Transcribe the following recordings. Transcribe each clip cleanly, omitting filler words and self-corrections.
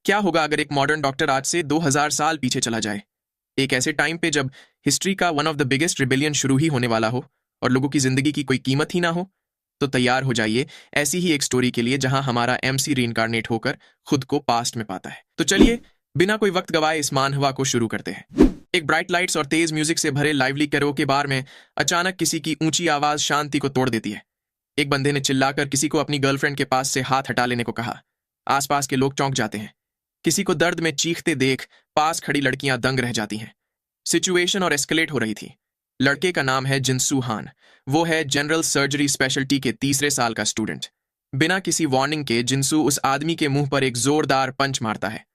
क्या होगा अगर एक मॉडर्न डॉक्टर आज से 2000 साल पीछे चला जाए, एक ऐसे टाइम पे जब हिस्ट्री का one of the biggest rebellion शुरू ही होने वाला हो और लोगों की जिंदगी की कोई कीमत ही ना हो। तो तैयार हो जाइए ऐसी ही एक स्टोरी के लिए जहां हमारा एमसी रीइंकारनेट होकर खुद को पास्ट में पाता है। तो चलिए बिना कोई वक्त गवाए इस मानहवा को शुरू करते हैं। एक ब्राइट लाइट्स और तेज म्यूजिक से भरे लाइवली कैरोके बार में अचानक किसी की ऊंची आवाज शांति को तोड़ देती है। एक बंदे ने चिल्लाकर किसी को अपनी गर्लफ्रेंड के पास से हाथ हटा लेने को कहा। आसपास के लोग चौंक जाते हैं। किसी को दर्द में चीखते देख पास खड़ी लड़कियां दंग रह जाती हैं। सिचुएशन और एस्केलेट हो रही थी। लड़के का नाम है जिनसू हान। वो है जनरल सर्जरी स्पेशलिटी के तीसरे साल का स्टूडेंट। बिना किसी वार्निंग के जिनसू उस आदमी के मुंह पर एक जोरदार पंच मारता है।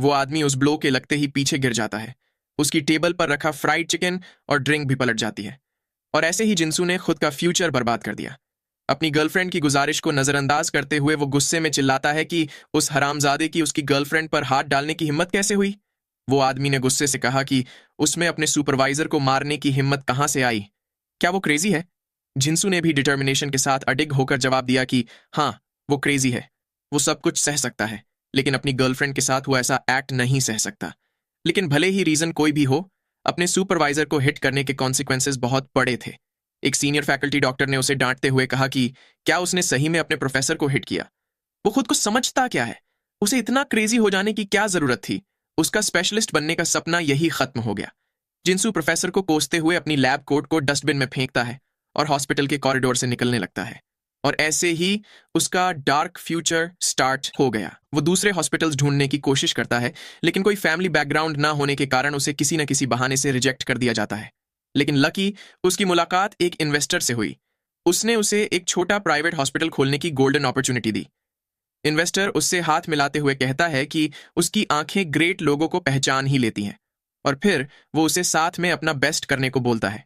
वो आदमी उस ब्लो के लगते ही पीछे गिर जाता है। उसकी टेबल पर रखा फ्राइड चिकन और ड्रिंक भी पलट जाती है। और ऐसे ही जिनसू ने खुद का फ्यूचर बर्बाद कर दिया। अपनी गर्लफ्रेंड की गुजारिश को नजरअंदाज करते हुए वो गुस्से में चिल्लाता है कि उस हरामजादे की उसकी गर्लफ्रेंड पर हाथ डालने की हिम्मत कैसे हुई। वो आदमी ने गुस्से से कहा कि उसमें अपने सुपरवाइजर को मारने की हिम्मत कहां से आई। क्या वो क्रेजी है? जिनसू ने भी डिटर्मिनेशन के साथ अडिग होकर जवाब दिया कि हाँ, वो क्रेजी है। वो सब कुछ सह सकता है, लेकिन अपनी गर्लफ्रेंड के साथ वो ऐसा एक्ट नहीं सह सकता। लेकिन भले ही रीजन कोई भी हो, अपने सुपरवाइजर को हिट करने के कॉन्सिक्वेंसेस बहुत बड़े थे। एक सीनियर फैकल्टी डॉक्टर ने उसे डांटते हुए कहा कि क्या उसने सही में अपने प्रोफेसर को हिट किया? वो खुद को समझता क्या है? उसे इतना क्रेजी हो जाने की क्या जरूरत थी? उसका स्पेशलिस्ट बनने का सपना यही खत्म हो गया। जिनसू प्रोफेसर को कोसते हुए अपनी लैब कोट को डस्टबिन में फेंकता है और हॉस्पिटल के कॉरिडोर से निकलने लगता है। और ऐसे ही उसका डार्क फ्यूचर स्टार्ट हो गया। वो दूसरे हॉस्पिटल्स ढूंढने की कोशिश करता है, लेकिन कोई फैमिली बैकग्राउंड ना होने के कारण उसे किसी न किसी बहाने से रिजेक्ट कर दिया जाता है। लेकिन लकी उसकी मुलाकात एक इन्वेस्टर से हुई। उसने उसे एक छोटा प्राइवेट हॉस्पिटल खोलने की गोल्डन अपॉर्चुनिटी दी। इन्वेस्टर उससे हाथ मिलाते हुए कहता है कि उसकी आंखें ग्रेट लोगों को पहचान ही लेती हैं, और फिर वो उसे साथ में अपना बेस्ट करने को बोलता है।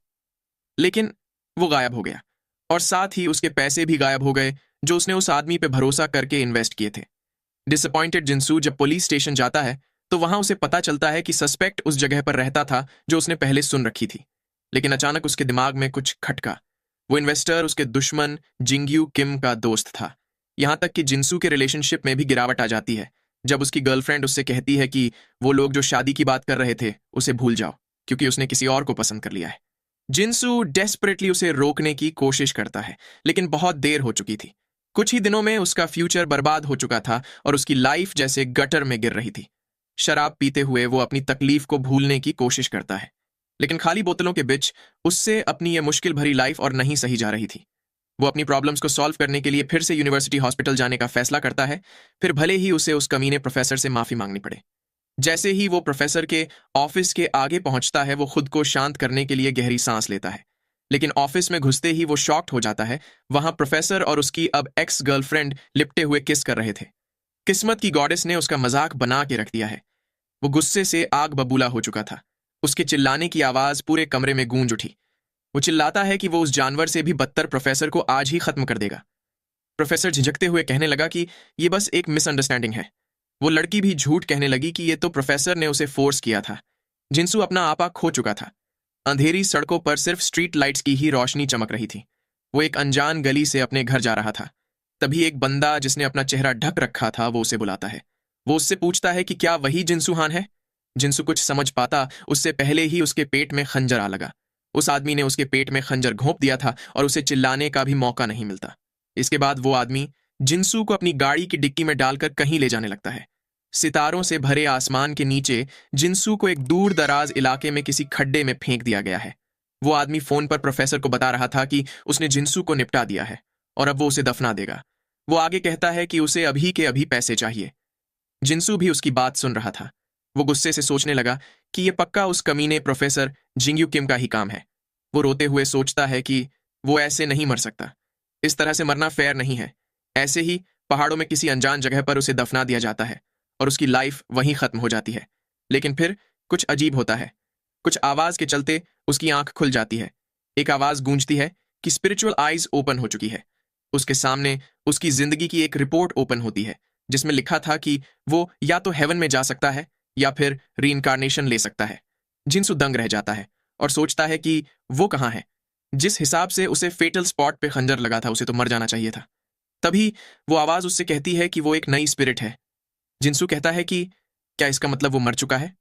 लेकिन वो गायब हो गया, और साथ ही उसके पैसे भी गायब हो गए जो उसने उस आदमी पे भरोसा करके इन्वेस्ट किए थे। डिसअपॉइंटेड जिनसू जब पुलिस स्टेशन जाता है तो वहां उसे पता चलता है कि सस्पेक्ट उस जगह पर रहता था जो उसने पहले सुन रखी थी। लेकिन अचानक उसके दिमाग में कुछ खटका। वो इन्वेस्टर उसके दुश्मन जिंग्यू किम का दोस्त था। यहां तक कि जिनसू के रिलेशनशिप में भी गिरावट आ जाती है जब उसकी गर्लफ्रेंड उससे कहती है कि वो लोग जो शादी की बात कर रहे थे उसे भूल जाओ, क्योंकि उसने किसी और को पसंद कर लिया है। जिनसू डेस्परेटली उसे रोकने की कोशिश करता है, लेकिन बहुत देर हो चुकी थी। कुछ ही दिनों में उसका फ्यूचर बर्बाद हो चुका था और उसकी लाइफ जैसे गटर में गिर रही थी। शराब पीते हुए वो अपनी तकलीफ को भूलने की कोशिश करता है, लेकिन खाली बोतलों के बीच उससे अपनी ये मुश्किल भरी लाइफ और नहीं सही जा रही थी। वो अपनी प्रॉब्लम्स को सॉल्व करने के लिए फिर से यूनिवर्सिटी हॉस्पिटल जाने का फैसला करता है, फिर भले ही उसे उस कमीने प्रोफेसर से माफी मांगनी पड़े। जैसे ही वो प्रोफेसर के ऑफिस के आगे पहुंचता है वो खुद को शांत करने के लिए गहरी सांस लेता है, लेकिन ऑफिस में घुसते ही वो शॉक्ड हो जाता है। वहां प्रोफेसर और उसकी अब एक्स गर्लफ्रेंड लिपटे हुए किस कर रहे थे। किस्मत की गॉडेस ने उसका मजाक बना के रख दिया है। वो गुस्से से आग बबूला हो चुका था। उसके चिल्लाने की आवाज पूरे कमरे में गूंज उठी। वो चिल्लाता है कि वो उस जानवर से भी बदतर प्रोफेसर को आज ही खत्म कर देगा। प्रोफेसर झिझकते हुए कहने लगा कि ये बस एक मिसअंडरस्टैंडिंग है। वो लड़की भी झूठ कहने लगी कि ये तो प्रोफेसर ने उसे फोर्स किया था। जिनसू अपना आपा खो चुका था। अंधेरी सड़कों पर सिर्फ स्ट्रीट लाइट्स की ही रोशनी चमक रही थी। वो एक अनजान गली से अपने घर जा रहा था। तभी एक बंदा जिसने अपना चेहरा ढक रखा था वो उसे बुलाता है। वो उससे पूछता है कि क्या वही जिनसू हान है। जिनसू कुछ समझ पाता उससे पहले ही उसके पेट में खंजर आ लगा। उस आदमी ने उसके पेट में खंजर घोंप दिया था और उसे चिल्लाने का भी मौका नहीं मिलता। इसके बाद वो आदमी जिनसू को अपनी गाड़ी की डिक्की में डालकर कहीं ले जाने लगता है। सितारों से भरे आसमान के नीचे जिनसू को एक दूर दराज इलाके में किसी खड्डे में फेंक दिया गया है। वो आदमी फोन पर प्रोफेसर को बता रहा था कि उसने जिनसू को निपटा दिया है और अब वो उसे दफना देगा। वो आगे कहता है कि उसे अभी के अभी पैसे चाहिए। जिनसू भी उसकी बात सुन रहा था। वो गुस्से से सोचने लगा कि ये पक्का उस कमीने प्रोफेसर जिंग्यू किम का ही काम है। वो रोते हुए सोचता है कि वो ऐसे नहीं मर सकता। इस तरह से मरना फेयर नहीं है। ऐसे ही पहाड़ों में किसी अनजान जगह पर उसे दफना दिया जाता है और उसकी लाइफ वहीं खत्म हो जाती है। लेकिन फिर कुछ अजीब होता है। कुछ आवाज के चलते उसकी आंख खुल जाती है। एक आवाज गूंजती है कि स्पिरिचुअल आईज ओपन हो चुकी है। उसके सामने उसकी जिंदगी की एक रिपोर्ट ओपन होती है जिसमें लिखा था कि वो या तो हेवन में जा सकता है या फिर रीइंकारनेशन ले सकता है। जिनसू दंग रह जाता है और सोचता है कि वो कहाँ है। जिस हिसाब से उसे फेटल स्पॉट पे खंजर लगा था उसे तो मर जाना चाहिए था। तभी वो आवाज उससे कहती है कि वो एक नई स्पिरिट है। जिनसू कहता है कि क्या इसका मतलब वो मर चुका है?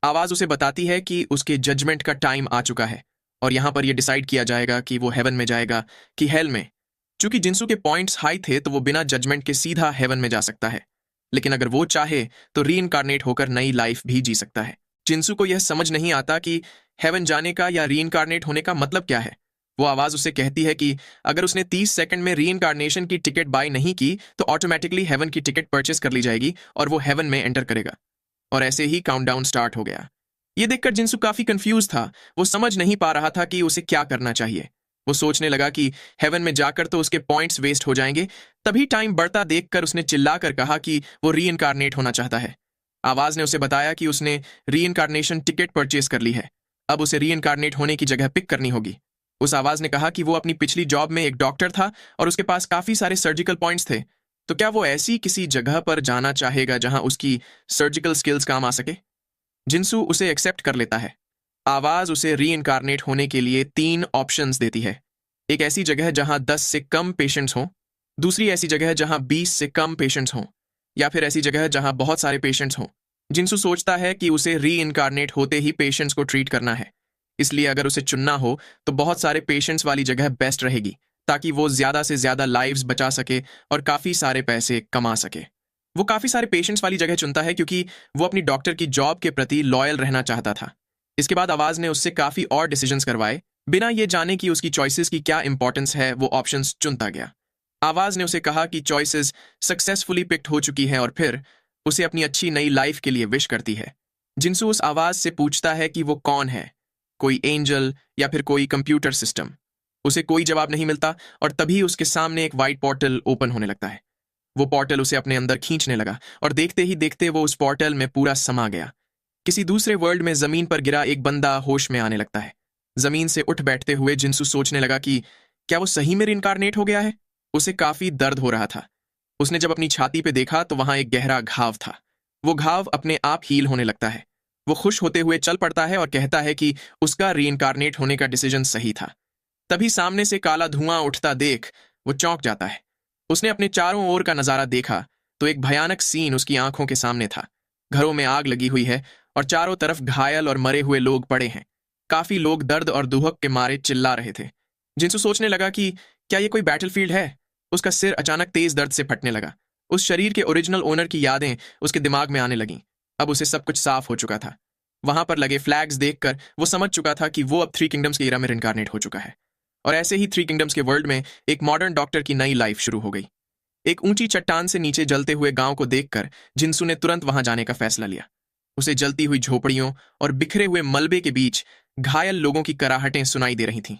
आवाज उसे बताती है कि उसके जजमेंट का टाइम आ चुका है और यहां पर यह डिसाइड किया जाएगा कि वो हेवन में जाएगा कि हेल में। चूंकि जिनसू के पॉइंट्स हाई थे तो वो बिना जजमेंट के सीधा हेवन में जा सकता है, लेकिन अगर वो चाहे तो रीइंकारनेट होकर नई लाइफ भी जी सकता है। जिनसू को यह समझ नहीं आता कि हेवन जाने का या रीइंकारनेट होने का मतलब क्या है। वो आवाज उसे कहती है कि अगर उसने 30 सेकंड में रीइंकारनेशन की टिकट बाय नहीं की तो ऑटोमेटिकली हेवन की टिकट परचेस कर ली जाएगी और वो हेवन में एंटर करेगा। और ऐसे ही काउंटडाउन स्टार्ट हो गया। ये देखकर जिनसू काफी कंफ्यूज था। वो समझ नहीं पा रहा था कि उसे क्या करना चाहिए। वो सोचने लगा कि हेवन में जाकर तो उसके पॉइंट्स वेस्ट हो जाएंगे। तभी टाइम बढ़ता देखकर उसने चिल्लाकर कहा कि वो रीइंकारनेट होना चाहता है। आवाज ने उसे बताया कि उसने रीइंकारनेशन टिकट परचेज कर ली है। अब उसे रीइंकारनेट होने की जगह पिक करनी होगी। उस आवाज ने कहा कि वो अपनी पिछली जॉब में एक डॉक्टर था और उसके पास काफी सारे सर्जिकल पॉइंट्स थे। तो क्या वो ऐसी किसी जगह पर जाना चाहेगा जहां उसकी सर्जिकल स्किल्स काम आ सके? जिनसू उसे एक्सेप्ट कर लेता है। आवाज उसे रीइंकारनेट होने के लिए 3 ऑप्शंस देती है। एक ऐसी जगह जहां 10 से कम पेशेंट्स हों, दूसरी ऐसी जगह जहां 20 से कम पेशेंट्स हों, या फिर ऐसी जगह जहां बहुत सारे पेशेंट्स हों। जिनसू सोचता है कि उसे रीइंकारनेट होते ही पेशेंट्स को ट्रीट करना है, इसलिए अगर उसे चुनना हो तो बहुत सारे पेशेंट्स वाली जगह बेस्ट रहेगी, ताकि वो ज्यादा से ज्यादा लाइव्स बचा सके और काफी सारे पैसे कमा सके। वो काफी सारे पेशेंट्स वाली जगह चुनता है क्योंकि वो अपनी डॉक्टर की जॉब के प्रति लॉयल रहना चाहता था। इसके बाद आवाज ने उससे काफी और डिसीजंस करवाए। बिना ये जाने कि उसकी चॉइसेस की क्या इंपॉर्टेंस है, वो ऑप्शंस चुनता गया। आवाज ने उसे कहा कि चॉइसेस सक्सेसफुली पिक्ड हो चुकी हैं और फिर उसे अपनी अच्छी नई लाइफ के लिए विश करती है। जिनसू उस आवाज से पूछता है कि वो कौन है, कोई एंजल या फिर कोई कंप्यूटर सिस्टम। उसे कोई जवाब नहीं मिलता और तभी उसके सामने एक वाइट पोर्टल ओपन होने लगता है। वो पोर्टल उसे अपने अंदर खींचने लगा और देखते ही देखते वो उस पोर्टल में पूरा समा गया। किसी दूसरे वर्ल्ड में जमीन पर गिरा एक बंदा होश में आने लगता है। जमीन से उठ बैठते हुए जिनसू सोचने लगा कि क्या वो सही में रिइंकारनेट हो गया है। उसे काफी दर्द हो रहा था। उसने जब अपनी छाती पे देखा तो वहां एक गहरा घाव था। वो घाव अपने आप हील होने लगता है। वो खुश होते हुए चल पड़ता है और कहता है कि उसका रीइंकारनेट होने का डिसीजन सही था। तभी सामने से काला धुआं उठता देख वो चौंक जाता है। उसने अपने चारों ओर का नजारा देखा तो एक भयानक सीन उसकी आंखों के सामने था। घरों में आग लगी हुई है और चारों तरफ घायल और मरे हुए लोग पड़े हैं। काफी लोग दर्द और दुहक के मारे चिल्ला रहे थे। जिनसू सोचने लगा कि क्या ये कोई बैटलफील्ड है। उसका सिर अचानक तेज दर्द से फटने लगा। उस शरीर के ओरिजिनल ओनर की यादें उसके दिमाग में आने लगीं। अब उसे सब कुछ साफ हो चुका था। वहां पर लगे फ्लैग्स देखकर वो समझ चुका था कि वो अब 3 किंगडम्स के एरा में रिइंकारनेट हो चुका है। और ऐसे ही 3 किंगडम्स के वर्ल्ड में एक मॉडर्न डॉक्टर की नई लाइफ शुरू हो गई। एक ऊंची चट्टान से नीचे जलते हुए गांव को देखकर जिनसू ने तुरंत वहां जाने का फैसला लिया। उसे जलती हुई झोपड़ियों और बिखरे हुए मलबे के बीच घायल लोगों की कराहटें सुनाई दे रही थीं।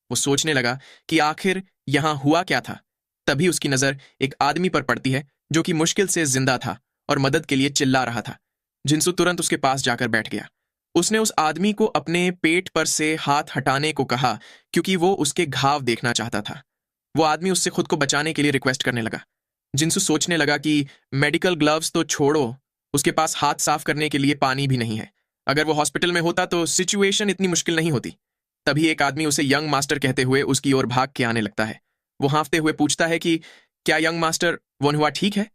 वो सोचने लगा कि आखिर यहां हुआ क्या था। तभी उसकी नजर एक आदमी पर पड़ती है जो कि मुश्किल से जिंदा था और मदद के लिए चिल्ला रहा था। जिनसू तुरंत उसके पास जाकर बैठ गया। उसने उस आदमी को अपने पेट पर से हाथ हटाने को कहा क्योंकि वो उसके घाव देखना चाहता था। वो आदमी उससे खुद को बचाने के लिए रिक्वेस्ट करने लगा। जिनसू सोचने लगा कि मेडिकल ग्लव्स तो छोड़ो, उसके पास हाथ साफ करने के लिए पानी भी नहीं है। अगर वो हॉस्पिटल में होता तो सिचुएशन इतनी मुश्किल नहीं होती। तभी एक आदमी उसे यंग मास्टर कहते हुए उसकी ओर भाग के आने लगता है। वो हाँफते हुए पूछता है कि क्या यंग मास्टर वोनहुआ ठीक है?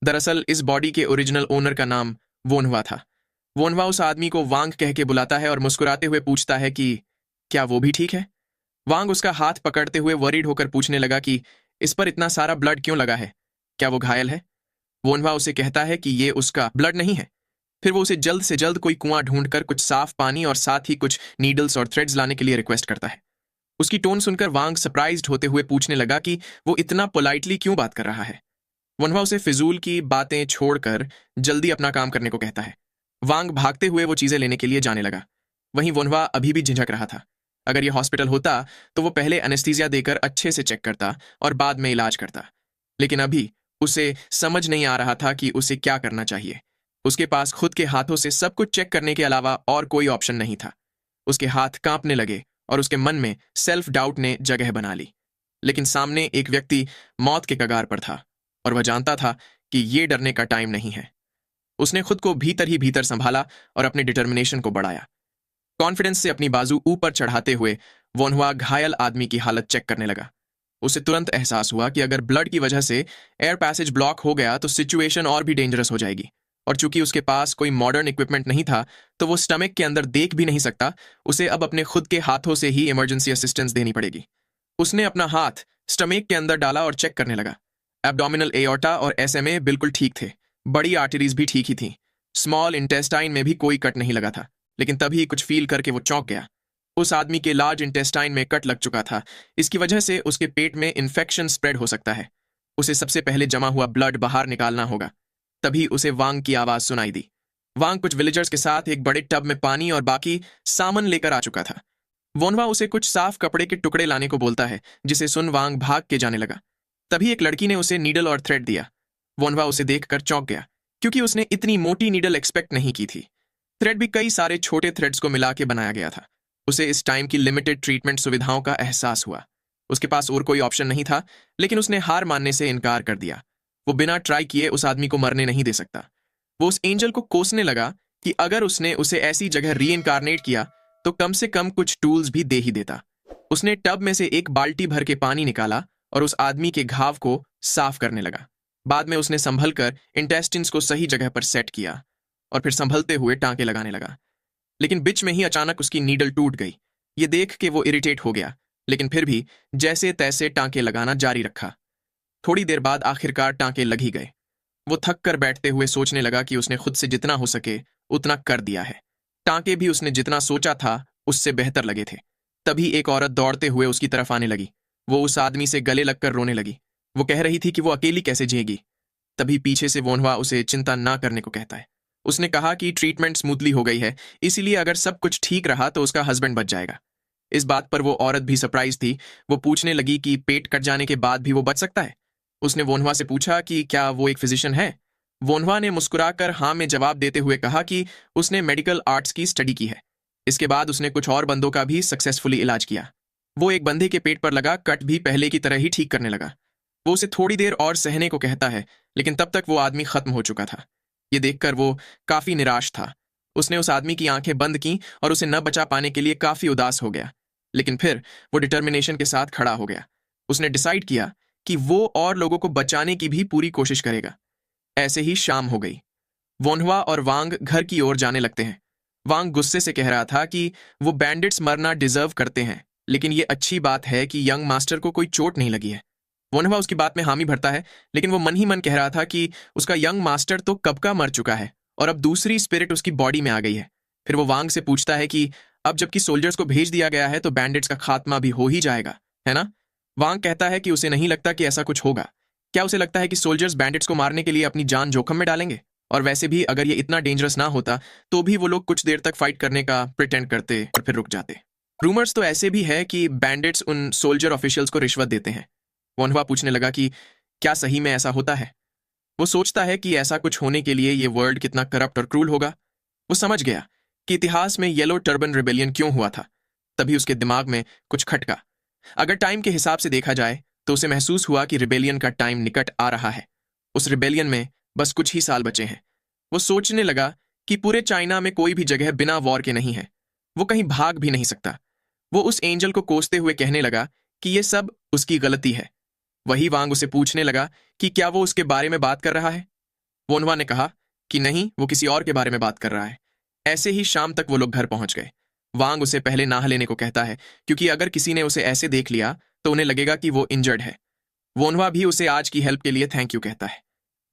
दरअसल इस बॉडी के ओरिजिनल ओनर का नाम वोनहुआ था। वोनहुआ उस आदमी को वांग कह के बुलाता है और मुस्कुराते हुए पूछता है कि क्या वो भी ठीक है? वांग उसका हाथ पकड़ते हुए वरीड होकर पूछने लगा कि इस पर इतना सारा ब्लड क्यों लगा है? क्या वो घायल है? वोनहुआ उसे कहता है कि ये उसका ब्लड नहीं है। फिर वो उसे जल्द से जल्द कोई कुआं ढूंढकर कुछ साफ पानी और साथ ही कुछ नीडल्स और थ्रेड्स लाने के लिए रिक्वेस्ट करता है। उसकी टोन सुनकर वांग सरप्राइज्ड होते हुए पूछने लगा कि वो इतना पोलाइटली क्यों बात कर रहा है। वोनहुआ उसे फिजूल की बातें छोड़कर जल्दी अपना काम करने को कहता है। वांग भागते हुए वो चीजें लेने के लिए जाने लगा। वहीं वोनहुआ अभी भी झिझक रहा था। अगर ये हॉस्पिटल होता तो वो पहले एनेस्थीसिया देकर अच्छे से चेक करता और बाद में इलाज करता। लेकिन अभी उसे समझ नहीं आ रहा था कि उसे क्या करना चाहिए। उसके पास खुद के हाथों से सब कुछ चेक करने के अलावा और कोई ऑप्शन नहीं था। उसके हाथ कांपने लगे और उसके मन में सेल्फ डाउट ने जगह बना ली। लेकिन सामने एक व्यक्ति मौत के कगार पर था और वह जानता था कि ये डरने का टाइम नहीं है। उसने खुद को भीतर ही भीतर संभाला और अपने डिटर्मिनेशन को बढ़ाया। कॉन्फिडेंस से अपनी बाजू ऊपर चढ़ाते हुए वोनहुआ घायल आदमी की हालत चेक करने लगा। उसे तुरंत एहसास हुआ कि अगर ब्लड की वजह से एयर पैसेज ब्लॉक हो गया तो सिचुएशन और भी डेंजरस हो जाएगी। और चूंकि उसके पास कोई मॉडर्न इक्विपमेंट नहीं था तो वो स्टमक के अंदर देख भी नहीं सकता, उसे अब अपने खुद के हाथों से ही इमरजेंसी असिस्टेंस देनी पड़ेगी। उसने अपना हाथ स्टमक के अंदर डाला और चेक करने लगा। एब्डोमिनल एओर्टा और एसएमए बिल्कुल ठीक थे, बड़ी आर्टरीज भी ठीक ही थी, स्मॉल इंटेस्टाइन में भी कोई कट नहीं लगा था। लेकिन तभी कुछ फील करके वो चौंक गया। उस आदमी के लार्ज इंटेस्टाइन में कट लग चुका था। इसकी वजह से उसके पेट में इन्फेक्शन स्प्रेड हो सकता है। उसे सबसे पहले जमा हुआ ब्लड बाहर निकालना होगा। तभी उसे वांग की आवाज सुनाई दी। वांग कुछ विलेजर्स के साथ एक बड़े टब में पानी और बाकी सामान लेकर आ चुका था। वोनवा उसे कुछ साफ कपड़े के टुकड़े लाने को बोलता है, जिसे सुन वांग भाग के जाने लगा। तभी एक लड़की ने उसे नीडल और थ्रेड दिया। वोनवा उसे देखकर चौंक गया, क्योंकि उसने इतनी मोटी नीडल एक्सपेक्ट नहीं की थी। थ्रेड भी कई सारे छोटे थ्रेड्स को मिला के बनाया गया था। उसे इस टाइम की लिमिटेड ट्रीटमेंट सुविधाओं का एहसास हुआ। उसके पास और कोई ऑप्शन नहीं था, लेकिन उसने हार मानने से इनकार कर दिया। वो बिना ट्राई किए उस आदमी को मरने नहीं दे सकता। वो उस एंजल को कोसने लगा कि अगर उसने उसे ऐसी जगह रीइनकारनेट किया तो कम से कम कुछ टूल्स भी दे ही देता। उसने टब में से एक बाल्टी भर के पानी निकाला और उस आदमी के घाव को साफ करने लगा। बाद में उसने संभल कर इंटेस्टिन्स को सही जगह पर सेट किया और फिर संभलते हुए टांके लगाने लगा। लेकिन बीच में ही अचानक उसकी नीडल टूट गई। ये देख के वो इरिटेट हो गया, लेकिन फिर भी जैसे तैसे टांके लगाना जारी रखा। थोड़ी देर बाद आखिरकार टांके लग ही गए। वो थक कर बैठते हुए सोचने लगा कि उसने खुद से जितना हो सके उतना कर दिया है। टांके भी उसने जितना सोचा था उससे बेहतर लगे थे। तभी एक औरत दौड़ते हुए उसकी तरफ आने लगी। वो उस आदमी से गले लगकर रोने लगी। वो कह रही थी कि वो अकेली कैसे जिएगी। तभी पीछे से वोनवा उसे चिंता ना करने को कहता है। उसने कहा कि ट्रीटमेंट स्मूथली हो गई है, इसीलिए अगर सब कुछ ठीक रहा तो उसका हस्बैंड बच जाएगा। इस बात पर वो औरत भी सरप्राइज थी। वो पूछने लगी कि पेट कट जाने के बाद भी वो बच सकता है। उसने वोनवा से पूछा कि क्या वो एक फिजिशियन है। वोनवा ने मुस्कुराकर हाँ में जवाब देते हुए कहा कि उसने मेडिकल आर्ट्स की स्टडी की है। इसके बाद उसने कुछ और बंदों का भी सक्सेसफुली इलाज किया। वो एक बंदे के पेट पर लगा कट भी पहले की तरह ही ठीक करने लगा। वो उसे थोड़ी देर और सहने को कहता है, लेकिन तब तक वो आदमी खत्म हो चुका था। ये देखकर वो काफी निराश था। उसने उस आदमी की आंखें बंद की और उसे न बचा पाने के लिए काफी उदास हो गया। लेकिन फिर वो डिटर्मिनेशन के साथ खड़ा हो गया। उसने डिसाइड किया कि वो और लोगों को बचाने की भी पूरी कोशिश करेगा। ऐसे ही शाम हो गई। वोनहुआ और वांग घर की ओर जाने लगते हैं। वांग गुस्से से कह रहा था कि वो बैंडिट्स मरना डिजर्व करते हैं, लेकिन ये अच्छी बात है कि यंग मास्टर को कोई चोट नहीं लगी है। वोनहुआ उसकी बात में हामी भरता है, लेकिन वो मन ही मन कह रहा था कि उसका यंग मास्टर तो कब का मर चुका है और अब दूसरी स्पिरिट उसकी बॉडी में आ गई है। फिर वो वांग से पूछता है कि अब जबकि सोल्जर्स को भेज दिया गया है तो बैंडिट्स का खात्मा भी हो ही जाएगा, है ना? वांग कहता है कि उसे नहीं लगता कि ऐसा कुछ होगा। क्या उसे लगता है कि सोल्जर्स बैंडिट्स को मारने के लिए अपनी जान जोखम में डालेंगे? और वैसे भी अगर ये इतना डेंजरस ना होता तो भी वो लोग कुछ देर तक फाइट करने का प्रिटेंड करते और फिर रुक जाते। रूमर्स तो ऐसे भी है कि बैंडिट्स उन सोल्जर ऑफिशियल्स को रिश्वत देते हैं। वोनहुआ पूछने लगा कि क्या सही में ऐसा होता है। वो सोचता है कि ऐसा कुछ होने के लिए ये वर्ल्ड कितना करप्ट और क्रूल होगा। वो समझ गया कि इतिहास में येलो टर्बन रिबेलियन क्यों हुआ था। तभी उसके दिमाग में कुछ खटका। अगर टाइम के हिसाब से देखा जाए तो उसे महसूस हुआ कि रिबेलियन का टाइम निकट आ रहा है। उस रिबेलियन में बस कुछ ही साल बचे हैं। वो सोचने लगा कि पूरे चाइना में कोई भी जगह बिना वॉर के नहीं है। वो कहीं भाग भी नहीं सकता। वो उस एंजल को कोसते हुए कहने लगा कि ये सब उसकी गलती है। वही वांग उसे पूछने लगा कि क्या वो उसके बारे में बात कर रहा है। वोनहुआ ने कहा कि नहीं, वो किसी और के बारे में बात कर रहा है। ऐसे ही शाम तक वो लोग घर पहुंच गए। वांग उसे पहले नहा लेने को कहता है, क्योंकि अगर किसी ने उसे ऐसे देख लिया तो उन्हें लगेगा कि वो इंजर्ड है। वोनहुआ भी उसे आज की हेल्प के लिए थैंक यू कहता है।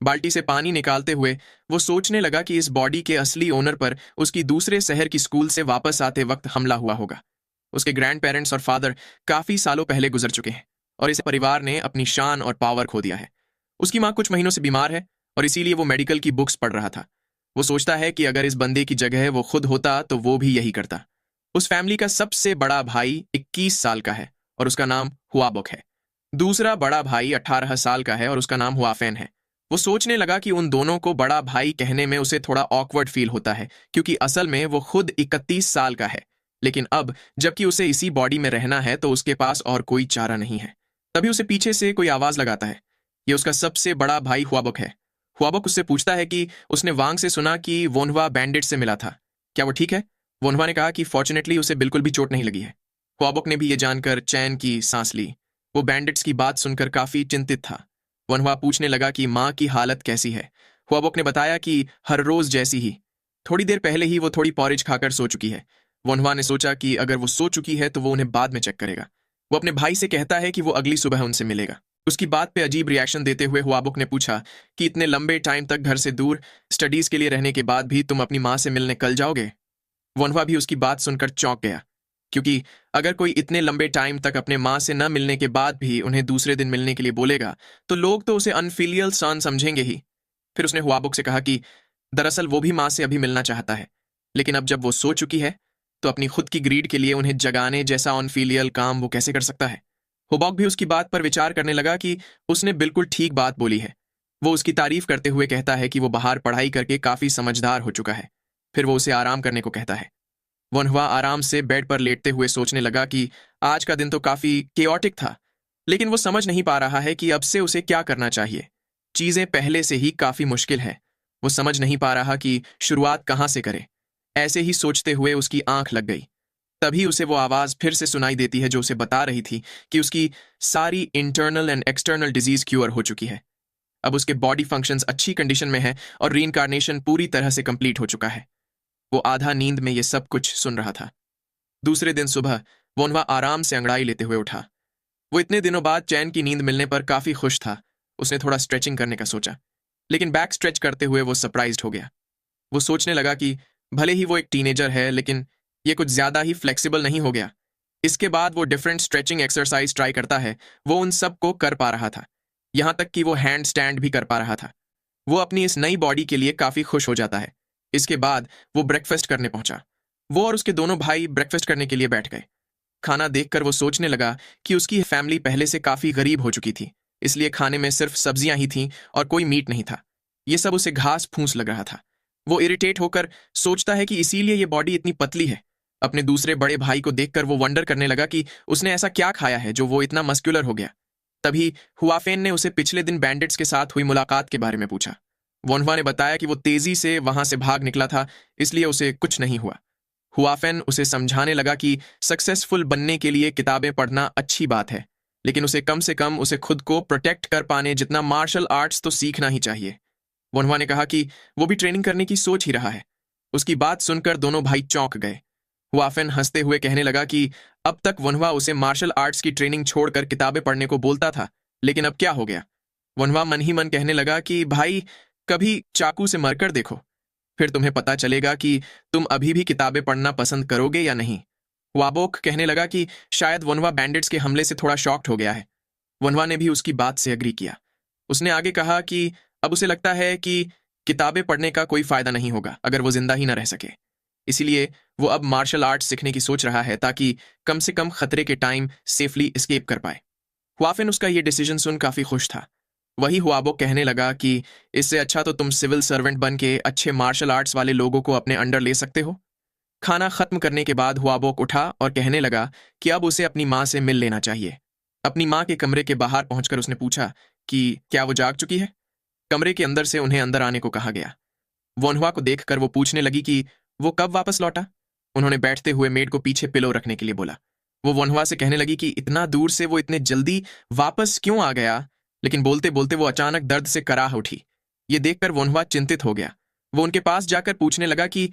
बाल्टी से पानी निकालते हुए वो सोचने लगा कि इस बॉडी के असली ओनर पर उसकी दूसरे शहर की स्कूल से वापस आते वक्त हमला हुआ होगा। उसके ग्रैंड पेरेंट्स और फादर काफी सालों पहले गुजर चुके हैं और इस परिवार ने अपनी शान और पावर खो दिया है। उसकी माँ कुछ महीनों से बीमार है और इसीलिए वो मेडिकल की बुक्स पढ़ रहा था। वो सोचता है कि अगर इस बंदे की जगह वो खुद होता तो वो भी यही करता। उस फैमिली का सबसे बड़ा भाई 21 साल का है और उसका नाम हुआबुक है। दूसरा बड़ा भाई 18 साल का है और उसका नाम हुआफेन है। वो सोचने लगा कि उन दोनों को बड़ा भाई कहने में उसे थोड़ा ऑकवर्ड फील होता है, क्योंकि असल में वो खुद 31 साल का है। लेकिन अब जबकि उसे इसी बॉडी में रहना है तो उसके पास और कोई चारा नहीं है। तभी उसे पीछे से कोई आवाज लगाता है। ये उसका सबसे बड़ा भाई हुआबुक है। हुआबुक उससे पूछता है कि उसने वांग से सुना कि वोनहुआ बैंडिट से मिला था, क्या वो ठीक है? वोनहुआ ने कहा कि फॉर्चुनेटली उसे बिल्कुल भी चोट नहीं लगी है। हुआबुक ने भी ये जानकर चैन की सांस ली। वो बैंडिट्स की बात सुनकर काफी चिंतित था। वनवा पूछने लगा कि माँ की हालत कैसी है। हुआबोक ने बताया कि हर रोज जैसी ही, थोड़ी देर पहले ही वो थोड़ी पॉरेज खाकर सो चुकी है। वनवा ने सोचा कि अगर वो सो चुकी है तो वो उन्हें बाद में चेक करेगा। वो अपने भाई से कहता है कि वो अगली सुबह उनसे मिलेगा। उसकी बात पे अजीब रिएक्शन देते हुए हुआबोक ने पूछा कि इतने लंबे टाइम तक घर से दूर स्टडीज के लिए रहने के बाद भी तुम अपनी माँ से मिलने कल जाओगे? वनवा भी उसकी बात सुनकर चौंक गया, क्योंकि अगर कोई इतने लंबे टाइम तक अपने माँ से न मिलने के बाद भी उन्हें दूसरे दिन मिलने के लिए बोलेगा तो लोग तो उसे अनफिलियल सन समझेंगे ही। फिर उसने हुआबुक से कहा कि दरअसल वो भी माँ से अभी मिलना चाहता है, लेकिन अब जब वो सो चुकी है तो अपनी खुद की ग्रीड के लिए उन्हें जगाने जैसा अनफिलियल काम वो कैसे कर सकता है। हुबॉक भी उसकी बात पर विचार करने लगा कि उसने बिल्कुल ठीक बात बोली है। वो उसकी तारीफ करते हुए कहता है कि वो बाहर पढ़ाई करके काफी समझदार हो चुका है। फिर वो उसे आराम करने को कहता है। वनहुआ आराम से बेड पर लेटते हुए सोचने लगा कि आज का दिन तो काफी केओटिक था, लेकिन वो समझ नहीं पा रहा है कि अब से उसे क्या करना चाहिए। चीजें पहले से ही काफी मुश्किल है। वो समझ नहीं पा रहा कि शुरुआत कहाँ से करे। ऐसे ही सोचते हुए उसकी आंख लग गई। तभी उसे वो आवाज फिर से सुनाई देती है जो उसे बता रही थी कि उसकी सारी internal and external disease cure हो चुकी है। अब उसके बॉडी फंक्शंस अच्छी कंडीशन में है और रीइंकार्नेशन पूरी तरह से कंप्लीट हो चुका है। वो आधा नींद में ये सब कुछ सुन रहा था। दूसरे दिन सुबह वोनवा आराम से अंगड़ाई लेते हुए उठा। वो इतने दिनों बाद चैन की नींद मिलने पर काफी खुश था। उसने थोड़ा स्ट्रेचिंग करने का सोचा, लेकिन बैक स्ट्रेच करते हुए वो सरप्राइज्ड हो गया। वो सोचने लगा कि भले ही वो एक टीनेजर है, लेकिन ये कुछ ज्यादा ही फ्लेक्सिबल नहीं हो गया। इसके बाद वो डिफरेंट स्ट्रेचिंग एक्सरसाइज ट्राई करता है, वो उन सब को कर पा रहा था। यहां तक कि वो हैंड स्टैंड भी कर पा रहा था। वो अपनी इस नई बॉडी के लिए काफी खुश हो जाता है। इसके बाद वो ब्रेकफास्ट करने पहुंचा। वो और उसके दोनों भाई ब्रेकफास्ट करने के लिए बैठ गए। खाना देखकर वो सोचने लगा कि उसकी फैमिली पहले से काफी गरीब हो चुकी थी, इसलिए खाने में सिर्फ सब्जियां ही थीं और कोई मीट नहीं था। ये सब उसे घास फूस लग रहा था। वो इरिटेट होकर सोचता है कि इसीलिए ये बॉडी इतनी पतली है। अपने दूसरे बड़े भाई को देखकर वो वंडर करने लगा कि उसने ऐसा क्या खाया है जो वो इतना मस्कुलर हो गया। तभी हुआफेन ने उसे पिछले दिन बैंडिट्स के साथ हुई मुलाकात के बारे में पूछा। वोनवा ने बताया कि वो तेजी से वहां से भाग निकला था, इसलिए उसे कुछ नहीं हुआ। हुआफेन उसे समझाने लगा कि सक्सेसफुल बनने के लिए किताबें पढ़ना अच्छी बात है, लेकिन उसे कम से कम उसे खुद को प्रोटेक्ट कर पाने जितना मार्शल आर्ट्स तो सीखना ही चाहिए। वोनवा ने कहा कि वो भी ट्रेनिंग करने की सोच ही रहा है। उसकी बात सुनकर दोनों भाई चौंक गए। हुआफेन हंसते हुए कहने लगा कि अब तक वनवा उसे मार्शल आर्ट्स की ट्रेनिंग छोड़कर किताबें पढ़ने को बोलता था, लेकिन अब क्या हो गया। वनवा मन ही मन कहने लगा कि भाई, कभी चाकू से मरकर देखो, फिर तुम्हें पता चलेगा कि तुम अभी भी किताबें पढ़ना पसंद करोगे या नहीं। वाबोक कहने लगा कि शायद वनवा बैंडिट्स के हमले से थोड़ा शॉक्ड हो गया है। वनवा ने भी उसकी बात से अग्री किया। उसने आगे कहा कि अब उसे लगता है कि किताबें पढ़ने का कोई फायदा नहीं होगा अगर वो जिंदा ही ना रह सके। इसीलिए वो अब मार्शल आर्ट्स सीखने की सोच रहा है, ताकि कम से कम खतरे के टाइम सेफली एस्केप कर पाए। हुआफिन उसका ये डिसीजन सुन काफी खुश था। वही हुआबोक कहने लगा कि इससे अच्छा तो तुम सिविल सर्वेंट बन के अच्छे मार्शल आर्ट्स वाले लोगों को अपने अंडर ले सकते हो। खाना खत्म करने के बाद हुआबोक उठा और कहने लगा कि अब उसे अपनी माँ से मिल लेना चाहिए। अपनी माँ के कमरे के बाहर पहुंचकर उसने पूछा कि क्या वो जाग चुकी है। कमरे के अंदर से उन्हें अंदर आने को कहा गया। वोनहुआ को देखकर वो पूछने लगी कि वो कब वापस लौटा। उन्होंने बैठते हुए मेड को पीछे पिलो रखने के लिए बोला। वो वोनहुआ से कहने लगी कि इतना दूर से वो इतने जल्दी वापस क्यों आ गया, लेकिन बोलते बोलते वो अचानक दर्द से कराह उठी। ये देखकर वोनहुआ चिंतित हो गया। वो उनके पास जाकर पूछने लगा कि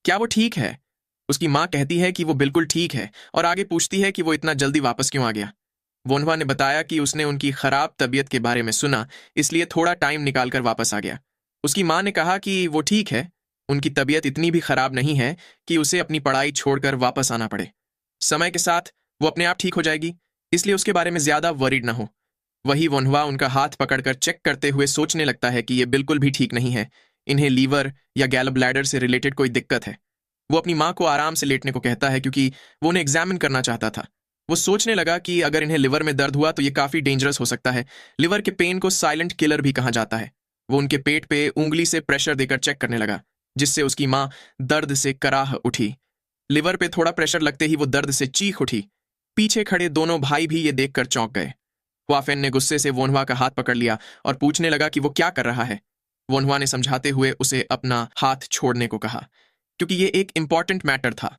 क्या वो ठीक है। उसकी माँ कहती है कि वो बिल्कुल ठीक है और आगे पूछती है कि वो इतना जल्दी वापस क्यों आ गया। वोनहुआ ने बताया कि उसने उनकी खराब तबीयत के बारे में सुना, इसलिए थोड़ा टाइम निकालकर वापस आ गया। उसकी माँ ने कहा कि वो ठीक है, उनकी तबीयत इतनी भी खराब नहीं है कि उसे अपनी पढ़ाई छोड़कर वापस आना पड़े। समय के साथ वो अपने आप ठीक हो जाएगी, इसलिए उसके बारे में ज्यादा वरीड ना हो। वही वोनहुआ उनका हाथ पकड़कर चेक करते हुए सोचने लगता है कि ये बिल्कुल भी ठीक नहीं है। इन्हें लीवर या गैल ब्लैडर से रिलेटेड कोई दिक्कत है। वो अपनी माँ को आराम से लेटने को कहता है, क्योंकि वो उन्हें एग्जामिन करना चाहता था। वो सोचने लगा कि अगर इन्हें लिवर में दर्द हुआ तो ये काफी डेंजरस हो सकता है। लिवर के पेन को साइलेंट किलर भी कहा जाता है। वो उनके पेट पे उंगली से प्रेशर देकर चेक करने लगा, जिससे उसकी माँ दर्द से कराह उठी। लिवर पे थोड़ा प्रेशर लगते ही वो दर्द से चीख उठी। पीछे खड़े दोनों भाई भी ये देखकर चौंक गए। हुआफेन ने गुस्से से वोनहुआ का हाथ पकड़ लिया और पूछने लगा कि वो क्या कर रहा है। वोनहुआ ने समझाते हुए उसे अपना हाथ छोड़ने को कहा, क्योंकि ये एक इंपॉर्टेंट मैटर था।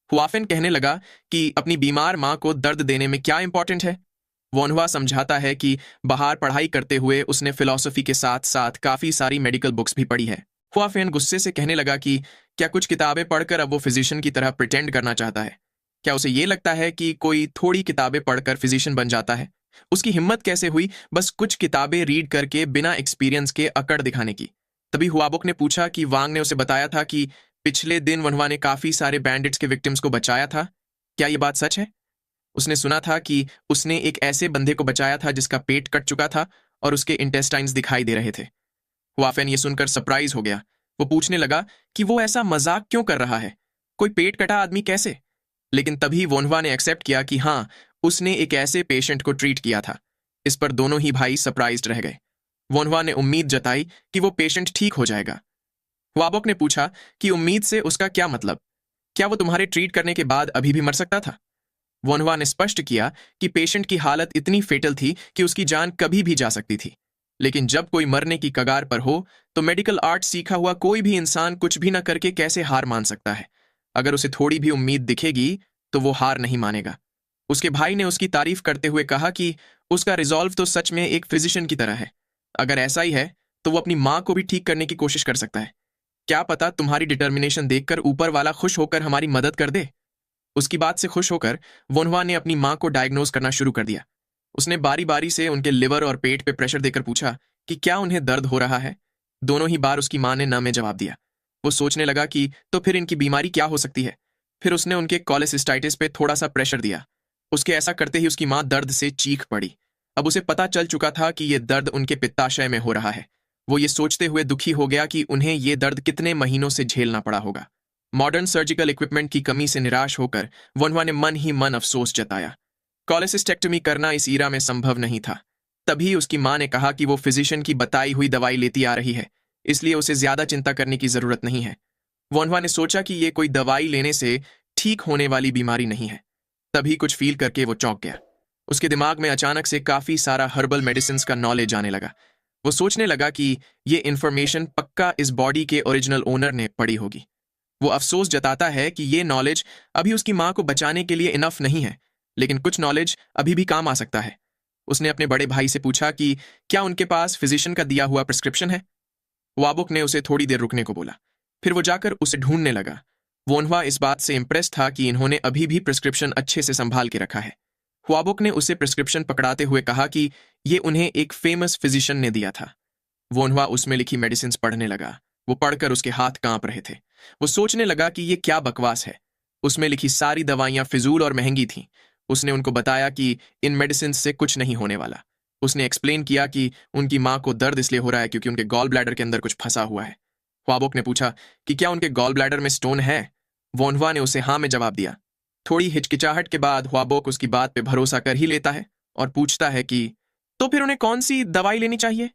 हुआफेन कहने लगा कि अपनी बीमार माँ को दर्द देने में क्या इंपॉर्टेंट है। वोनहुआ समझाता है कि बाहर पढ़ाई करते हुए उसने फिलॉसफी के साथ साथ काफी सारी मेडिकल बुक्स भी पढ़ी है। हुआफेन गुस्से से कहने लगा कि क्या कुछ किताबें पढ़कर अब वो फिजिशियन की तरह प्रिटेंड करना चाहता है? क्या उसे ये लगता है कि कोई थोड़ी किताबें पढ़कर फिजिशियन बन जाता है? उसकी हिम्मत कैसे हुई बस कुछ किताबें रीड करके बिना एक्सपीरियंस के अकड़ दिखाने की? तभी हुआबुक ने पूछा कि वांग ने उसे बताया था कि पिछले दिन वनवा ने काफी सारे बैंडिट्स के विक्टिम्स को बचाया था। क्या ये बात सच है? उसने सुना था कि उसने एक ऐसे बंदे को बचाया था जिसका पेट कट चुका था और उसके इंटेस्टाइन्स दिखाई दे रहे थे। हुआफेन ये सुनकर सरप्राइज हो गया। वो पूछने लगा कि वो ऐसा मजाक क्यों कर रहा है, कोई पेट कटा आदमी कैसे? लेकिन तभी वोनवा ने एक्सेप्ट किया कि हाँ, उसने एक ऐसे पेशेंट को ट्रीट किया था। इस पर दोनों ही भाई सरप्राइज्ड रह गए। वोनवा ने उम्मीद जताई कि वो पेशेंट ठीक हो जाएगा। हुआबोक ने पूछा कि उम्मीद से उसका क्या मतलब? क्या वो तुम्हारे ट्रीट करने के बाद अभी भी मर सकता था? वोनवा ने स्पष्ट किया कि पेशेंट की हालत इतनी फेटल थी कि उसकी जान कभी भी जा सकती थी। लेकिन जब कोई मरने की कगार पर हो तो मेडिकल आर्ट सीखा हुआ कोई भी इंसान कुछ भी न करके कैसे हार मान सकता है? अगर उसे थोड़ी भी उम्मीद दिखेगी तो वो हार नहीं मानेगा। उसके भाई ने उसकी तारीफ करते हुए कहा कि उसका रिजॉल्व तो सच में एक फिजिशियन की तरह है। अगर ऐसा ही है तो वो अपनी माँ को भी ठीक करने की कोशिश कर सकता है। क्या पता तुम्हारी डिटर्मिनेशन देखकर ऊपर वाला खुश होकर हमारी मदद कर दे। उसकी बात से खुश होकर वोनवा ने अपनी माँ को डायग्नोज करना शुरू कर दिया। उसने बारी बारी से उनके लिवर और पेट पे प्रेशर देकर पूछा कि क्या उन्हें दर्द हो रहा है। दोनों ही बार उसकी माँ ने न में जवाब दिया। वो सोचने लगा कि तो फिर इनकी बीमारी क्या हो सकती है। फिर उसने उनके कोलेसिस्टाइटिस पे थोड़ा सा प्रेशर दिया। उसके ऐसा करते ही उसकी माँ दर्द से चीख पड़ी। अब उसे पता चल चुका था कि यह दर्द उनके पित्ताशय में हो रहा है। वो ये सोचते हुए दुखी हो गया कि उन्हें ये दर्द कितने महीनों से झेलना पड़ा होगा। मॉडर्न सर्जिकल इक्विपमेंट की कमी से निराश होकर वनवा ने मन ही मन अफसोस जताया। कोलेसिस्टेक्टमी करना इस ईरा में संभव नहीं था। तभी उसकी माँ ने कहा कि वो फिजिशियन की बताई हुई दवाई लेती आ रही है, इसलिए उसे ज्यादा चिंता करने की जरूरत नहीं है। वनवा ने सोचा कि ये कोई दवाई लेने से ठीक होने वाली बीमारी नहीं है। तभी कुछ फील करके वो चौंक गया। उसके दिमाग में अचानक से काफी सारा हर्बल मेडिसिन का नॉलेज आने लगा। वो सोचने लगा कि ये इन्फॉर्मेशन पक्का इस बॉडी के ओरिजिनल ओनर ने पढ़ी होगी। वो अफसोस जताता है कि ये नॉलेज अभी उसकी माँ को बचाने के लिए इनफ नहीं है, लेकिन कुछ नॉलेज अभी भी काम आ सकता है। उसने अपने बड़े भाई से पूछा कि क्या उनके पास फिजिशियन का दिया हुआ प्रिस्क्रिप्शन है। वाबुक ने उसे थोड़ी देर रुकने को बोला। फिर वो जाकर उसे ढूंढने लगा। वोनवा इस बात से इम्प्रेस था कि इन्होंने अभी भी प्रिस्क्रिप्शन अच्छे से संभाल के रखा है। वाबुक ने उसे प्रिस्क्रिप्शन पकड़ाते हुए कहा कि ये उन्हें एक फेमस फिजिशियन ने दिया था। वोनवा उसमें लिखी मेडिसिन पढ़ने लगा। वो पढ़कर उसके हाथ कांप रहे थे। वो सोचने लगा कि ये क्या बकवास है। उसमें लिखी सारी दवाइयां फिजूल और महंगी थीं। उसने उनको बताया कि इन मेडिसिन से कुछ नहीं होने वाला। उसने एक्सप्लेन किया कि उनकी माँ को दर्द इसलिए हो रहा है क्योंकि उनके गॉल ब्लैडर के अंदर कुछ फंसा हुआ है। ख्वाबोक ने पूछा कि क्या उनके गॉल ब्लैडर में स्टोन है। वोनवा ने उसे हाँ में जवाब दिया। थोड़ी हिचकिचाहट के बाद ख्वाबोक उसकी बात पे भरोसा कर ही लेता है और पूछता है कि तो फिर उन्हें कौन सी दवाई लेनी चाहिए।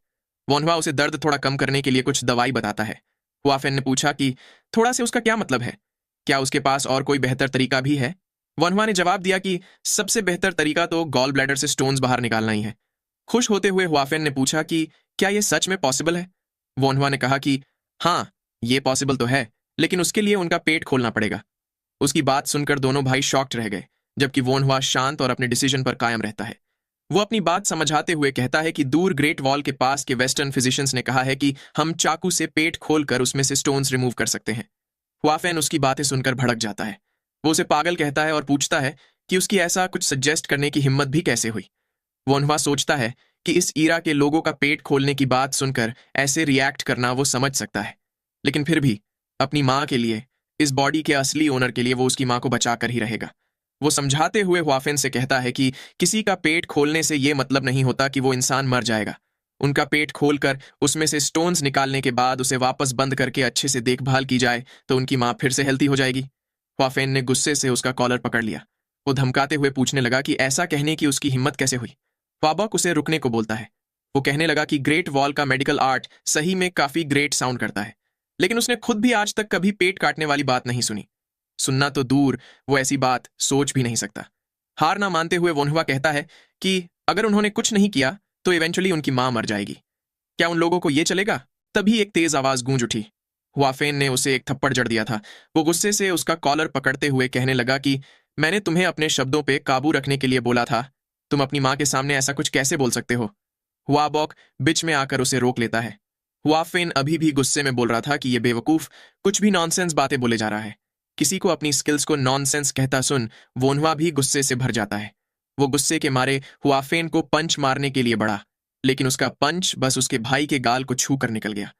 वोनवा उसे दर्द थोड़ा कम करने के लिए कुछ दवाई बताता है। हुआफेन ने पूछा कि थोड़ा से उसका क्या मतलब है, क्या उसके पास और कोई बेहतर तरीका भी है। वनवा ने जवाब दिया कि सबसे बेहतर तरीका तो गॉल ब्लैडर से स्टोन्स बाहर निकालना ही है। खुश होते हुए हुआफेन ने पूछा कि क्या यह सच में पॉसिबल है। वोनवा ने कहा कि हाँ, ये पॉसिबल तो है, लेकिन उसके लिए उनका पेट खोलना पड़ेगा। उसकी बात सुनकर दोनों भाई शॉक्ड रह गए, जबकि वोनवा शांत और अपने डिसीजन पर कायम रहता है। वो अपनी बात समझाते हुए कहता है कि दूर ग्रेट वॉल के पास के वेस्टर्न फिजिशियंस ने कहा है कि हम चाकू से पेट खोलकर उसमें से स्टोन्स रिमूव कर सकते हैं। हुआफेन उसकी बातें सुनकर भड़क जाता है। वो उसे पागल कहता है और पूछता है कि उसकी ऐसा कुछ सजेस्ट करने की हिम्मत भी कैसे हुई। वोनवा सोचता है कि इस ईरा के लोगों का पेट खोलने की बात सुनकर ऐसे रिएक्ट करना वो समझ सकता है, लेकिन फिर भी अपनी माँ के लिए, इस बॉडी के असली ओनर के लिए वो उसकी माँ को बचा कर ही रहेगा। वो समझाते हुए हुआफेन से कहता है कि किसी का पेट खोलने से ये मतलब नहीं होता कि वो इंसान मर जाएगा। उनका पेट खोलकर उसमें से स्टोन्स निकालने के बाद उसे वापस बंद करके अच्छे से देखभाल की जाए तो उनकी माँ फिर से हेल्थी हो जाएगी। हुआफेन ने गुस्से से उसका कॉलर पकड़ लिया। वो धमकाते हुए पूछने लगा कि ऐसा कहने की उसकी हिम्मत कैसे हुई। वाबक उसे रुकने को बोलता है। वो कहने लगा कि ग्रेट वॉल का मेडिकल आर्ट सही में काफी ग्रेट साउंड करता है, लेकिन उसने खुद भी आज तक कभी पेट काटने वाली बात नहीं सुनी। सुनना तो दूर, वो ऐसी बात सोच भी नहीं सकता। हार ना मानते हुए वोनहुआ कहता है कि अगर उन्होंने कुछ नहीं किया तो इवेंचुअली उनकी मां मर जाएगी। क्या उन लोगों को यह चलेगा? तभी एक तेज आवाज गूंज उठी। हुआफेन ने उसे एक थप्पड़ जड़ दिया था। वो गुस्से से उसका कॉलर पकड़ते हुए कहने लगा कि मैंने तुम्हें अपने शब्दों पे काबू रखने के लिए बोला था, तुम अपनी माँ के सामने ऐसा कुछ कैसे बोल सकते हो? हुआबॉक बीच में आकर उसे रोक लेता है। हुआफेन अभी भी गुस्से में बोल रहा था कि ये बेवकूफ कुछ भी नॉनसेंस बातें बोले जा रहा है। किसी को अपनी स्किल्स को नॉनसेंस कहता सुन वोनहुआ भी गुस्से से भर जाता है। वो गुस्से के मारे हुआफेन को पंच मारने के लिए बढ़ा, लेकिन उसका पंच बस उसके भाई के गाल को छू कर निकल गया।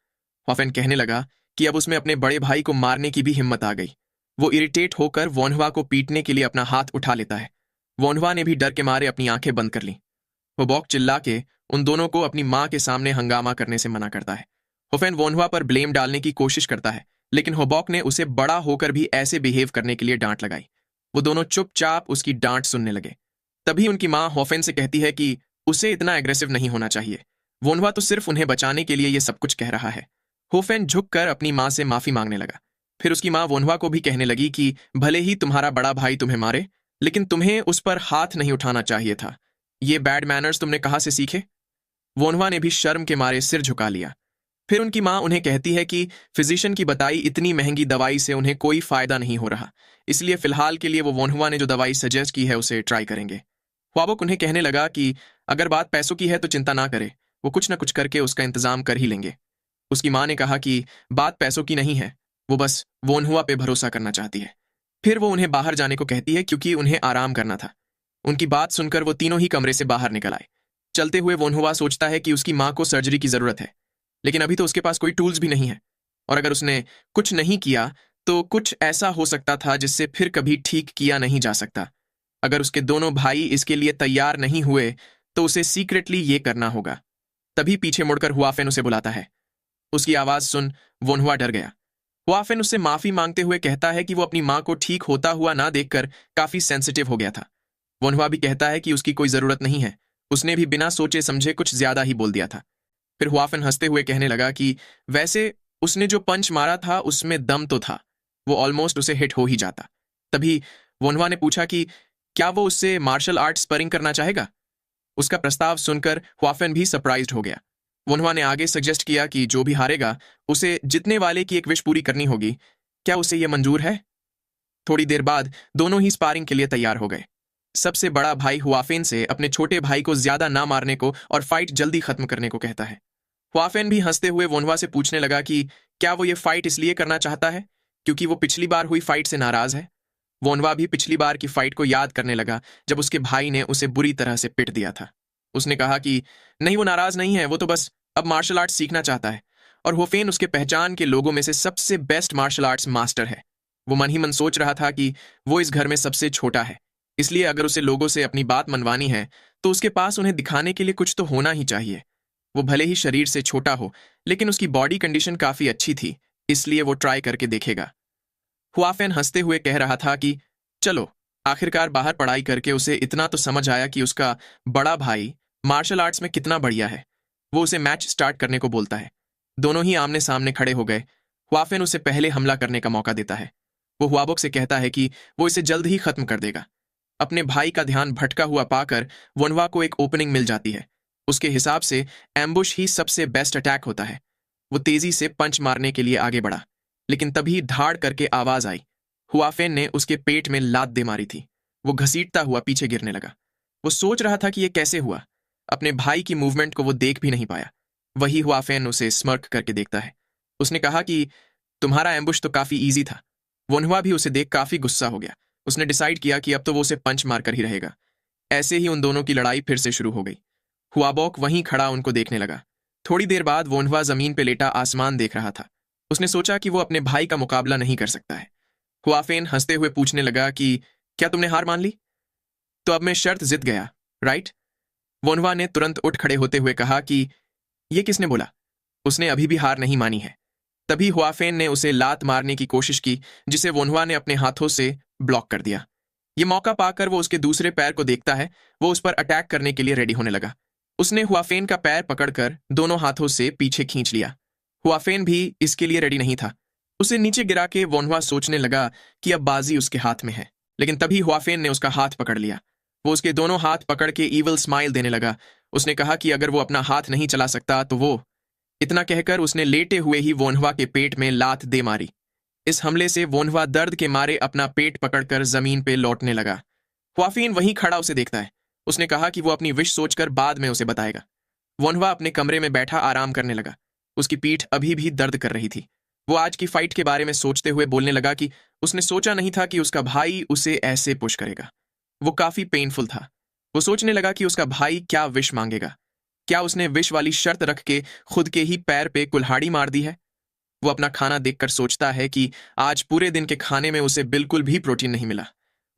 हुआफेन कहने लगा कि अब उसमें अपने बड़े भाई को मारने की भी हिम्मत आ गई। वो इरिटेट होकर वोनहुआ को पीटने के लिए अपना हाथ उठा लेता है। वोनहुआ ने भी डर के मारे अपनी आंखें बंद कर ली। हुबॉक चिल्ला के उन दोनों को अपनी माँ के सामने हंगामा करने से मना करता है। हुफेन वोनहुआ पर ब्लेम डालने की कोशिश करता है, लेकिन हुबॉक ने उसे बड़ा होकर भी ऐसे बिहेव करने के लिए डांट लगाई। वो दोनों चुपचाप उसकी डांट सुनने लगे। तभी उनकी माँ होफेन से कहती है कि उसे इतना एग्रेसिव नहीं होना चाहिए। वोनहुआ तो सिर्फ उन्हें बचाने के लिए ये सब कुछ कह रहा है। होफेन झुककर अपनी माँ से माफी मांगने लगा। फिर उसकी माँ वोनहुआ को भी कहने लगी कि भले ही तुम्हारा बड़ा भाई तुम्हें मारे, लेकिन तुम्हें उस पर हाथ नहीं उठाना चाहिए था। ये बैड मैनर्स तुमने कहाँ से सीखे? वोनहुआ ने भी शर्म के मारे सिर झुका लिया। फिर उनकी माँ उन्हें कहती है कि फिजिशियन की बताई इतनी महंगी दवाई से उन्हें कोई फायदा नहीं हो रहा, इसलिए फिलहाल के लिए वो वोनहुआ ने जो दवाई सजेस्ट की है उसे ट्राई करेंगे। हुआबॉक उन्हें कहने लगा कि अगर बात पैसों की है तो चिंता ना करे, वो कुछ ना कुछ करके उसका इंतजाम कर ही लेंगे। उसकी माँ ने कहा कि बात पैसों की नहीं है, वो बस वोनहुआ पे भरोसा करना चाहती है। फिर वो उन्हें बाहर जाने को कहती है क्योंकि उन्हें आराम करना था। उनकी बात सुनकर वो तीनों ही कमरे से बाहर निकल आए। चलते हुए वोनहुआ सोचता है कि उसकी माँ को सर्जरी की जरूरत है, लेकिन अभी तो उसके पास कोई टूल्स भी नहीं है, और अगर उसने कुछ नहीं किया तो कुछ ऐसा हो सकता था जिससे फिर कभी ठीक किया नहीं जा सकता। अगर उसके दोनों भाई इसके लिए तैयार नहीं हुए तो उसे सीक्रेटली ये करना होगा। तभी पीछे मुड़कर हुआफेन उसे बुलाता है। उसकी आवाज सुन वोनहुआ डर गया। हुआफेन उससे माफी मांगते हुए कहता है कि वो अपनी माँ को ठीक होता हुआ ना देखकर काफी सेंसिटिव हो गया था। वोनहुआ भी कहता है कि उसकी कोई जरूरत नहीं है, उसने भी बिना सोचे समझे कुछ ज्यादा ही बोल दिया था। फिर हुआफेन हंसते हुए कहने लगा कि वैसे उसने जो पंच मारा था उसमें दम तो था, वो ऑलमोस्ट उसे हिट हो ही जाता। तभी वोनहुआ ने पूछा कि क्या वो उससे मार्शल आर्ट स्परिंग करना चाहेगा। उसका प्रस्ताव सुनकर हुआफेन भी सरप्राइज्ड हो गया। वोनहुआ ने आगे सजेस्ट किया कि जो भी हारेगा उसे जितने वाले की एक विश पूरी करनी होगी। क्या उसे यह मंजूर है? थोड़ी देर बाद दोनों ही स्पारिंग के लिए तैयार हो गए। सबसे बड़ा भाई हुआफेन से अपने छोटे भाई को ज्यादा ना मारने को और फाइट जल्दी खत्म करने को कहता है। हुआफेन भी हंसते हुए वोनहुआ से पूछने लगा कि क्या वो ये फाइट इसलिए करना चाहता है क्योंकि वो पिछली बार हुई फाइट से नाराज है। वोनहुआ भी पिछली बार की फाइट को याद करने लगा जब उसके भाई ने उसे बुरी तरह से पिट दिया था। उसने कहा कि नहीं, वो नाराज नहीं है, वो तो बस अब मार्शल आर्ट्स सीखना चाहता है, और होफेन उसके पहचान के लोगों में से सबसे बेस्ट मार्शल आर्ट्स मास्टर है। वो मन ही मन सोच रहा था कि वो इस घर में सबसे छोटा है, इसलिए अगर उसे लोगों से अपनी बात मनवानी है तो उसके पास उन्हें दिखाने के लिए कुछ तो होना ही चाहिए। वो भले ही शरीर से छोटा हो, लेकिन उसकी बॉडी कंडीशन काफी अच्छी थी, इसलिए वो ट्राई करके देखेगा। हुआफेन हंसते हुए कह रहा था कि चलो, आखिरकार बाहर पढ़ाई करके उसे इतना तो समझ आया कि उसका बड़ा भाई मार्शल आर्ट्स में कितना बढ़िया है। वो उसे मैच स्टार्ट करने को बोलता है। दोनों ही आमने सामने खड़े हो गए। हुआफेन उसे पहले हमला करने का मौका देता है। वो हुआबॉक से कहता है कि वो इसे जल्द ही खत्म कर देगा। अपने भाई का ध्यान भटका हुआ पाकर वोनहुआ को एक ओपनिंग मिल जाती है। उसके हिसाब से एम्बुश ही सबसे बेस्ट अटैक होता है। वो तेजी से पंच मारने के लिए आगे बढ़ा, लेकिन तभी धाड़ करके आवाज आई। हुआफेन ने उसके पेट में लात दे मारी थी। वो घसीटता हुआ पीछे गिरने लगा। वो सोच रहा था कि यह कैसे हुआ। अपने भाई की मूवमेंट को वो देख भी नहीं पाया। वही हुआफेन उसे स्मर्क करके देखता है। उसने कहा कि तुम्हारा एम्बुश तो काफी ईजी था। वोनहुआ भी उसे देख काफी गुस्सा हो गया। उसने डिसाइड किया कि अब तो वो उसे पंच मारकर ही रहेगा। ऐसे ही उन दोनों की लड़ाई फिर से शुरू हो गई। हुआबॉक वहीं खड़ा उनको देखने लगा। थोड़ी देर बाद वोनहुआ जमीन पे लेटा आसमान देख रहा था। उसने सोचा कि वो अपने भाई का मुकाबला नहीं कर सकता है। हुआफेन हंसते हुए पूछने लगा कि क्या तुमने हार मान ली? तो अब मैं शर्त जीत गया, राइट? वोनहुआ ने तुरंत उठ खड़े होते हुए कहा कि ये किसने बोला? उसने अभी भी हार नहीं मानी है। तभी हुआफेन ने उसे लात मारने की कोशिश की, जिसे वोनहुआ ने अपने हाथों से ब्लॉक कर दिया। ये मौका पाकर वो उसके दूसरे पैर को देखता है। वो उस पर अटैक करने के लिए रेडी होने लगा। उसने हुआफेन का पैर पकड़कर दोनों हाथों से पीछे खींच लिया। हुआफेन भी इसके लिए रेडी नहीं था। उसे नीचे गिरा के वोनहुआ सोचने लगा कि अब बाजी उसके हाथ में है, लेकिन तभी हुआफेन ने उसका हाथ पकड़ लिया। वो उसके दोनों हाथ पकड़ के ईविल स्माइल देने लगा। उसने कहा कि अगर वो अपना हाथ नहीं चला सकता तो वो। इतना कहकर उसने लेटे हुए ही वोनहुआ के पेट में लात दे मारी। इस हमले से वोनहुआ दर्द के मारे अपना पेट पकड़कर जमीन पे लौटने लगा। हुआफेन वहीं खड़ा उसे देखता है। उसने कहा कि वो अपनी विश सोचकर बाद में उसे बताएगा। वोनहवा अपने कमरे में बैठा आराम करने लगा। उसकी पीठ अभी भी दर्द कर रही थी। वो आज की फाइट के बारे में सोचते हुए बोलने लगा कि उसने सोचा नहीं था कि उसका भाई उसे ऐसे पुश करेगा। वो काफी पेनफुल था। वो सोचने लगा कि उसका भाई क्या विश मांगेगा। क्या उसने विश वाली शर्त रख के खुद के ही पैर पे कुल्हाड़ी मार दी है? वो अपना खाना देखकर सोचता है कि आज पूरे दिन के खाने में उसे बिल्कुल भी प्रोटीन नहीं मिला।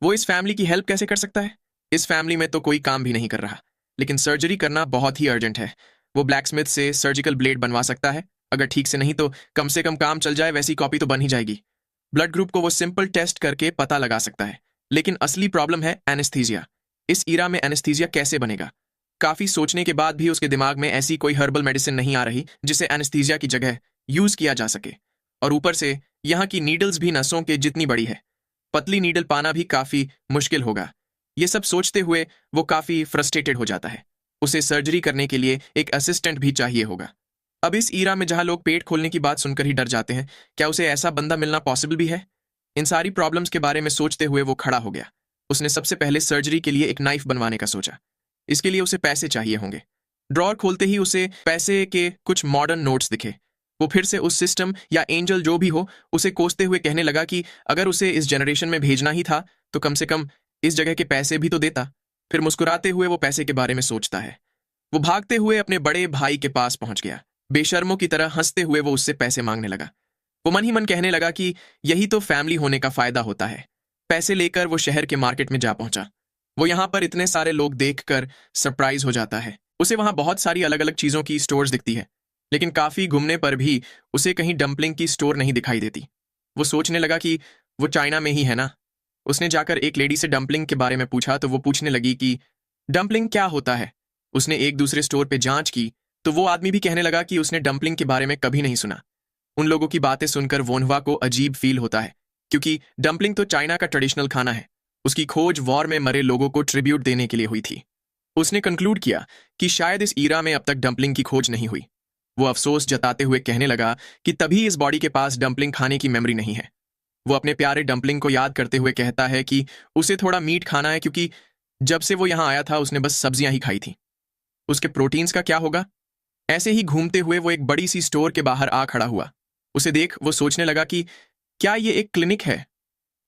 वो इस फैमिली की हेल्प कैसे कर सकता है? इस फैमिली में तो कोई काम भी नहीं कर रहा, लेकिन सर्जरी करना बहुत ही अर्जेंट है। वो ब्लैकस्मिथ से सर्जिकल ब्लेड बनवा सकता है। अगर ठीक से नहीं तो कम से कम काम चल जाए वैसी कॉपी तो बन ही जाएगी। ब्लड ग्रुप को वो सिंपल टेस्ट करके पता लगा सकता है। लेकिन असली प्रॉब्लम है एनेस्थीसिया। इस ईरा में एनेस्थीसिया कैसे बनेगा? काफी सोचने के बाद भी उसके दिमाग में ऐसी कोई हर्बल मेडिसिन नहीं आ रही जिसे एनेस्थीसिया की जगह यूज किया जा सके। और ऊपर से यहाँ की नीडल्स भी नसों के जितनी बड़ी है। पतली नीडल पाना भी काफी मुश्किल होगा। ये सब सोचते हुए वो काफी फ्रस्ट्रेटेड हो जाता है। उसे सर्जरी करने के लिए एक असिस्टेंट भी चाहिए होगा। अब इस ईरा में जहां लोग पेट खोलने की बात सुनकर ही डर जाते हैं, क्या उसे ऐसा बंदा मिलना पॉसिबल भी है? इन सारी प्रॉब्लम्स के बारे में सोचते हुए वो खड़ा हो गया। उसने सबसे पहले सर्जरी के लिए एक नाइफ बनवाने का सोचा। इसके लिए उसे पैसे चाहिए होंगे। ड्रॉर खोलते ही उसे पैसे के कुछ मॉडर्न नोट्स दिखे। वो फिर से उस सिस्टम या एंजल जो भी हो उसे कोसते हुए कहने लगा कि अगर उसे इस जनरेशन में भेजना ही था तो कम से कम इस जगह के पैसे भी तो देता। फिर मुस्कुराते हुए वो पैसे के बारे में सोचता है। वो भागते हुए अपने बड़े भाई के पास पहुंच गया। बेशर्मों की तरह हंसते हुए वो उससे पैसे मांगने लगा। वो मन ही मन कहने लगा कि यही तो फैमिली होने का फायदा होता है। पैसे लेकर वो शहर के मार्केट में जा पहुंचा। वो यहाँ पर इतने सारे लोग देखकर सरप्राइज हो जाता है। उसे वहां बहुत सारी अलग अलग चीजों की स्टोर्स दिखती है, लेकिन काफी घूमने पर भी उसे कहीं डंपलिंग की स्टोर नहीं दिखाई देती। वो सोचने लगा कि वो चाइना में ही है ना। उसने जाकर एक लेडी से डंपलिंग के बारे में पूछा तो वो पूछने लगी कि डंपलिंग क्या होता है। उसने एक दूसरे स्टोर पे जांच की तो वो आदमी भी कहने लगा कि उसने डंपलिंग के बारे में कभी नहीं सुना। उन लोगों की बातें सुनकर वोनहवा को अजीब फील होता है, क्योंकि डंपलिंग तो चाइना का ट्रेडिशनल खाना है। उसकी खोज वॉर में मरे लोगों को ट्रिब्यूट देने के लिए हुई थी। उसने कंक्लूड किया कि शायद इस ईरा में अब तक डंपलिंग की खोज नहीं हुई। वो अफसोस जताते हुए कहने लगा कि तभी इस बॉडी के पास डंपलिंग खाने की मेमोरी नहीं है। वो अपने प्यारे डंपलिंग को याद करते हुए कहता है कि उसे थोड़ा मीट खाना है, क्योंकि जब से वो यहाँ आया था उसने बस सब्जियां ही खाई थी। उसके प्रोटीन्स का क्या होगा? ऐसे ही घूमते हुए वो एक बड़ी सी स्टोर के बाहर आ खड़ा हुआ। उसे देख वो सोचने लगा कि क्या ये एक क्लिनिक है?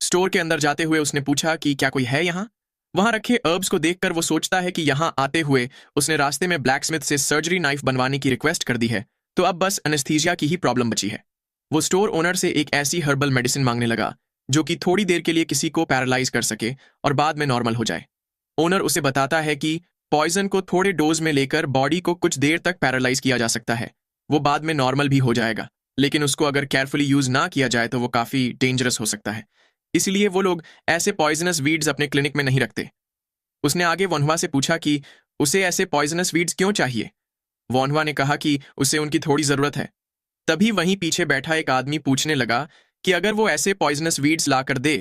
स्टोर के अंदर जाते हुए उसने पूछा कि क्या कोई है यहाँ? वहां रखे अर्ब्स को देखकर वो सोचता है कि यहाँ आते हुए उसने रास्ते में ब्लैकस्मिथ से सर्जरी नाइफ बनवाने की रिक्वेस्ट कर दी है, तो अब बस एनेस्थीसिया की ही प्रॉब्लम बची है। वो स्टोर ओनर से एक ऐसी हर्बल मेडिसिन मांगने लगा जो कि थोड़ी देर के लिए किसी को पैरालाइज कर सके और बाद में नॉर्मल हो जाए। ओनर उसे बताता है कि पॉइजन को थोड़े डोज में लेकर बॉडी को कुछ देर तक पैरालाइज किया जा सकता है। वो बाद में नॉर्मल भी हो जाएगा, लेकिन उसको अगर केयरफुली यूज ना किया जाए तो वो काफी डेंजरस हो सकता है। इसलिए वो लोग ऐसे पॉइजनस वीड्स अपने क्लिनिक में नहीं रखते। उसने आगे वोनहवा से पूछा कि उसे ऐसे पॉइजनस वीड्स क्यों चाहिए। वोनहवा ने कहा कि उसे उनकी थोड़ी जरूरत है। तभी वहीं पीछे बैठा एक आदमी पूछने लगा कि अगर वो ऐसे पॉइजनस वीड्स लाकर दे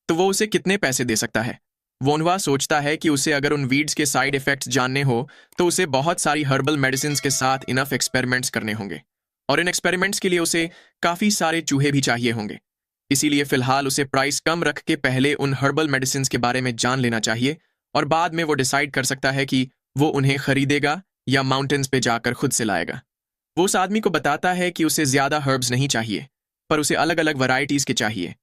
तो वो उसे कितने पैसे दे सकता है। वोनहवा सोचता है कि उसे अगर उन वीड्स के साइड इफेक्ट्स जानने हो तो उसे बहुत सारी हर्बल मेडिसिन के साथ इनफ एक्सपेरिमेंट्स करने होंगे, और इन एक्सपेरिमेंट्स के लिए उसे काफी सारे चूहे भी चाहिए होंगे। इसीलिए फिलहाल उसे प्राइस कम रख के पहले उन हर्बल मेडिसिन के बारे में जान लेना चाहिए, और बाद में वो डिसाइड कर सकता है कि वो उन्हें खरीदेगा या माउंटेन्स पे जाकर खुद से लाएगा। वो उस आदमी को बताता है कि उसे ज्यादा हर्ब्स नहीं चाहिए, पर उसे अलग अलग वैरायटीज के चाहिए।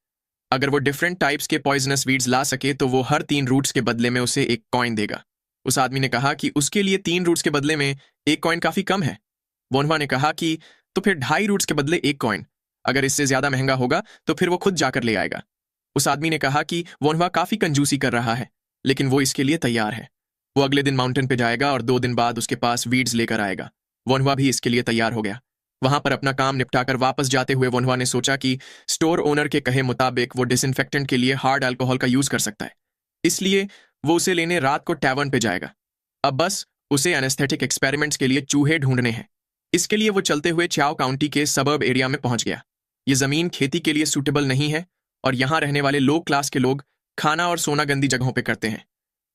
अगर वो डिफरेंट टाइप्स के पॉइजनस वीड्स ला सके तो वो हर 3 रूट्स के बदले में उसे एक कॉइन देगा। उस आदमी ने कहा कि उसके लिए 3 रूट्स के बदले में एक कॉइन काफी कम है। वोनहवा ने कहा कि तो फिर 2.5 रूट्स के बदले एक कॉइन। अगर इससे ज्यादा महंगा होगा तो फिर वो खुद जाकर ले आएगा। उस आदमी ने कहा कि वोनहवा काफी कंजूसी कर रहा है, लेकिन वो इसके लिए तैयार है। वो अगले दिन माउंटेन पे जाएगा और 2 दिन बाद उसके पास वीड्स लेकर आएगा। वोनहवा भी इसके लिए तैयार हो गया। वहां पर अपना काम निपटाकर वापस जाते हुए वोनहवा ने सोचा कि स्टोर ओनर के कहे मुताबिक वो डिसइंफेक्टेंट के लिए हार्ड अल्कोहल का यूज कर सकता है। इसलिए वो उसे लेने रात को टैवर्न पे जाएगा। अब बस उसे एनेस्थेटिक एक्सपेरिमेंट्स के लिए चूहे ढूंढने हैं। इसके लिए वो चलते हुए चाओ काउंटी के सबर्ब एरिया में पहुंच गया। ये जमीन खेती के लिए सूटेबल नहीं है और यहाँ रहने वाले लो क्लास के लोग खाना और सोना गंदी जगहों पे करते हैं।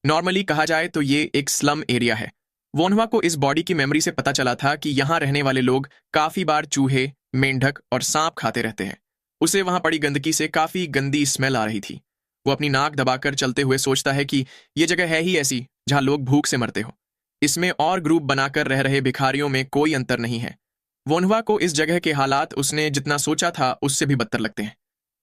नॉर्मली कहा जाए तो ये एक स्लम एरिया है। वोनहवा को इस बॉडी की मेमोरी से पता चला था कि यहाँ रहने वाले लोग काफी बार चूहे, मेंढक और सांप खाते रहते हैं। उसे वहां पड़ी गंदगी से काफी गंदी स्मेल आ रही थी। वो अपनी नाक दबाकर चलते हुए सोचता है कि ये जगह है ही ऐसी जहां लोग भूख से मरते हो। इसमें और ग्रुप बनाकर रह रहे भिखारियों में कोई अंतर नहीं है। वोनहुआ को इस जगह के हालात उसने जितना सोचा था उससे भी बदतर लगते हैं।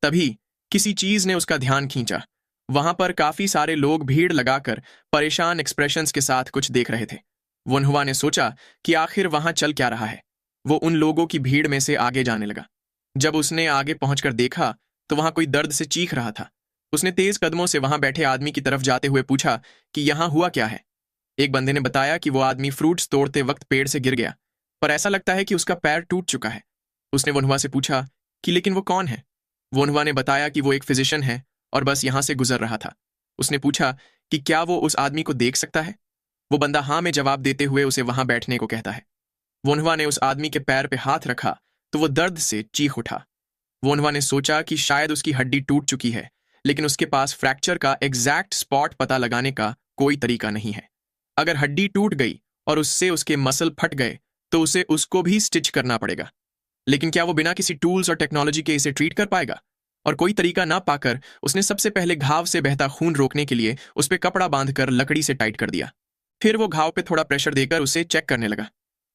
तभी किसी चीज ने उसका ध्यान खींचा। वहां पर काफी सारे लोग भीड़ लगाकर परेशान एक्सप्रेशंस के साथ कुछ देख रहे थे। वोनहुआ ने सोचा कि आखिर वहां चल क्या रहा है। वो उन लोगों की भीड़ में से आगे जाने लगा। जब उसने आगे पहुंचकर देखा तो वहां कोई दर्द से चीख रहा था। उसने तेज कदमों से वहां बैठे आदमी की तरफ जाते हुए पूछा कि यहां हुआ क्या है। एक बंदे ने बताया कि वो आदमी फ्रूट्स तोड़ते वक्त पेड़ से गिर गया, पर ऐसा लगता है कि उसका पैर टूट चुका है। उसने वोनहुआ से पूछा कि लेकिन वो कौन है। वोनहुआ ने बताया कि वो एक फिजिशियन है और बस यहां से गुजर रहा था। उसने पूछा कि क्या वो उस आदमी को देख सकता है। वो बंदा हाँ में जवाब देते हुए उसे वहां बैठने को कहता है। वोनहुआ ने उस आदमी के पैर पे हाथ रखा तो वो दर्द से चीख उठा। वोनहुआ ने सोचा कि शायद उसकी हड्डी टूट चुकी है, लेकिन उसके पास फ्रैक्चर का एग्जैक्ट स्पॉट पता लगाने का कोई तरीका नहीं है। अगर हड्डी टूट गई और उससे उसके मसल फट गए तो उसे उसको भी स्टिच करना पड़ेगा। लेकिन क्या वो बिना किसी टूल्स और टेक्नोलॉजी के इसे ट्रीट कर पाएगा? और कोई तरीका ना पाकर उसने सबसे पहले घाव से बहता खून रोकने के लिए उस पर कपड़ा बांधकर लकड़ी से टाइट कर दिया। फिर वो घाव पे थोड़ा प्रेशर देकर उसे चेक करने लगा।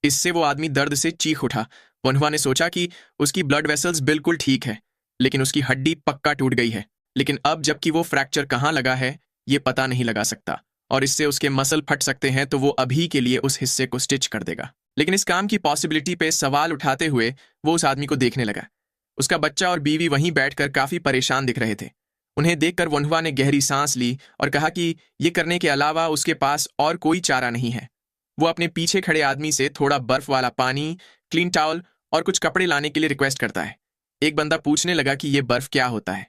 इससे वो आदमी दर्द से चीख उठा। वोनहुआ ने सोचा कि उसकी ब्लड वेसल्स बिल्कुल ठीक है, लेकिन उसकी हड्डी पक्का टूट गई है। लेकिन अब जबकि वो फ्रैक्चर कहाँ लगा है ये पता नहीं लगा सकता, और इससे उसके मसल फट सकते हैं, तो वो अभी के लिए उस हिस्से को स्टिच कर देगा। लेकिन इस काम की पॉसिबिलिटी पे सवाल उठाते हुए वो उस आदमी को देखने लगा। उसका बच्चा और बीवी वहीं बैठकर काफी परेशान दिख रहे थे। उन्हें देखकर वोनहुआ ने गहरी सांस ली और कहा कि ये करने के अलावा उसके पास और कोई चारा नहीं है। वो अपने पीछे खड़े आदमी से थोड़ा बर्फ वाला पानी, क्लीन टॉवल और कुछ कपड़े लाने के लिए रिक्वेस्ट करता है। एक बंदा पूछने लगा कि ये बर्फ क्या होता है।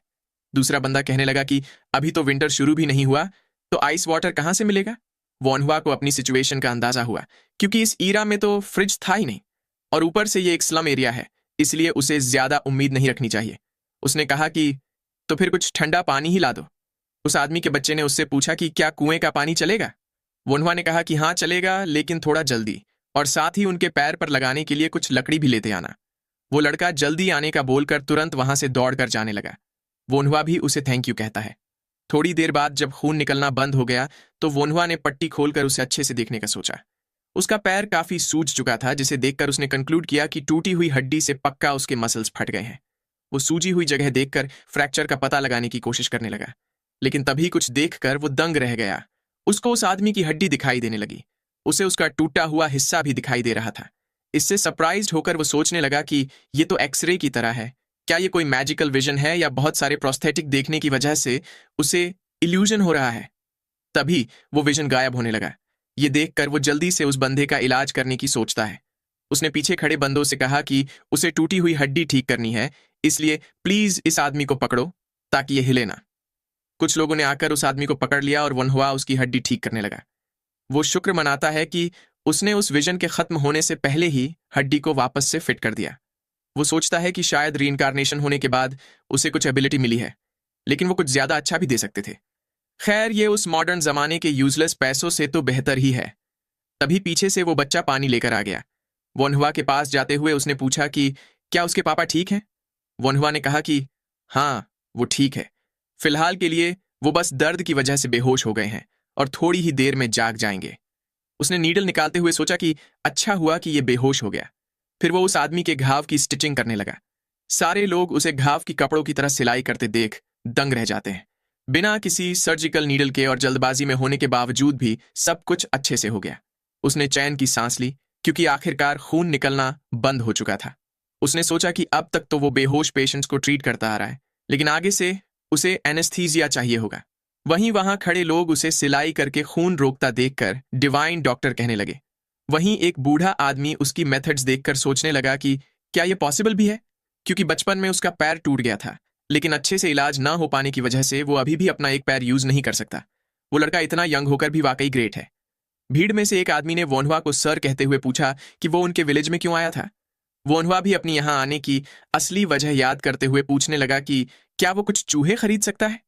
दूसरा बंदा कहने लगा कि अभी तो विंटर शुरू भी नहीं हुआ, तो आइस वाटर कहाँ से मिलेगा। वोनहुआ को अपनी सिचुएशन का अंदाजा हुआ, क्योंकि इस ईरा में तो फ्रिज था ही नहीं, और ऊपर से ये एक स्लम एरिया है, इसलिए उसे ज्यादा उम्मीद नहीं रखनी चाहिए। उसने कहा कि तो फिर कुछ ठंडा पानी ही ला दो। उस आदमी के बच्चे ने उससे पूछा कि क्या कुएं का पानी चलेगा। वोनहुआ ने कहा कि हाँ चलेगा, लेकिन थोड़ा जल्दी, और साथ ही उनके पैर पर लगाने के लिए कुछ लकड़ी भी लेते आना। वो लड़का जल्दी आने का बोलकर तुरंत वहां से दौड़कर जाने लगा। वोनहुआ भी उसे थैंक यू कहता है। थोड़ी देर बाद जब खून निकलना बंद हो गया तो वोनहुआ ने पट्टी खोलकर उसे अच्छे से देखने का सोचा। उसका पैर काफी सूज चुका था, जिसे देखकर उसने कंक्लूड किया कि टूटी हुई हड्डी से पक्का उसके मसल्स फट गए हैं। वो सूजी हुई जगह देखकर फ्रैक्चर का पता लगाने की कोशिश करने लगा, लेकिन तभी कुछ देखकर वो दंग रह गया। उसको उस आदमी की हड्डी दिखाई देने लगी। उसे उसका टूटा हुआ हिस्सा भी दिखाई दे रहा था। इससे सरप्राइज्ड होकर वो सोचने लगा कि ये तो एक्सरे की तरह है। क्या ये कोई मैजिकल विजन है या बहुत सारे प्रोस्थेटिक देखने की वजह से उसे इल्यूजन हो रहा है। तभी वो विजन गायब होने लगा। ये देखकर वो जल्दी से उस बंदे का इलाज करने की सोचता है। उसने पीछे खड़े बंदों से कहा कि उसे टूटी हुई हड्डी ठीक करनी है, इसलिए प्लीज इस आदमी को पकड़ो ताकि ये हिले ना। कुछ लोगों ने आकर उस आदमी को पकड़ लिया और वोनहुआ उसकी हड्डी ठीक करने लगा। वो शुक्र मनाता है कि उसने उस विजन के खत्म होने से पहले ही हड्डी को वापस से फिट कर दिया। वो सोचता है कि शायद रीइंकारनेशन होने के बाद उसे कुछ एबिलिटी मिली है, लेकिन वो कुछ ज्यादा अच्छा भी दे सकते थे। खैर, ये उस मॉडर्न जमाने के यूजलेस पैसों से तो बेहतर ही है। तभी पीछे से वो बच्चा पानी लेकर आ गया। वोनहुआ के पास जाते हुए उसने पूछा कि क्या उसके पापा ठीक हैं। वोनहुआ ने कहा कि हाँ, वो ठीक है। फिलहाल के लिए वो बस दर्द की वजह से बेहोश हो गए हैं और थोड़ी ही देर में जाग जाएंगे। उसने नीडल निकालते हुए सोचा कि अच्छा हुआ कि ये बेहोश हो गया। फिर वो उस आदमी के घाव की स्टिचिंग करने लगा। सारे लोग उसे घाव की कपड़ों की तरह सिलाई करते देख दंग रह जाते हैं। बिना किसी सर्जिकल नीडल के और जल्दबाजी में होने के बावजूद भी सब कुछ अच्छे से हो गया। उसने चैन की सांस ली, क्योंकि आखिरकार खून निकलना बंद हो चुका था। उसने सोचा कि अब तक तो वो बेहोश पेशेंट्स को ट्रीट करता आ रहा है, लेकिन आगे से उसे एनेस्थीसिया चाहिए होगा। वहीं वहां खड़े लोग उसे सिलाई करके खून रोकता देखकर डिवाइन डॉक्टर कहने लगे। वहीं एक बूढ़ा आदमी उसकी मेथड्स देखकर सोचने लगा कि क्या यह पॉसिबल भी है, क्योंकि बचपन में उसका पैर टूट गया था, लेकिन अच्छे से इलाज ना हो पाने की वजह से वो अभी भी अपना एक पैर यूज नहीं कर सकता। वो लड़का इतना यंग होकर भी वाकई ग्रेट है। भीड़ में से एक आदमी ने वोनहुआ को सर कहते हुए पूछा कि वो उनके विलेज में क्यों आया था। वोनहुआ भी अपनी यहां आने की असली वजह याद करते हुए पूछने लगा कि क्या वो कुछ चूहे खरीद सकता है।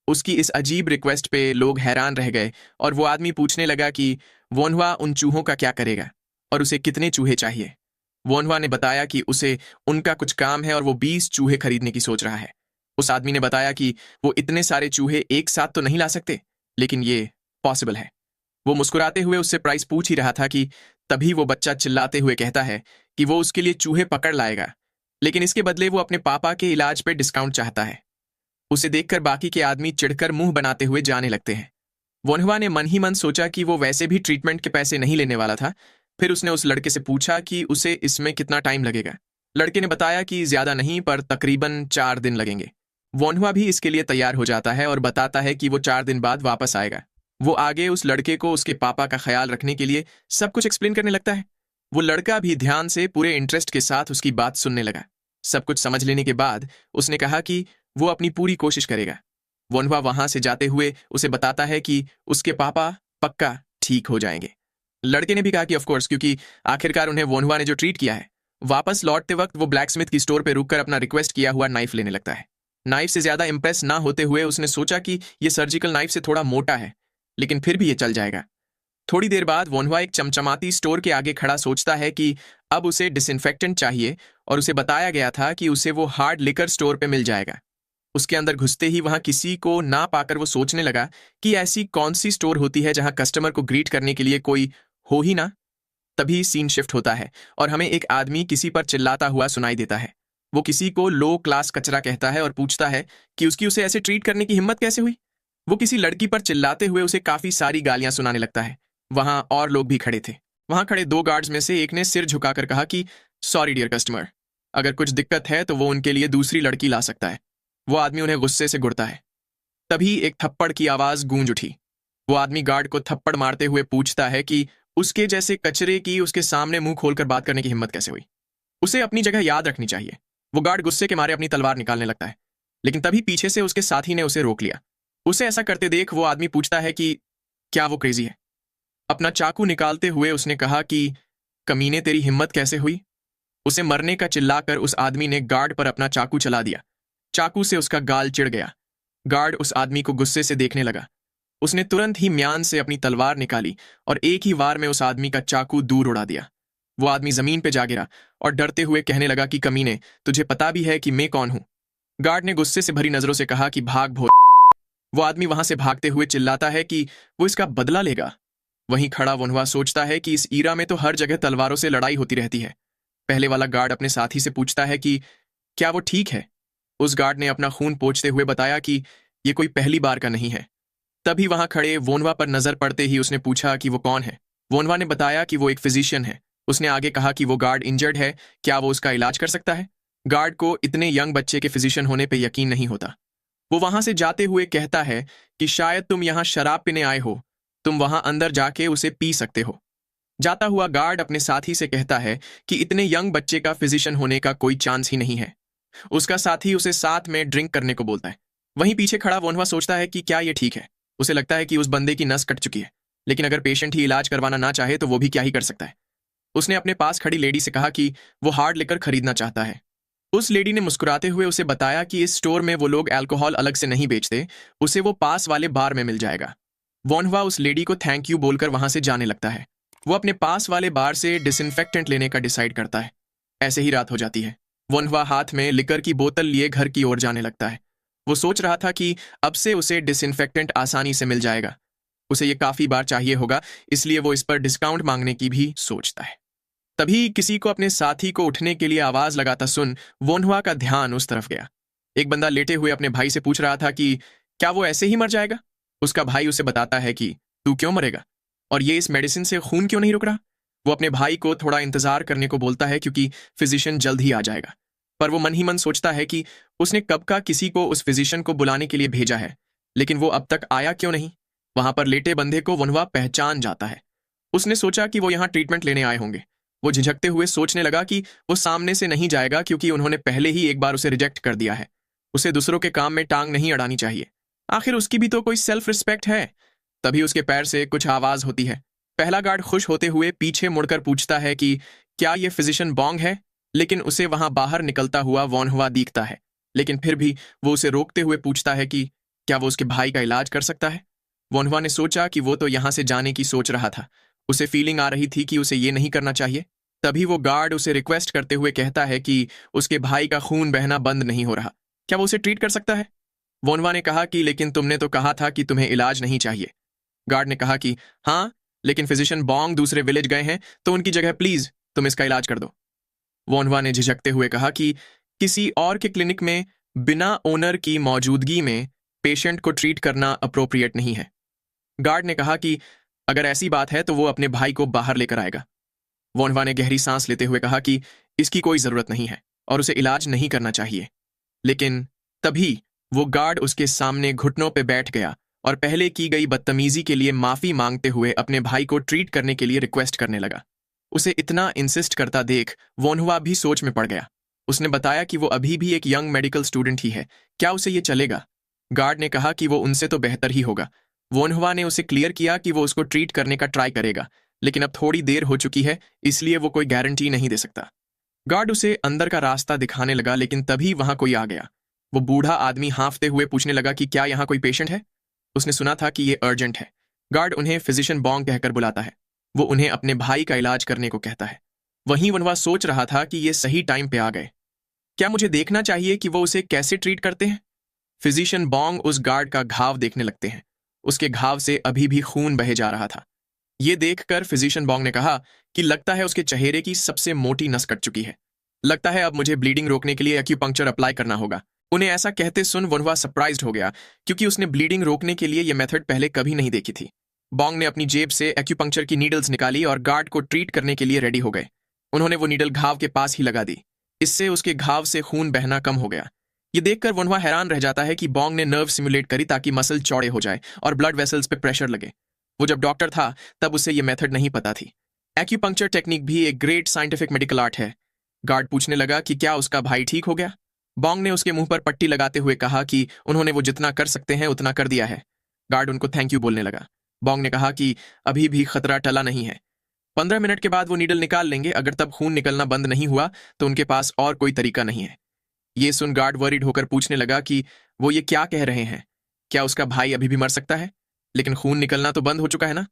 उसकी इस अजीब रिक्वेस्ट पे लोग हैरान रह गए और वो आदमी पूछने लगा कि वोनहुआ उन चूहों का क्या करेगा और उसे कितने चूहे चाहिए। वोनहुआ ने बताया कि उसे उनका कुछ काम है और वो 20 चूहे खरीदने की सोच रहा है। उस आदमी ने बताया कि वो इतने सारे चूहे एक साथ तो नहीं ला सकते, लेकिन ये पॉसिबल है। वो मुस्कुराते हुए उससे प्राइस पूछ ही रहा था कि तभी वो बच्चा चिल्लाते हुए कहता है कि वो उसके लिए चूहे पकड़ लाएगा, लेकिन इसके बदले वो अपने पापा के इलाज पे डिस्काउंट चाहता है। उसे देखकर बाकी के आदमी चिढ़कर मुंह बनाते हुए जाने लगते हैं। वोन्हवा ने मन ही मन सोचा कि वो वैसे भी ट्रीटमेंट के पैसे नहीं लेने वाला था। फिर उसने उस लड़के से पूछा कि उसे इसमें कितना टाइम लगेगा। लड़के ने बताया कि ज्यादा नहीं, पर तकरीबन 4 दिन लगेंगे। वोन्हवा भी इसके लिए तैयार हो जाता है और बताता है कि वो 4 दिन बाद वापस आएगा। वो आगे उस लड़के को उसके पापा का ख्याल रखने के लिए सब कुछ एक्सप्लेन करने लगता है। वो लड़का भी ध्यान से पूरे इंटरेस्ट के साथ उसकी बात सुनने लगा। सब कुछ समझ लेने के बाद उसने कहा कि वो अपनी पूरी कोशिश करेगा। वोन्हवा वहां से जाते हुए उसे बताता है कि उसके पापा पक्का ठीक हो जाएंगे। लड़के ने भी कहा कि ऑफ कोर्स, क्योंकि आखिरकार उन्हें वोन्हवा ने जो ट्रीट किया है। वापस लौटते वक्त वो ब्लैकस्मिथ की स्टोर पे रुककर अपना रिक्वेस्ट किया हुआ नाइफ लेने लगता है। नाइफ से ज्यादा इंप्रेस ना होते हुए उसने सोचा कि ये सर्जिकल नाइफ से थोड़ा मोटा है, लेकिन फिर भी ये चल जाएगा। थोड़ी देर बाद वोन्हवा एक चमचमाती स्टोर के आगे खड़ा सोचता है कि अब उसे डिसइंफेक्टेंट चाहिए, और उसे बताया गया था कि उसे वो हार्ड लिकर स्टोर पे मिल जाएगा। उसके अंदर घुसते ही वहां किसी को ना पाकर वो सोचने लगा कि ऐसी कौन सी स्टोर होती है जहां कस्टमर को ग्रीट करने के लिए कोई हो ही ना। तभी सीन शिफ्ट होता है और हमें एक आदमी किसी पर चिल्लाता हुआ सुनाई देता है। वो किसी को लो क्लास कचरा कहता है और पूछता है कि उसकी उसे ऐसे ट्रीट करने की हिम्मत कैसे हुई। वो किसी लड़की पर चिल्लाते हुए उसे काफी सारी गालियां सुनाने लगता है। वहां और लोग भी खड़े थे। वहां खड़े 2 गार्ड्स में से एक ने सिर झुकाकर कहा कि सॉरी डियर कस्टमर, अगर कुछ दिक्कत है तो वो उनके लिए दूसरी लड़की ला सकता है। वो आदमी उन्हें गुस्से से घूरता है। तभी एक थप्पड़ की आवाज गूंज उठी। वो आदमी गार्ड को थप्पड़ मारते हुए पूछता है कि उसके जैसे कचरे की उसके सामने मुंह खोलकर बात करने की हिम्मत कैसे हुई। उसे अपनी जगह याद रखनी चाहिए। वो गार्ड गुस्से के मारे अपनी तलवार निकालने लगता है, लेकिन तभी पीछे से उसके साथी ने उसे रोक लिया। उसे ऐसा करते देख वो आदमी पूछता है कि क्या वो क्रेजी है। अपना चाकू निकालते हुए उसने कहा कि कमीने, तेरी हिम्मत कैसे हुई। उसे मरने का चिल्लाकर उस आदमी ने गार्ड पर अपना चाकू चला दिया। चाकू से उसका गाल चिढ़ गया। गार्ड उस आदमी को गुस्से से देखने लगा। उसने तुरंत ही म्यान से अपनी तलवार निकाली और एक ही वार में उस आदमी का चाकू दूर उड़ा दिया। वो आदमी जमीन पे जा गिरा और डरते हुए कहने लगा कि कमीने, तुझे पता भी है कि मैं कौन हूं। गार्ड ने गुस्से से भरी नजरों से कहा कि भाग भो। वो आदमी वहां से भागते हुए चिल्लाता है कि वो इसका बदला लेगा। वहीं खड़ा वोन्हवा सोचता है कि इस ईरा में तो हर जगह तलवारों से लड़ाई होती रहती है। पहले वाला गार्ड अपने साथी से पूछता है कि क्या वो ठीक है। उस गार्ड ने अपना खून पोंछते हुए बताया कि ये कोई पहली बार का नहीं है। तभी वहां खड़े वोन्हवा पर नजर पड़ते ही उसने पूछा कि वो कौन है। वोन्हवा ने बताया कि वो एक फिजिशियन है। उसने आगे कहा कि वो गार्ड इंजर्ड है, क्या वो उसका इलाज कर सकता है। गार्ड को इतने यंग बच्चे के फिजिशियन होने पर यकीन नहीं होता। वो वहां से जाते हुए कहता है कि शायद तुम यहां शराब पीने आए हो, तुम वहां अंदर जाके उसे पी सकते हो। जाता हुआ गार्ड अपने साथी से कहता है कि इतने यंग बच्चे का फिजिशियन होने का कोई चांस ही नहीं है। उसका साथी उसे साथ में ड्रिंक करने को बोलता है। वहीं पीछे खड़ा वोन्हवा सोचता है कि क्या ये ठीक है। उसे लगता है कि उस बंदे की नस कट चुकी है, लेकिन अगर पेशेंट ही इलाज करवाना ना चाहे तो वो भी क्या ही कर सकता है। उसने अपने पास खड़ी लेडी से कहा कि वो हार्ड लिकर खरीदना चाहता है। उस लेडी ने मुस्कुराते हुए उसे बताया कि इस स्टोर में वो लोग अल्कोहल अलग से नहीं बेचते, उसे वो पास वाले बार में मिल जाएगा। वोन्हवा उस लेडी को थैंक यू बोलकर वहां से जाने लगता है। वो अपने पास वाले बार से डिसइंफेक्टेंट लेने का डिसाइड करता है। ऐसे ही रात हो जाती है। वोन्हवा हाथ में लिकर की बोतल लिए घर की ओर जाने लगता है। वो सोच रहा था कि अब से उसे डिसइंफेक्टेंट आसानी से मिल जाएगा। उसे ये काफी बार चाहिए होगा, इसलिए वो इस पर डिस्काउंट मांगने की भी सोचता है। तभी किसी को अपने साथी को उठने के लिए आवाज लगाता सुन वोन्हवा का ध्यान उस तरफ गया। एक बंदा लेटे हुए अपने भाई से पूछ रहा था कि क्या वो ऐसे ही मर जाएगा। उसका भाई उसे बताता है कि तू क्यों मरेगा, और ये इस मेडिसिन से खून क्यों नहीं रुक रहा। वो अपने भाई को थोड़ा इंतजार करने को बोलता है क्योंकि फिजिशियन जल्द ही आ जाएगा। पर वो मन ही मन सोचता है कि उसने कब का किसी को उस फिजिशियन को बुलाने के लिए भेजा है, लेकिन वो अब तक आया क्यों नहीं। वहां पर लेटे बंदे को वोन्हवा पहचान जाता है। उसने सोचा कि वो यहाँ ट्रीटमेंट लेने आए होंगे। वो झिझकते हुए सोचने लगा कि वो सामने से नहीं जाएगा क्योंकि उन्होंने पहले ही एक बार उसे रिजेक्ट कर दिया है। उसे दूसरों के काम में टांग नहीं अड़ानी चाहिए, आखिर उसकी भी तो कोई सेल्फ रिस्पेक्ट है। तभी उसके पैर से कुछ आवाज होती है। पहला गार्ड खुश होते हुए पीछे मुड़कर पूछता है कि क्या ये फिजिशियन बॉन्ग है, लेकिन उसे वहां बाहर निकलता हुआ वोन्हवा दिखता है। लेकिन फिर भी वो उसे रोकते हुए पूछता है कि क्या वो उसके भाई का इलाज कर सकता है। वोन्हवा ने सोचा कि वो तो यहां से जाने की सोच रहा था। उसे फीलिंग आ रही थी कि उसे ये नहीं करना चाहिए। तभी वो गार्ड उसे रिक्वेस्ट करते हुए कहता है कि उसके भाई का खून बहना बंद नहीं हो रहा, क्या वो उसे ट्रीट कर सकता है। वोन्हवा ने कहा कि लेकिन तुमने तो कहा था कि तुम्हें इलाज नहीं चाहिए। गार्ड ने कहा कि हाँ, लेकिन फिजिशियन बॉन्ग दूसरे विलेज गए हैं, तो उनकी जगह प्लीज तुम इसका इलाज कर दो। वोनवा ने झिझकते हुए कहा कि किसी और के क्लिनिक में बिना ओनर की मौजूदगी में पेशेंट को ट्रीट करना अप्रोप्रिएट नहीं है। गार्ड ने कहा कि अगर ऐसी बात है तो वो अपने भाई को बाहर लेकर आएगा। वोनवा ने गहरी सांस लेते हुए कहा कि इसकी कोई जरूरत नहीं है और उसे इलाज नहीं करना चाहिए। लेकिन तभी वो गार्ड उसके सामने घुटनों पे बैठ गया और पहले की गई बदतमीजी के लिए माफी मांगते हुए अपने भाई को ट्रीट करने के लिए रिक्वेस्ट करने लगा। उसे इतना इंसिस्ट करता देख वोनहुआ भी सोच में पड़ गया। उसने बताया कि वो अभी भी एक यंग मेडिकल स्टूडेंट ही है, क्या उसे ये चलेगा? गार्ड ने कहा कि वो उनसे तो बेहतर ही होगा। वोनहुआ ने उसे क्लियर किया कि वो उसको ट्रीट करने का ट्राई करेगा, लेकिन अब थोड़ी देर हो चुकी है, इसलिए वो कोई गारंटी नहीं दे सकता। गार्ड उसे अंदर का रास्ता दिखाने लगा, लेकिन तभी वहां कोई आ गया। वो बूढ़ा आदमी हांफते हुए पूछने लगा कि क्या यहाँ कोई पेशेंट है? उसने सुना था कि ये अर्जेंट है। गार्ड उन्हें फिजिशियन बॉन्ग कहकर बुलाता है। वो उन्हें अपने भाई का इलाज करने को कहता है। वहीं वनवा सोच रहा था कि ये सही टाइम पे आ गए। क्या मुझे देखना चाहिए कि वो उसे कैसे ट्रीट करते हैं? फिजिशियन बॉन्ग उस गार्ड का घाव देखने लगते हैं। उसके घाव से अभी भी खून बहे जा रहा था। ये देखकर फिजिशियन बॉन्ग ने कहा कि लगता है उसके चेहरे की सबसे मोटी नस कट चुकी है। लगता है अब मुझे ब्लीडिंग रोकने के लिए एक्यूपंक्चर अप्लाई करना होगा। उन्हें ऐसा कहते सुन वनवा सरप्राइज्ड हो गया, क्योंकि उसने ब्लीडिंग रोकने के लिए यह मेथड पहले कभी नहीं देखी थी। बॉन्ग ने अपनी जेब से एक्यूपंक्चर की नीडल्स निकाली और गार्ड को ट्रीट करने के लिए रेडी हो गए। उन्होंने वो नीडल घाव के पास ही लगा दी। इससे उसके घाव से खून बहना कम हो गया। ये देखकर वनवा हैरान रह जाता है कि बॉन्ग ने नर्व सिमुलेट करी ताकि मसल चौड़े हो जाए और ब्लड वेसल्स पे प्रेशर लगे। वो जब डॉक्टर था तब उसे ये मेथड नहीं पता थी। एक्यूपंक्चर टेक्निक भी एक ग्रेट साइंटिफिक मेडिकल आर्ट है। गार्ड पूछने लगा कि क्या उसका भाई ठीक हो गया? बॉन्ग ने उसके मुंह पर पट्टी लगाते हुए कहा कि उन्होंने वो जितना कर सकते हैं उतना कर दिया है। गार्ड उनको थैंक यू बोलने लगा। बॉन्ग ने कहा कि अभी भी खतरा टला नहीं है। 15 मिनट के बाद वो नीडल निकाल लेंगे। अगर तब खून निकलना बंद नहीं हुआ तो उनके पास और कोई तरीका नहीं है। ये सुन गार्ड वरीड होकर पूछने लगा कि वो ये क्या कह रहे हैं? क्या उसका भाई अभी भी मर सकता है? लेकिन खून निकलना तो बंद हो चुका है ना?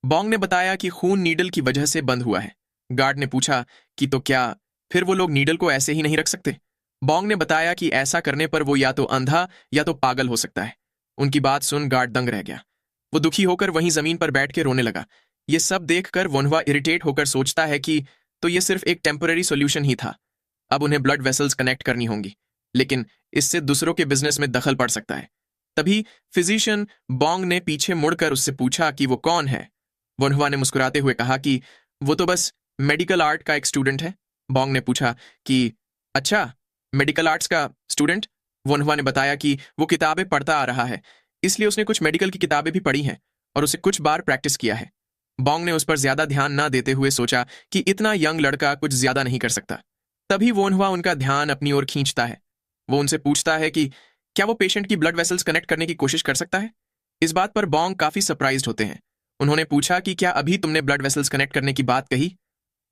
बॉन्ग ने बताया कि खून नीडल की वजह से बंद हुआ है। गार्ड ने पूछा कि तो क्या फिर वो लोग नीडल को ऐसे ही नहीं रख सकते? बॉन्ग ने बताया कि ऐसा करने पर वो या तो अंधा या तो पागल हो सकता है। उनकी बात सुन गार्ड दंग रह गया। वो दुखी होकर वहीं जमीन पर बैठ के रोने लगा। ये सब देखकर वनवा इरिटेट होकर सोचता है कि तो ये सिर्फ एक टेम्पररी सॉल्यूशन ही था। अब उन्हें ब्लड वेसल्स कनेक्ट करनी होंगी, लेकिन इससे दूसरों के बिजनेस में दखल पड़ सकता है। तभी फिजिशियन बॉन्ग ने पीछे मुड़कर उससे पूछा कि वो कौन है। वनहुआ ने मुस्कुराते हुए कहा कि वो तो बस मेडिकल आर्ट का एक स्टूडेंट है। बॉन्ग ने पूछा कि अच्छा, मेडिकल आर्ट्स का स्टूडेंट? वनहुआ ने बताया कि वो किताबें पढ़ता आ रहा है, इसलिए उसने कुछ मेडिकल की किताबें भी पढ़ी हैं और उसे कुछ बार प्रैक्टिस किया है। बॉन्ग ने उस पर ज्यादा ध्यान ना देते हुए सोचा कि इतना यंग लड़का कुछ ज्यादा नहीं कर सकता। तभी वनहुआ उनका ध्यान अपनी ओर खींचता है। वो उनसे पूछता है कि क्या वो पेशेंट की ब्लड वेसल्स कनेक्ट करने की कोशिश कर सकता है? इस बात पर बॉन्ग काफी सरप्राइज्ड होते हैं। उन्होंने पूछा कि क्या अभी तुमने ब्लड वेसल्स कनेक्ट करने की बात कही?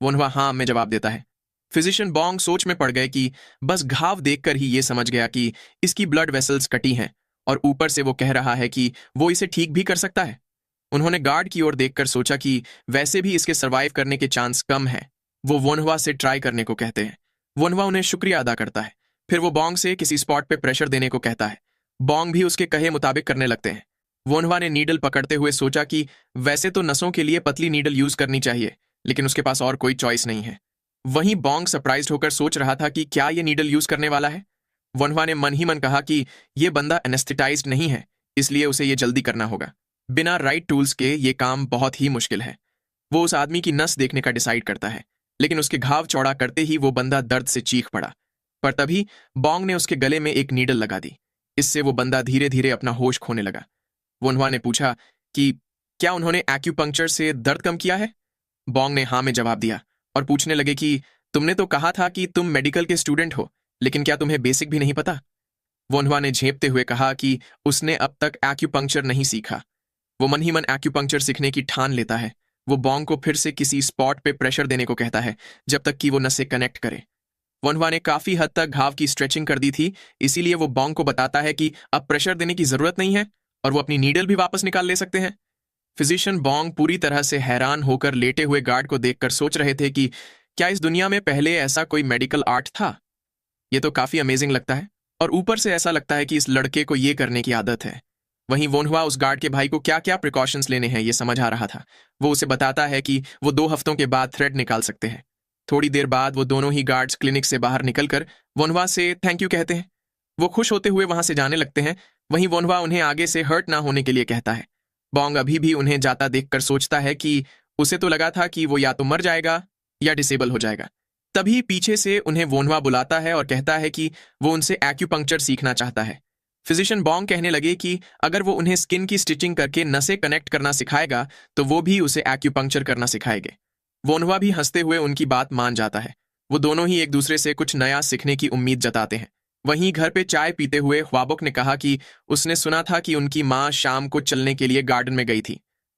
वनहुआ हाँ में जवाब देता है। फिजिशियन बॉन्ग सोच में पड़ गए कि बस घाव देखकर ही ये समझ गया कि इसकी ब्लड वेसल्स कटी हैं, और ऊपर से वो कह रहा है कि वो इसे ठीक भी कर सकता है। उन्होंने गार्ड की ओर देखकर सोचा कि वैसे भी इसके सर्वाइव करने के चांस कम है। वो वनहुआ से ट्राई करने को कहते हैं। वनहुआ उन्हें शुक्रिया अदा करता है। फिर वो बॉन्ग से किसी स्पॉट पे प्रेशर देने को कहता है। बॉन्ग भी उसके कहे मुताबिक करने लगते हैं। वनहुआ ने नीडल पकड़ते हुए सोचा कि वैसे तो नसों के लिए पतली नीडल यूज करनी चाहिए, लेकिन उसके पास और कोई चॉइस नहीं है। वहीं बॉन्ग सरप्राइज्ड होकर सोच रहा था कि क्या ये नीडल यूज करने वाला है। वनहुआ ने मन ही मन कहा कि ये बंदा एनेस्थेटाइज्ड नहीं है, इसलिए उसे ये जल्दी करना होगा। बिना राइट टूल्स के ये काम बहुत ही मुश्किल है। वो उस आदमी की नस देखने का डिसाइड करता है, लेकिन उसके घाव चौड़ा करते ही वो बंदा दर्द से चीख पड़ा। पर तभी बॉन्ग ने उसके गले में एक नीडल लगा दी। इससे वो बंदा धीरे धीरे अपना होश खोने लगा। वनहुआ ने पूछा कि क्या उन्होंने एक्यूपंक्चर से दर्द कम किया है? बॉन्ग ने हाँ में जवाब दिया और पूछने लगे कि तुमने तो कहा था कि तुम मेडिकल के स्टूडेंट हो, लेकिन क्या तुम्हें बेसिक भी नहीं पता? वनहुआ ने झेपते हुए कहा कि उसने अब तक एक्यूपंक्चर नहीं सीखा। वो मन ही मन एक्यूपंक्चर सीखने की ठान लेता है। वो बॉन्ग को फिर से किसी स्पॉट पे प्रेशर देने को कहता है जब तक कि वो नसें कनेक्ट करे। वनहुआ ने काफी हद तक घाव की स्ट्रेचिंग कर दी थी, इसीलिए वो बॉन्ग को बताता है कि अब प्रेशर देने की जरूरत नहीं है और वो अपनी नीडल भी वापस निकाल ले सकते हैं। फिजिशियन बॉन्ग पूरी तरह से हैरान होकर लेटे हुए गार्ड को देखकर सोच रहे थे कि क्या इस दुनिया में पहले ऐसा कोई मेडिकल आर्ट था? ये तो काफी अमेजिंग लगता है, और ऊपर से ऐसा लगता है कि इस लड़के को ये करने की आदत है। वहीं वोनहुआ उस गार्ड के भाई को क्या क्या प्रिकॉशंस लेने हैं ये समझ आ रहा था। वो उसे बताता है कि वो 2 हफ्तों के बाद थ्रेड निकाल सकते हैं। थोड़ी देर बाद वो दोनों ही गार्ड्स क्लिनिक से बाहर निकलकर वोनहुआ से थैंक यू कहते हैं। वो खुश होते हुए वहां से जाने लगते हैं। वहीं वोनहुआ उन्हें आगे से हर्ट ना होने के लिए कहता है। बॉन्ग अभी भी उन्हें जाता देखकर सोचता है कि उसे तो लगा था कि वो या तो मर जाएगा या डिसेबल हो जाएगा। तभी पीछे से उन्हें वोनहुआ बुलाता है और कहता है कि वो उनसे एक्यूपंक्चर सीखना चाहता है। फिजिशियन बॉन्ग कहने लगे कि अगर वो उन्हें स्किन की स्टिचिंग करके नसें कनेक्ट करना सिखाएगा तो वो भी उसे एक्यूपंक्चर करना सिखाएंगे। वोनहुआ भी हंसते हुए उनकी बात मान जाता है। वो दोनों ही एक दूसरे से कुछ नया सीखने की उम्मीद जताते हैं। वहीं घर पे चाय पीते हुए ख्वाबोक ने कहा कि उसने सुना था कि उनकी माँ शाम को चलने के लिए गार्डन में गई थी।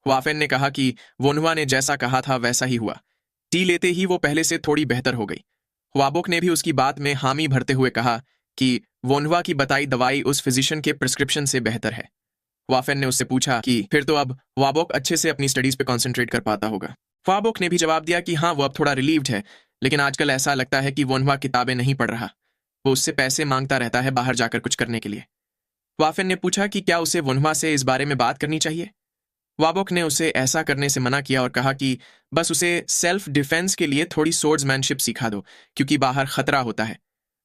ख्वाफेन ने कहा कि वोनहुआ ने जैसा कहा था वैसा ही हुआ। टी लेते ही वो पहले से थोड़ी बेहतर हो गई। ख्वाबोक ने भी उसकी बात में हामी भरते हुए कहा कि वोनहुआ की बताई दवाई उस फिजिशियन के प्रिस्क्रिप्शन से बेहतर है। ख्वाफेन ने उससे पूछा कि फिर तो अब ख्वाबोक अच्छे से अपनी स्टडीज पे कॉन्सेंट्रेट कर पाता होगा। ख्वाबोक ने भी जवाब दिया कि हाँ, वो अब थोड़ा रिलीव्ड है, लेकिन आजकल ऐसा लगता है कि वोनहुआ किताबें नहीं पढ़ रहा। वो उससे पैसे मांगता रहता है बाहर जाकर कुछ करने के लिए। ख्वाफेन ने पूछा कि क्या उसे वोनहुआ से इस बारे में बात करनी चाहिए। ख्वाबोक ने उसे ऐसा करने से मना किया और कहा कि बस उसे सेल्फ डिफेंस के लिए थोड़ी सोर्ड्समैनशिप सिखा दो, क्योंकि बाहर खतरा होता है।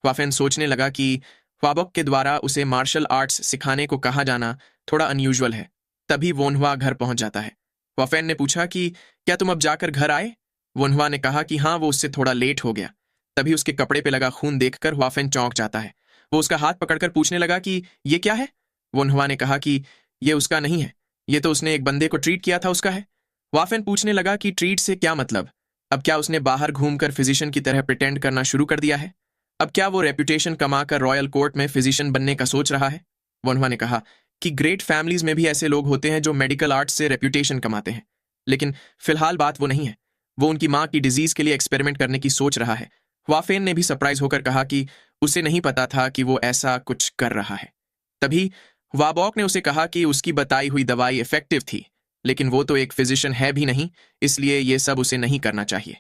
ख्वाफेन सोचने लगा कि ख्वाबोक के द्वारा उसे मार्शल आर्ट्स सिखाने को कहा जाना थोड़ा अनयूजुअल है। तभी वोनहुआ घर पहुंच जाता है। ख्वाफेन ने पूछा कि क्या तुम अब जाकर घर आए। वोनहुआ ने कहा कि हाँ, वो उससे थोड़ा लेट हो गया। तभी उसके कपड़े पे लगा खून देखकर ख्वाफेन चौंक जाता है। वो उसका हाथ पकड़कर पूछने लगा कि ये क्या है। वोनहुआ ने कहा कि ये उसका नहीं है, ये तो उसने एक बंदे को ट्रीट किया था उसका है। ख्वाफेन पूछने लगा कि ट्रीट से क्या मतलब। अब क्या उसने बाहर घूमकर फिजिशियन की तरह प्रिटेंड करना शुरू कर दिया है। अब क्या वो रेपुटेशन कमाकर रॉयल कोर्ट में फिजिशियन बनने का सोच रहा है। वोनहुआ ने कहा कि ग्रेट फैमिलीज में भी ऐसे लोग होते हैं जो मेडिकल आर्ट्स से रेपुटेशन कमाते हैं, लेकिन फिलहाल बात वो नहीं है। वो उनकी माँ की डिजीज के लिए एक्सपेरिमेंट करने की सोच रहा है। ख्वाफेन ने भी सरप्राइज होकर कहा कि उसे नहीं पता था कि वो ऐसा कुछ कर रहा है। तभी ख्वाबोक ने उसे कहा कि उसकी बताई हुई दवाई इफेक्टिव थी, लेकिन वो तो एक फिजिशियन है भी नहीं, इसलिए ये सब उसे नहीं करना चाहिए।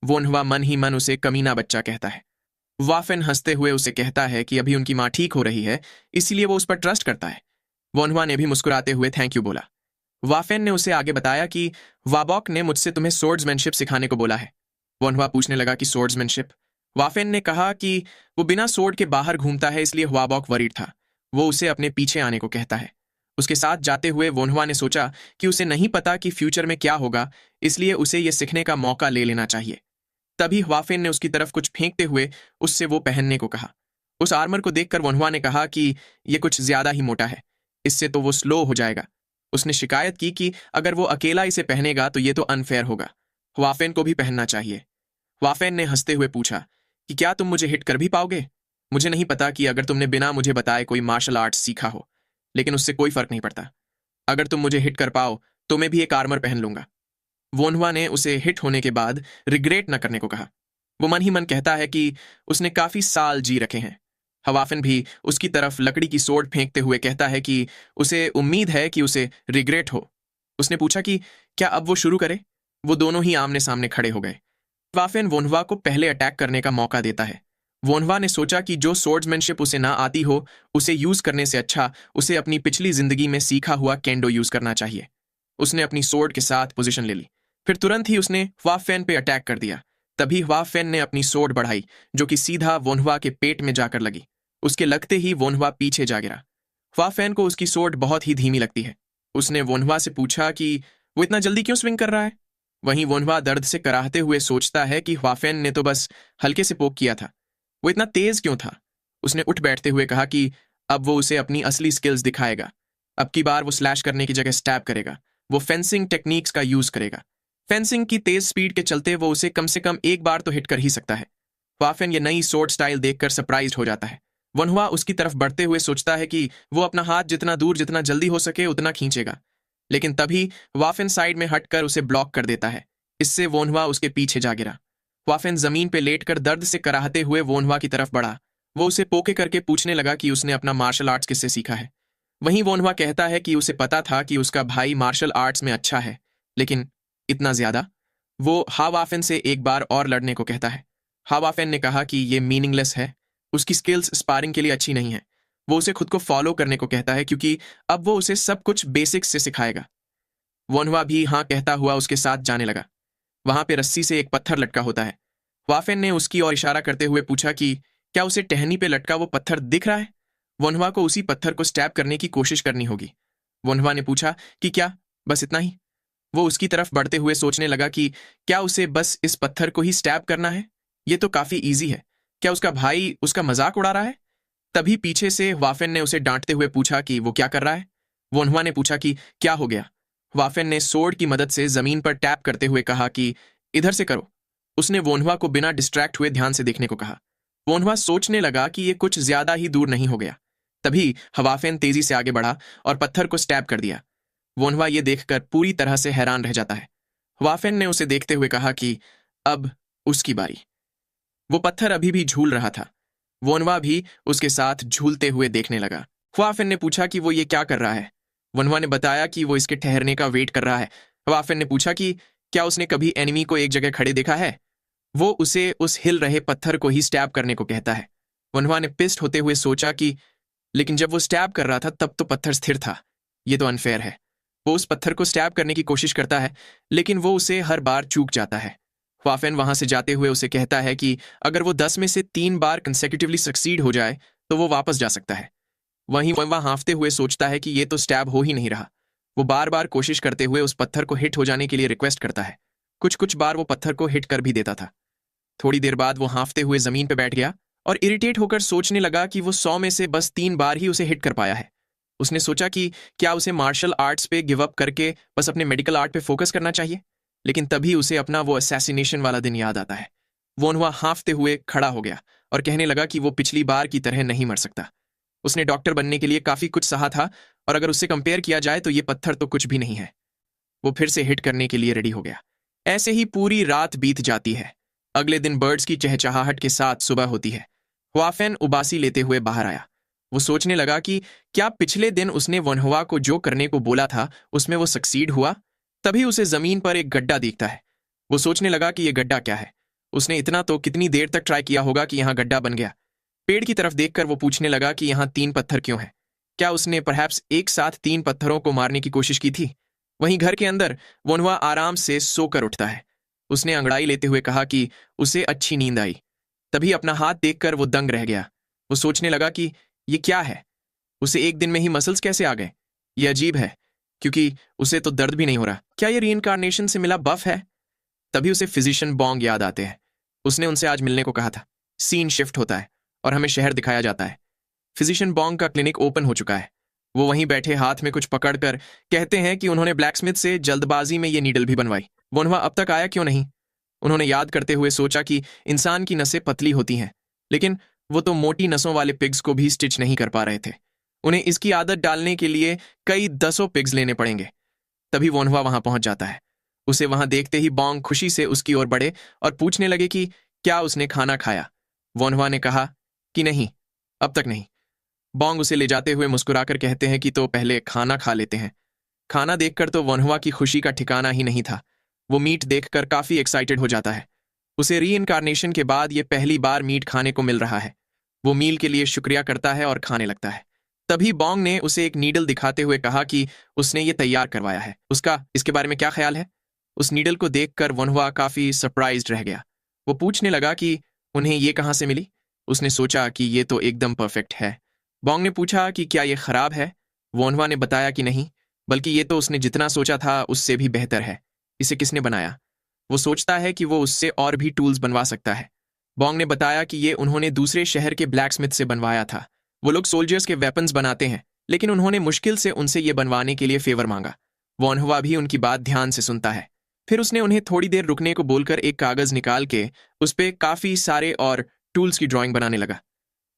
वोनहुआ मन ही मन उसे कमीना बच्चा कहता है। वाफेन हंसते हुए उसे कहता है कि अभी उनकी माँ ठीक हो रही है, इसीलिए वो उस पर ट्रस्ट करता है। वोनहुआ ने भी मुस्कुराते हुए थैंक यू बोला। वाफेन ने उसे आगे बताया कि वाबॉक ने मुझसे तुम्हें सोर्ड्समैनशिप सिखाने को बोला है। वोनहुआ पूछने लगा कि सोर्ड्समैनशिप। वाफेन ने कहा कि वो बिना सोर्ड के बाहर घूमता है, इसलिए वाबॉक वरीड था। वो उसे अपने पीछे आने को कहता है। उसके साथ जाते हुए वोनहुआ ने सोचा कि उसे नहीं पता कि फ्यूचर में क्या होगा, इसलिए उसे ये सीखने का मौका ले लेना चाहिए। तभी वाफेन ने उसकी तरफ कुछ फेंकते हुए उससे वो पहनने को कहा। उस आर्मर को देखकर वोनहुआ ने कहा कि ये कुछ ज्यादा ही मोटा है, इससे तो वो स्लो हो जाएगा। उसने शिकायत की कि अगर वो अकेला इसे पहनेगा तो ये तो अनफेयर होगा, वाफेन को भी पहनना चाहिए। वाफेन ने हंसते हुए पूछा कि क्या तुम मुझे हिट कर भी पाओगे। मुझे नहीं पता कि अगर तुमने बिना मुझे बताए कोई मार्शल आर्ट्स सीखा हो, लेकिन उससे कोई फर्क नहीं पड़ता। अगर तुम मुझे हिट कर पाओ तो मैं भी एक आर्मर पहन लूंगा। वोनहुआ ने उसे हिट होने के बाद रिग्रेट न करने को कहा। वो मन ही मन कहता है कि उसने काफी साल जी रखे हैं। हवाफिन भी उसकी तरफ लकड़ी की सोड फेंकते हुए कहता है कि उसे उम्मीद है कि उसे रिग्रेट हो। उसने पूछा कि क्या अब वो शुरू करे। वो दोनों ही आमने सामने खड़े हो गए। वाफिन वोनहुआ को पहले अटैक करने का मौका देता है। वोनहुआ ने सोचा कि जो सोर्ड्समैनशिप उसे ना आती हो, उसे यूज करने से अच्छा उसे अपनी पिछली जिंदगी में सीखा हुआ केंडो यूज करना चाहिए। उसने अपनी सोर्ड के साथ पोजीशन ले ली। फिर तुरंत ही उसने ह्वाफेन पे अटैक कर दिया। तभी ह्वाफेन ने अपनी सोर्ड बढ़ाई, जो कि सीधा वोनहुआ के पेट में जाकर लगी। उसके लगते ही वोनहुआ पीछे जा गिरा। ह्वाफेन को उसकी सोर्ड बहुत ही धीमी लगती है। उसने वोनहुआ से पूछा कि वो इतना जल्दी क्यों स्विंग कर रहा है। वहीं वोनहुआ दर्द से कराहते हुए सोचता है कि ह्वाफेन ने तो बस हल्के से पोक किया था, वो इतना तेज क्यों था। उसने उठ बैठते हुए कहा कि अब वो उसे अपनी असली स्किल्स दिखाएगा। अब की बार वो स्लैश करने की जगह स्टैब करेगा। वो फेंसिंग टेक्निक्स का यूज करेगा। फेंसिंग की तेज स्पीड के चलते वो उसे कम से कम एक बार तो हिट कर ही सकता है। वाफेन ये नई सोर्ड स्टाइल देखकर सरप्राइज हो जाता है। वनहुआ उसकी तरफ बढ़ते हुए सोचता है कि वो अपना हाथ जितना दूर जितना जल्दी हो सके उतना खींचेगा, लेकिन तभी वाफेन साइड में हटकर उसे ब्लॉक कर देता है। इससे वोनहुआ उसके पीछे जा गिरा। वाफेन जमीन पे लेटकर दर्द से कराहते हुए वोनहुआ की तरफ बढ़ा। वो उसे पोके करके पूछने लगा कि उसने अपना मार्शल आर्ट्स किससे सीखा है। वहीं वोनहुआ कहता है कि उसे पता था कि उसका भाई मार्शल आर्ट्स में अच्छा है, लेकिन इतना ज्यादा। वो हावाफेन से एक बार और लड़ने को कहता है। हावाफेन ने कहा कि ये मीनिंगलेस है, उसकी स्किल्स स्पारिंग के लिए अच्छी नहीं है। वो उसे खुद को फॉलो करने को कहता है क्योंकि अब वो उसे सब कुछ बेसिक्स से सिखाएगा। वोनवा भी हाँ कहता हुआ उसके साथ जाने लगा। वहां पे रस्सी से एक पत्थर लटका होता है। वाफेन ने उसकी ओर इशारा करते हुए पूछा कि क्या उसे टहनी पे लटका वो पत्थर दिख रहा है। वोनवा को उसी पत्थर को स्टैब करने की कोशिश करनी होगी। वोनवा ने पूछा कि क्या बस इतना ही। वो उसकी तरफ बढ़ते हुए सोचने लगा कि क्या उसे बस इस पत्थर को ही स्टैब करना है। ये तो काफी इजी है। क्या उसका भाई उसका मजाक उड़ा रहा है। तभी पीछे से वाफेन ने उसे डांटते हुए पूछा कि वो क्या कर रहा है। वोनवा ने पूछा कि क्या हो गया। वाफेन ने सोर्ड की मदद से जमीन पर टैप करते हुए कहा कि इधर से करो। उसने वोनवा को बिना डिस्ट्रैक्ट हुए ध्यान से देखने को कहा। वोनवा सोचने लगा कि ये कुछ ज्यादा ही दूर नहीं हो गया। तभी वाफेन तेजी से आगे बढ़ा और पत्थर को स्टैब कर दिया। वोनवा ये देखकर पूरी तरह से हैरान रह जाता है। वाफेन ने उसे देखते हुए कहा कि अब उसकी बारी। वो पत्थर अभी भी झूल रहा था। वोनवा भी उसके साथ झूलते हुए देखने लगा। वाफेन ने पूछा कि वो ये क्या कर रहा है। वोनवा ने बताया कि वो इसके ठहरने का वेट कर रहा है। वाफेन ने पूछा कि क्या उसने कभी एनिमी को एक जगह खड़े देखा है। वो उसे उस हिल रहे पत्थर को ही स्टैब करने को कहता है। वोनवा ने पिस्ट होते हुए सोचा कि लेकिन जब वो स्टैब कर रहा था तब तो पत्थर स्थिर था। ये तो अनफेयर है। वो उस पत्थर को स्टैब करने की कोशिश करता है लेकिन वो उसे हर बार चूक जाता है। वाफेन वहां से जाते हुए उसे कहता है कि अगर वो 10 में से 3 बार कंसेक्यूटिवली सक्सीड हो जाए तो वो वापस जा सकता है। वहीं वह हांफते हुए सोचता है कि ये तो स्टैब हो ही नहीं रहा। वो बार बार कोशिश करते हुए उस पत्थर को हिट हो जाने के लिए रिक्वेस्ट करता है। कुछ कुछ बार वो पत्थर को हिट कर भी देता था। थोड़ी देर बाद वो हांफते हुए जमीन पर बैठ गया और इरिटेट होकर सोचने लगा कि वो 100 में से बस 3 बार ही उसे हिट कर पाया है। उसने सोचा कि क्या उसे मार्शल आर्ट्स पे गिव अप करके बस अपने मेडिकल आर्ट पे फोकस करना चाहिए। लेकिन तभी उसे अपना वो असैसिनेशन वाला दिन याद आता है। वोनवा हांफते हुए खड़ा हो गया और कहने लगा कि वो पिछली बार की तरह नहीं मर सकता। उसने डॉक्टर बनने के लिए काफी कुछ सहा था और अगर उससे कंपेयर किया जाए तो ये पत्थर तो कुछ भी नहीं है। वो फिर से हिट करने के लिए रेडी हो गया। ऐसे ही पूरी रात बीत जाती है। अगले दिन बर्ड्स की चहचहाहट के साथ सुबह होती है। वाफेन उबासी लेते हुए बाहर आया। वो सोचने लगा कि क्या पिछले दिन उसने वनहुआ को जो करने को बोला था उसमें वो सक्सीड हुआ। तभी उसे जमीन पर एक गड्ढा दिखता है। वो सोचने लगा कि यह गड्ढा क्या है। उसने इतना तो कितनी देर तक ट्राई किया होगा कि यहाँ गड्ढा बन गया। पेड़ की तरफ देखकर वो पूछने लगा कि यहाँ 3 पत्थर क्यों हैं। क्या उसने परहैप्स एक साथ 3 पत्थरों को मारने की कोशिश की थी। वहीं घर के अंदर वनहुआ आराम से सोकर उठता है। उसने अंगड़ाई लेते हुए कहा कि उसे अच्छी नींद आई। तभी अपना हाथ देखकर वो दंग रह गया। वो सोचने लगा कि ये क्या है। उसे एक दिन में ही मसल्स कैसे आ गए। ये अजीब है क्योंकि उसे तो दर्द भी नहीं हो रहा। क्या ये रीइंकार्नेशन से मिला बफ है। तभी उसे फिजिशियन बॉन्ग याद आते हैं। उसने उनसे आज मिलने को कहा था। सीन शिफ्ट होता है और हमें शहर दिखाया जाता है। फिजिशियन बॉन्ग का क्लिनिक ओपन हो चुका है। वो वहीं बैठे हाथ में कुछ पकड़कर कहते हैं कि उन्होंने ब्लैकस्मिथ से जल्दबाजी में ये नीडल भी बनवाई। वोनहुआ अब तक आया क्यों नहीं। उन्होंने याद करते हुए सोचा कि इंसान की नसें पतली होती हैं लेकिन वो तो मोटी नसों वाले पिग्स को भी स्टिच नहीं कर पा रहे थे। उन्हें इसकी आदत डालने के लिए कई दसों पिग्स लेने पड़ेंगे। तभी वोनहुआ वहां पहुंच जाता है। उसे वहां देखते ही बॉन्ग खुशी से उसकी ओर बढ़े और पूछने लगे कि क्या उसने खाना खाया। वोनहुआ ने कहा कि नहीं, अब तक नहीं। बॉन्ग उसे ले जाते हुए मुस्कुराकर कहते हैं कि तो पहले खाना खा लेते हैं। खाना देखकर तो वोनहुआ की खुशी का ठिकाना ही नहीं था। वो मीट देखकर काफी एक्साइटेड हो जाता है। उसे रीइंकार्नेशन के बाद ये पहली बार मीट खाने को मिल रहा है। वो मील के लिए शुक्रिया करता है और खाने लगता है। तभी बॉन्ग ने उसे एक नीडल दिखाते हुए कहा कि उसने ये तैयार करवाया है। उसका इसके बारे में क्या ख्याल है। उस नीडल को देखकर वोनहुआ काफी सरप्राइज्ड रह गया। वो पूछने लगा कि उन्हें ये कहाँ से मिली। उसने सोचा कि ये तो एकदम परफेक्ट है। बॉन्ग ने पूछा कि क्या ये खराब है। वोनहुआ ने बताया कि नहीं, बल्कि ये तो उसने जितना सोचा था उससे भी बेहतर है। इसे किसने बनाया। वो सोचता है कि वो उससे और भी टूल्स बनवा सकता है। बॉन्ग ने बताया कि ये उन्होंने दूसरे शहर के ब्लैकस्मिथ से बनवाया था। वो लोग सोल्जर्स के वेपन्स बनाते हैं लेकिन उन्होंने मुश्किल से उनसे ये बनवाने के लिए फेवर मांगा। वोनहुआ भी उनकी बात ध्यान से सुनता है। फिर उसने उन्हें थोड़ी देर रुकने को बोलकर एक कागज निकाल के उस पर काफी सारे और टूल्स की ड्राइंग बनाने लगा।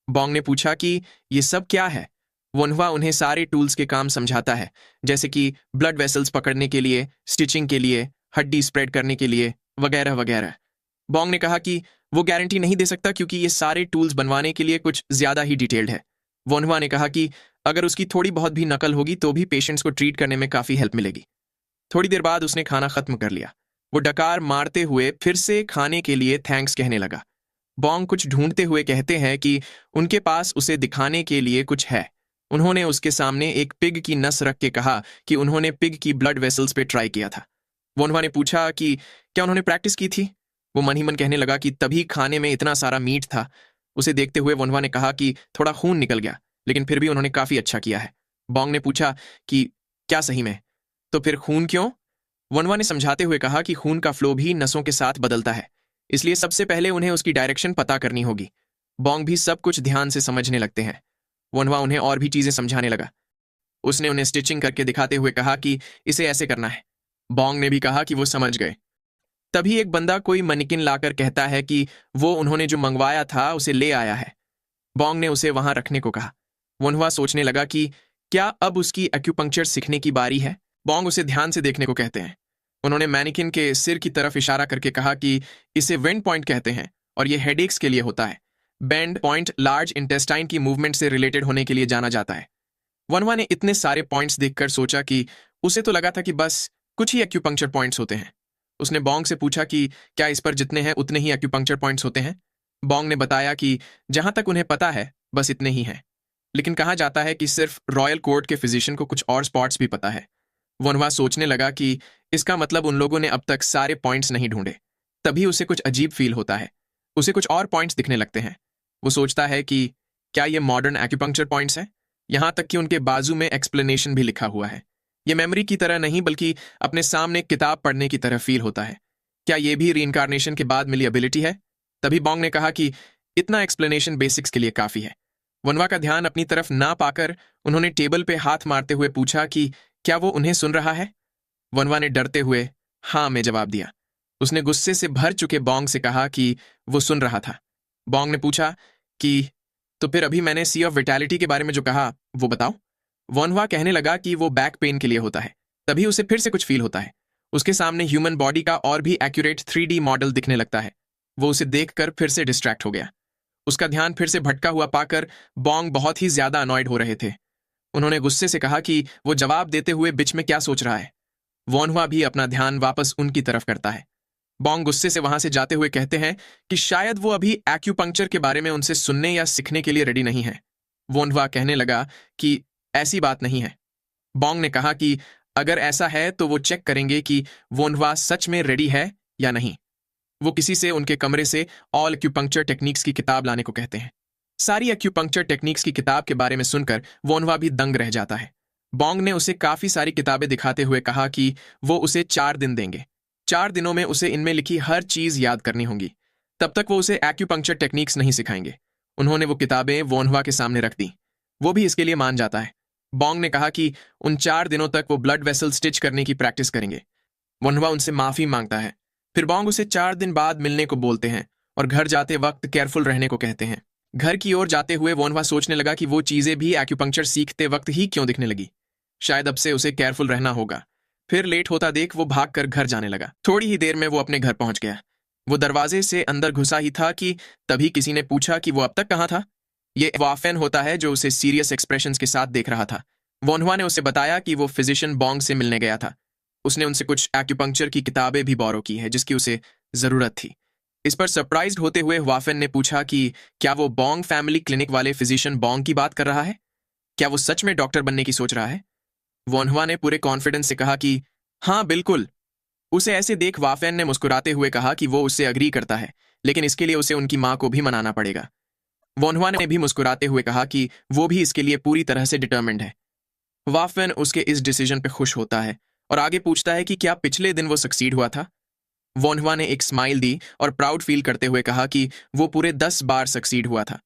बॉन्ग ने पूछा कि ये सब क्या है। वोनहुआ उन्हें सारे टूल्स के काम समझाता है, जैसे कि ब्लड वेसल्स पकड़ने के लिए, स्टिचिंग के लिए, हड्डी स्प्रेड करने के लिए, वगैरह वगैरह। बॉन्ग ने कहा कि वो गारंटी नहीं दे सकता क्योंकि ये सारे टूल्स बनवाने के लिए कुछ ज्यादा ही डिटेल्ड है। वोनहुआ ने कहा कि अगर उसकी थोड़ी बहुत भी नकल होगी तो भी पेशेंट्स को ट्रीट करने में काफी हेल्प मिलेगी। थोड़ी देर बाद उसने खाना खत्म कर लिया। वो डकार मारते हुए फिर से खाने के लिए थैंक्स कहने लगा। बॉन्ग कुछ ढूंढते हुए कहते हैं कि उनके पास उसे दिखाने के लिए कुछ है। उन्होंने उसके सामने एक पिग की नस रख के कहा कि उन्होंने पिग की ब्लड वेसल्स पे ट्राई किया था। वोनवा ने पूछा कि क्या उन्होंने प्रैक्टिस की थी। वो मन ही मन कहने लगा कि तभी खाने में इतना सारा मीट था। उसे देखते हुए वोनवा ने कहा कि थोड़ा खून निकल गया, लेकिन फिर भी उन्होंने काफी अच्छा किया है। बॉन्ग ने पूछा कि क्या सही में? तो फिर खून क्यों? वोनवा ने समझाते हुए कहा कि खून का फ्लो भी नसों के साथ बदलता है, इसलिए सबसे पहले उन्हें उसकी डायरेक्शन पता करनी होगी। बॉन्ग भी सब कुछ ध्यान से समझने लगते हैं। वोनवा उन्हें और भी चीजें समझाने लगा। उसने उन्हें स्टिचिंग करके दिखाते हुए कहा कि इसे ऐसे करना है। बॉन्ग ने भी कहा कि वो समझ गए। तभी एक बंदा कोई मनिकिन लाकर कहता है कि वो उन्होंने जो मंगवाया था उसे ले आया है। बॉन्ग ने उसे वहां रखने को कहा। वोनवा सोचने लगा कि क्या अब उसकी एक्यूपंक्चर सीखने की बारी है। बॉन्ग उसे ध्यान से देखने को कहते हैं। उन्होंने मैनिकिन के सिर की तरफ इशारा करके कहा कि इसे वेंड पॉइंट कहते हैं और ये हेडेक्स के लिए होता है। बेंड पॉइंट लार्ज इंटेस्टाइन की मूवमेंट से रिलेटेड होने के लिए जाना जाता है। वनवा ने इतने सारे पॉइंट्स देखकर सोचा कि उसे तो लगा था कि बस कुछ ही एक्यूपंक्चर पॉइंट्स होते हैं। उसने बॉन्ग से पूछा कि क्या इस पर जितने हैं उतने ही एक्यूपंक्चर पॉइंट्स होते हैं। बॉन्ग ने बताया कि जहां तक उन्हें पता है बस इतने ही हैं, लेकिन कहा जाता है कि सिर्फ रॉयल कोर्ट के फिजिशियन को कुछ और स्पॉट्स भी पता है। वनवा सोचने लगा कि इसका मतलब उन लोगों ने अब तक सारे पॉइंट्स नहीं ढूंढे। तभी उसे कुछ अजीब फील होता है। उसे कुछ और पॉइंट्स दिखने लगते हैं। वो सोचता है कि क्या ये मॉडर्न एक्यूपंक्चर पॉइंट्स हैं? यहां तक कि उनके बाजू में एक्सप्लेनेशन भी लिखा हुआ है। ये मेमोरी की तरह नहीं बल्कि अपने सामने एक किताब पढ़ने की तरह फील होता है। क्या ये भी रीइंकारनेशन के बाद मिली एबिलिटी है? तभी बॉन्ग ने कहा कि इतना एक्सप्लेनेशन बेसिक्स के लिए काफी है। वनवा का ध्यान अपनी तरफ ना पाकर उन्होंने टेबल पे हाथ मारते हुए पूछा कि क्या वो उन्हें सुन रहा है। वनवा ने डरते हुए हाँ में जवाब दिया। उसने गुस्से से भर चुके बॉन्ग से कहा कि वो सुन रहा था। बॉन्ग ने पूछा कि तो फिर अभी मैंने सी ऑफ विटैलिटी के बारे में जो कहा वो बताओ। वोनवा कहने लगा कि वो बैक पेन के लिए होता है। तभी उसे फिर से कुछ फील होता है। उसके सामने ह्यूमन बॉडी का और भी एक्यूरेट 3D मॉडल दिखने लगता है। वो उसे देखकर फिर से डिस्ट्रैक्ट हो गया। उसका ध्यान फिर से भटका हुआ पाकर बॉन्ग बहुत ही ज्यादा अनॉयड हो रहे थे। उन्होंने गुस्से से कहा कि वो जवाब देते हुए बीच में क्या सोच रहा है। वोनवा भी अपना ध्यान वापस उनकी तरफ करता है। बॉन्ग गुस्से से वहां से जाते हुए कहते हैं कि शायद वो अभी एक्यूपंक्चर के बारे में उनसे सुनने या सीखने के लिए रेडी नहीं है। वोनवा कहने लगा कि ऐसी बात नहीं है। बॉन्ग ने कहा कि अगर ऐसा है तो वो चेक करेंगे कि वोनवा सच में रेडी है या नहीं। वो किसी से उनके कमरे से ऑल एक्यूपंक्चर टेक्निक्स की किताब लाने को कहते हैं। सारी एक्यूपंक्चर टेक्निक्स की किताब के बारे में सुनकर वोनवा भी दंग रह जाता है। बॉन्ग ने उसे काफी सारी किताबें दिखाते हुए कहा कि वो उसे 4 दिन देंगे। 4 दिनों में उसे इनमें लिखी हर चीज याद करनी होगी। तब तक वो उसे एक्यूपंक्चर टेक्निक्स नहीं सिखाएंगे। उन्होंने वो किताबें वोनवा के सामने रख दी। वो भी इसके लिए मान जाता है। बॉन्ग ने कहा कि उन 4 दिनों तक वो ब्लड वेसल स्टिच करने की प्रैक्टिस करेंगे। वोनवा उनसे माफी मांगता है। फिर बॉन्ग उसे 4 दिन बाद मिलने को बोलते हैं और घर जाते वक्त केयरफुल रहने को कहते हैं। घर की ओर जाते हुए वोनवा सोचने लगा कि वो चीजें भी एक्यूपंक्चर सीखते वक्त ही क्यों दिखने लगी। शायद अब से उसे केयरफुल रहना होगा। फिर लेट होता देख वो भागकर घर जाने लगा। थोड़ी ही देर में वो अपने घर पहुंच गया। वो दरवाजे से अंदर घुसा ही था कि तभी किसी ने पूछा कि वो अब तक कहाँ था। ये वाफेन होता है जो उसे सीरियस एक्सप्रेशंस के साथ देख रहा था। वोनवा ने उसे बताया कि वो फिजिशियन बॉन्ग से मिलने गया था। उसने उनसे कुछ एक्यूपंक्चर की किताबें भी बोरो की है जिसकी उसे जरूरत थी। इस पर सरप्राइज्ड होते हुए वाफेन ने पूछा कि क्या वो बॉन्ग फैमिली क्लिनिक वाले फिजिशियन बॉन्ग की बात कर रहा है? क्या वो सच में डॉक्टर बनने की सोच रहा है? वोनवा ने पूरे कॉन्फिडेंस से कहा कि हाँ बिल्कुल। उसे ऐसे देख वाफेन ने मुस्कुराते हुए कहा कि वो उससे अग्री करता है, लेकिन इसके लिए उसे उनकी मां को भी मनाना पड़ेगा। वोनवा ने भी मुस्कुराते हुए कहा कि वो भी इसके लिए पूरी तरह से डिटर्मिन्ड है। वाफेन उसके इस डिसीजन पे खुश होता है और आगे पूछता है कि क्या पिछले दिन वो सक्सीड हुआ था। वोनवा ने एक स्माइल दी और प्राउड फील करते हुए कहा कि वो पूरे 10 बार सक्सीड हुआ था।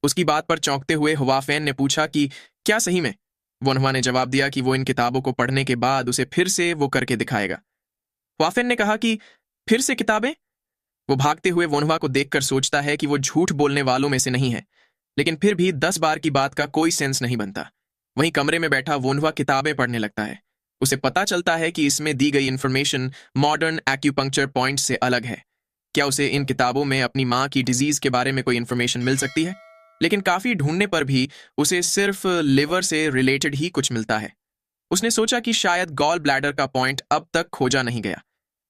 उसकी बात पर चौंकते हुए वाफेन ने पूछा कि क्या सही में? वोनवा ने जवाब दिया कि वो इन किताबों को पढ़ने के बाद उसे फिर से वो करके दिखाएगा। वाफेन ने कहा कि फिर से किताबें? वो भागते हुए वोनवा को देखकर सोचता है कि वो झूठ बोलने वालों में से नहीं है, लेकिन फिर भी 10 बार की बात का कोई सेंस नहीं बनता। वहीं कमरे में बैठा वोनवा किताबें पढ़ने लगता है। उसे पता चलता है कि इसमें दी गई इंफॉर्मेशन मॉडर्न एक्यूपंक्चर पॉइंट से अलग है। क्या उसे इन किताबों में अपनी माँ की डिजीज के बारे में कोई इंफॉर्मेशन मिल सकती है? लेकिन काफी ढूंढने पर भी उसे सिर्फ लिवर से रिलेटेड ही कुछ मिलता है। उसने सोचा कि शायद गॉल ब्लैडर का पॉइंट अब तक खोजा नहीं गया।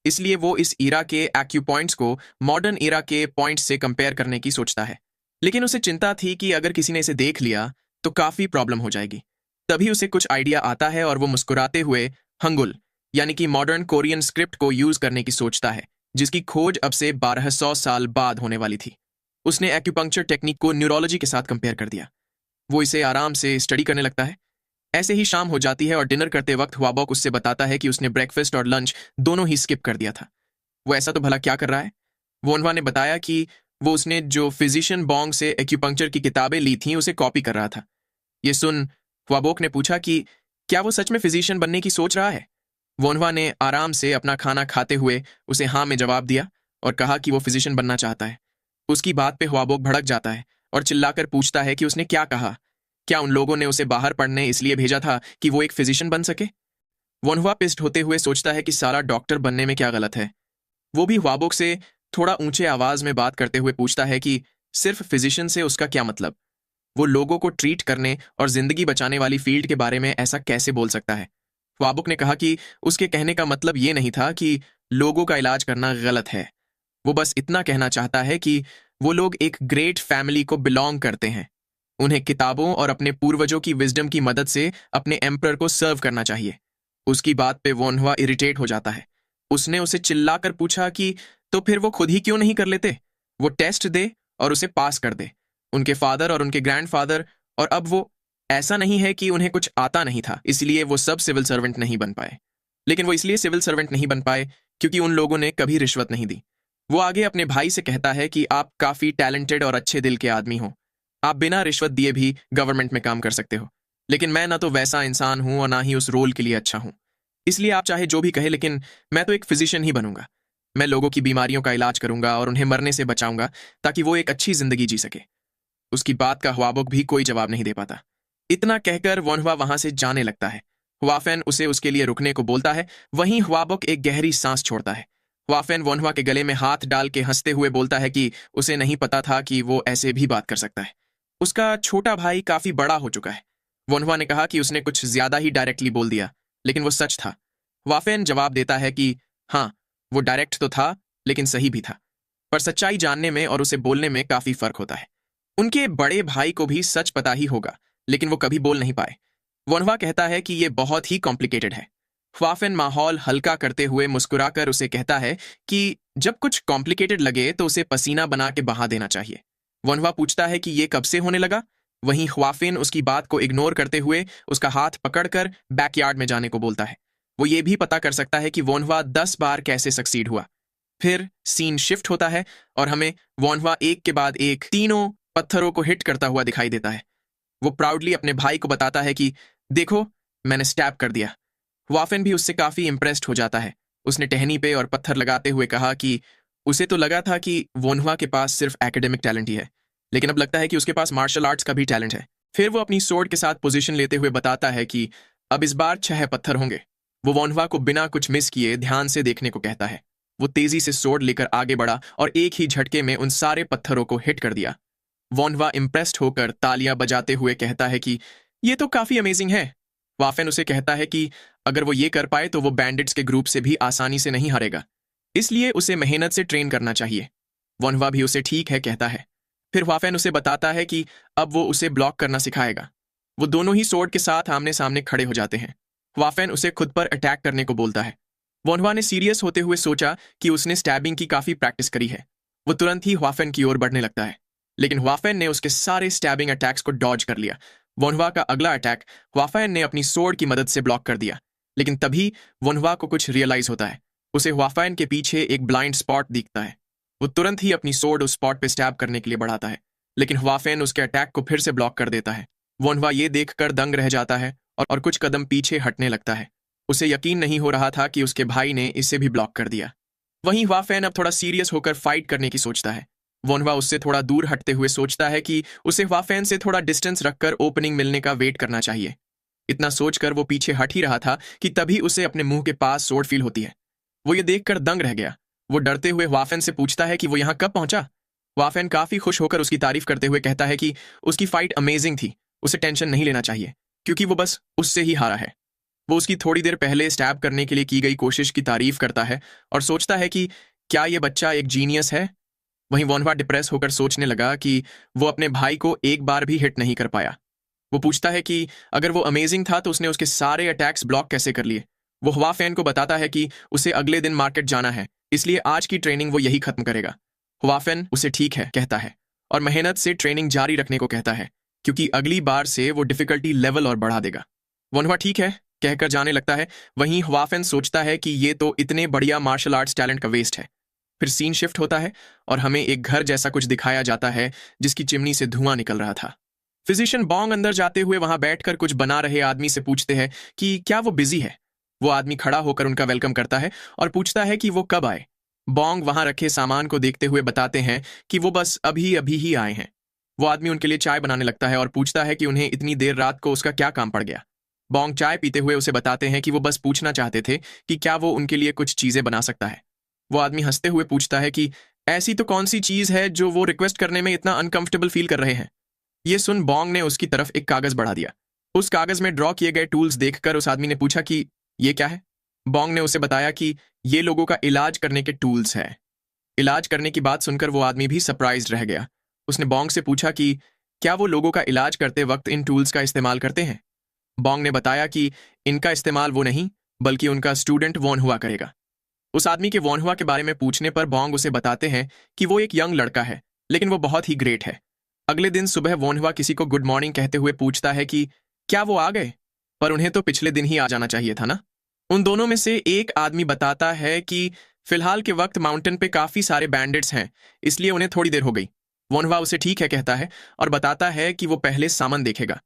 इसलिए वो इस ईरा के एक्यूपॉइंट्स को मॉडर्न ईरा के पॉइंट्स से कंपेयर करने की सोचता है। लेकिन उसे चिंता थी कि अगर किसी ने इसे देख लिया तो काफी प्रॉब्लम हो जाएगी। तभी उसे कुछ आइडिया आता है और वो मुस्कुराते हुए हंगुल यानी कि मॉडर्न कोरियन स्क्रिप्ट को यूज करने की सोचता है, जिसकी खोज अब से 1200 साल बाद होने वाली थी। उसने एक्यूपंक्चर टेक्निक को न्यूरोलॉजी के साथ कंपेयर कर दिया। वो इसे आराम से स्टडी करने लगता है। ऐसे ही शाम हो जाती है और डिनर करते वक्त हुआबॉक उससे बताता है कि उसने ब्रेकफास्ट और लंच दोनों ही स्किप कर दिया था। वो ऐसा तो भला क्या कर रहा है? वोनवा ने बताया कि वो उसने जो फिजिशियन बॉन्ग से एक्यूपंक्चर की किताबें ली थीं उसे कॉपी कर रहा था। ये सुन हुआबॉक ने पूछा कि क्या वो सच में फिजिशियन बनने की सोच रहा है? वोनवा ने आराम से अपना खाना खाते हुए उसे हाँ में जवाब दिया और कहा कि वो फिजिशियन बनना चाहता है। उसकी बात पे हुआबॉक भड़क जाता है और चिल्लाकर पूछता है कि उसने क्या कहा। क्या उन लोगों ने उसे बाहर पढ़ने इसलिए भेजा था कि वो एक फिजिशियन बन सके? वोनवा पिस्ट होते हुए सोचता है कि सारा डॉक्टर बनने में क्या गलत है। वो भी हुआबॉक से थोड़ा ऊंचे आवाज में बात करते हुए पूछता है कि सिर्फ फिजिशियन से उसका क्या मतलब? वो लोगों को ट्रीट करने और जिंदगी बचाने वाली फील्ड के बारे में ऐसा कैसे बोल सकता है? हुआबॉक ने कहा कि उसके कहने का मतलब ये नहीं था कि लोगों का इलाज करना गलत है। वो बस इतना कहना चाहता है कि वो लोग एक ग्रेट फैमिली को बिलोंग करते हैं। उन्हें किताबों और अपने पूर्वजों की विजडम की मदद से अपने एम्परर को सर्व करना चाहिए। उसकी बात पे वोनहुआ इरिटेट हो जाता है। उसने उसे चिल्लाकर पूछा कि तो फिर वो खुद ही क्यों नहीं कर लेते? वो टेस्ट दे और उसे पास कर दे। उनके फादर और उनके ग्रैंडफादर और अब वो, ऐसा नहीं है कि उन्हें कुछ आता नहीं था इसलिए वो सब सिविल सर्वेंट नहीं बन पाए। लेकिन वो इसलिए सिविल सर्वेंट नहीं बन पाए क्योंकि उन लोगों ने कभी रिश्वत नहीं दी। वो आगे अपने भाई से कहता है कि आप काफी टैलेंटेड और अच्छे दिल के आदमी हो। आप बिना रिश्वत दिए भी गवर्नमेंट में काम कर सकते हो। लेकिन मैं ना तो वैसा इंसान हूं और ना ही उस रोल के लिए अच्छा हूं। इसलिए आप चाहे जो भी कहे, लेकिन मैं तो एक फिजिशियन ही बनूंगा। मैं लोगों की बीमारियों का इलाज करूंगा और उन्हें मरने से बचाऊंगा ताकि वो एक अच्छी जिंदगी जी सके। उसकी बात का हुआबॉक भी कोई जवाब नहीं दे पाता। इतना कहकर वोनहुआ वहां से जाने लगता है। हुआफेन उसे उसके लिए रुकने को बोलता है। वहीं हुआबॉक एक गहरी सांस छोड़ता है। हुआफेन वोनहुआ के गले में हाथ डाल के हंसते हुए बोलता है कि उसे नहीं पता था कि वो ऐसे भी बात कर सकता है। उसका छोटा भाई काफी बड़ा हो चुका है। वोनहुआ ने कहा कि उसने कुछ ज्यादा ही डायरेक्टली बोल दिया, लेकिन वो सच था। हुआफेन जवाब देता है कि हाँ, वो डायरेक्ट तो था लेकिन सही भी था। पर सच्चाई जानने में और उसे बोलने में काफी फर्क होता है। उनके बड़े भाई को भी सच पता ही होगा, लेकिन वो कभी बोल नहीं पाए। वोनहुआ कहता है कि ये बहुत ही कॉम्प्लिकेटेड है। ख्वाफिन माहौल हल्का करते हुए मुस्कुराकर उसे कहता है कि जब कुछ कॉम्प्लिकेटेड लगे तो उसे पसीना बना के बहा देना चाहिए। वोनहुआ पूछता है कि ये कब से होने लगा? वहीं ख्वाफिन उसकी बात को इग्नोर करते हुए उसका हाथ पकड़कर बैकयार्ड में जाने को बोलता है। वो ये भी पता कर सकता है कि वोनहुआ 10 बार कैसे सक्सीड हुआ। फिर सीन शिफ्ट होता है और हमें वोनहुआ एक के बाद एक तीनों पत्थरों को हिट करता हुआ दिखाई देता है। वो प्राउडली अपने भाई को बताता है कि देखो, मैंने स्टैब कर दिया। वाफिन भी उससे काफी इंप्रेस्ड हो जाता है। उसने टहनी पे और पत्थर लगाते हुए कहा कि उसे तो लगा था कि वोनहुआ के पास सिर्फ एकेडमिक टैलेंट ही है, लेकिन अब लगता है कि उसके पास मार्शल आर्ट्स का भी टैलेंट है। फिर वो अपनी सोर्ड के साथ पोजीशन लेते हुए बताता है कि अब इस बार 6 पत्थर होंगे। वो वोनहुआ को बिना कुछ मिस किए ध्यान से देखने को कहता है। वो तेजी से सोर्ड लेकर आगे बढ़ा और एक ही झटके में उन सारे पत्थरों को हिट कर दिया। वोनहुआ इम्प्रेस्ड होकर तालियां बजाते हुए कहता है कि ये तो काफी अमेजिंग है। वाफेन उसे कहता है कि अगर वो ये कर पाए तो वो बैंडिट्स के ग्रुप से भी आसानी से नहीं हारेगा, इसलिए उसे मेहनत से ट्रेन करना चाहिए। वोनहुआ भी उसे ठीक है कहता है। फिर वाफेन उसे बताता है कि अब वो उसे ब्लॉक करना सिखाएगा। वो दोनों ही सोर्ड के साथ आमने सामने खड़े हो जाते हैं। वाफेन उसे खुद पर अटैक करने को बोलता है। वोनहुआ ने सीरियस होते हुए सोचा कि उसने स्टैबिंग की काफी प्रैक्टिस करी है। वो तुरंत ही वाफेन की ओर बढ़ने लगता है, लेकिन वाफेन ने उसके सारे स्टैबिंग अटैक्स को डॉज कर लिया। वोनहुआ का अगला अटैक वाफेन ने अपनी सोर्ड की मदद से ब्लॉक कर दिया, लेकिन तभी वोनहुआ को कुछ रियलाइज होता है। उसे वाफेन के पीछे एक ब्लाइंड स्पॉट दिखता है। वो तुरंत ही अपनी सोर्ड उस स्पॉट पे स्टैब करने के लिए बढ़ाता है, लेकिन वाफेन उसके अटैक को फिर से ब्लॉक कर देता है। वोनहुआ ये देखकर दंग रह जाता है और कुछ कदम पीछे हटने लगता है। उसे यकीन नहीं हो रहा था कि उसके भाई ने इसे भी ब्लॉक कर दिया। वहीं वाफेन अब थोड़ा सीरियस होकर फाइट करने की सोचता है। वोनहुआ उससे थोड़ा दूर हटते हुए सोचता है कि उसे वाफेन से थोड़ा डिस्टेंस रखकर ओपनिंग मिलने का वेट करना चाहिए। इतना सोचकर वो पीछे हट ही रहा था कि तभी उसे अपने मुंह के पास सोड फील होती है। वो ये देखकर दंग रह गया। वो डरते हुए वाफेन से पूछता है कि वो यहाँ कब पहुंचा। वाफेन काफी खुश होकर उसकी तारीफ करते हुए कहता है कि उसकी फाइट अमेजिंग थी, उसे टेंशन नहीं लेना चाहिए क्योंकि वो बस उससे ही हारा है। वो उसकी थोड़ी देर पहले स्टैब करने के लिए की गई कोशिश की तारीफ करता है और सोचता है कि क्या ये बच्चा एक जीनियस है। वहीं वोनवा डिप्रेस होकर सोचने लगा कि वो अपने भाई को एक बार भी हिट नहीं कर पाया। वो पूछता है कि अगर वो अमेजिंग था तो उसने उसके सारे अटैक्स ब्लॉक कैसे कर लिए। वो हवा फैन को बताता है कि उसे अगले दिन मार्केट जाना है, इसलिए आज की ट्रेनिंग वो यही खत्म करेगा। हवा फैन उसे ठीक है कहता है और मेहनत से ट्रेनिंग जारी रखने को कहता है, क्योंकि अगली बार से वो डिफिकल्टी लेवल और बढ़ा देगा। वनवा ठीक है कहकर जाने लगता है। वहीं हवाफेन सोचता है कि ये तो इतने बढ़िया मार्शल आर्ट्स टैलेंट का वेस्ट है। फिर सीन शिफ्ट होता है और हमें एक घर जैसा कुछ दिखाया जाता है जिसकी चिमनी से धुआं निकल रहा था। फिजिशियन बॉन्ग अंदर जाते हुए वहां बैठकर कुछ बना रहे आदमी से पूछते हैं कि क्या वो बिजी है। वो आदमी खड़ा होकर उनका वेलकम करता है और पूछता है कि वो कब आए। बॉन्ग वहां रखे सामान को देखते हुए बताते हैं कि वो बस अभी अभी ही आए हैं। वो आदमी उनके लिए चाय बनाने लगता है और पूछता है कि उन्हें इतनी देर रात को उसका क्या काम पड़ गया। बॉन्ग चाय पीते हुए उसे बताते हैं कि वो बस पूछना चाहते थे कि क्या वो उनके लिए कुछ चीजें बना सकता है। वो आदमी हंसते हुए पूछता है कि ऐसी तो कौन सी चीज है जो वो रिक्वेस्ट करने में इतना अनकंफर्टेबल फील कर रहे हैं। ये सुन बॉन्ग ने उसकी तरफ एक कागज बढ़ा दिया। उस कागज में ड्रॉ किए गए टूल्स देखकर उस आदमी ने पूछा कि ये क्या है। बॉन्ग ने उसे बताया कि ये लोगों का इलाज करने के टूल्स है। इलाज करने की बात सुनकर वो आदमी भी सरप्राइज्ड रह गया। उसने बॉन्ग से पूछा कि क्या वो लोगों का इलाज करते वक्त इन टूल्स का इस्तेमाल करते हैं। बॉन्ग ने बताया कि इनका इस्तेमाल वो नहीं बल्कि उनका स्टूडेंट वॉन हुआ करेगा। उस आदमी के वॉन हुआ के बारे में पूछने पर बॉन्ग उसे बताते हैं कि वो एक यंग लड़का है, लेकिन वो बहुत ही ग्रेट है। अगले दिन सुबह वॉन हुआ किसी को गुड मॉर्निंग कहते हुए पूछता है कि क्या वो आ गए, पर उन्हें तो पिछले दिन ही आ जाना चाहिए था ना। उन दोनों में से एक आदमी बताता है कि फिलहाल के वक्त माउंटेन पे काफी सारे बैंडिट्स हैं, इसलिए उन्हें थोड़ी देर हो गई। वोनवा उसे ठीक है कहता है और बताता है कि वो पहले सामान देखेगा।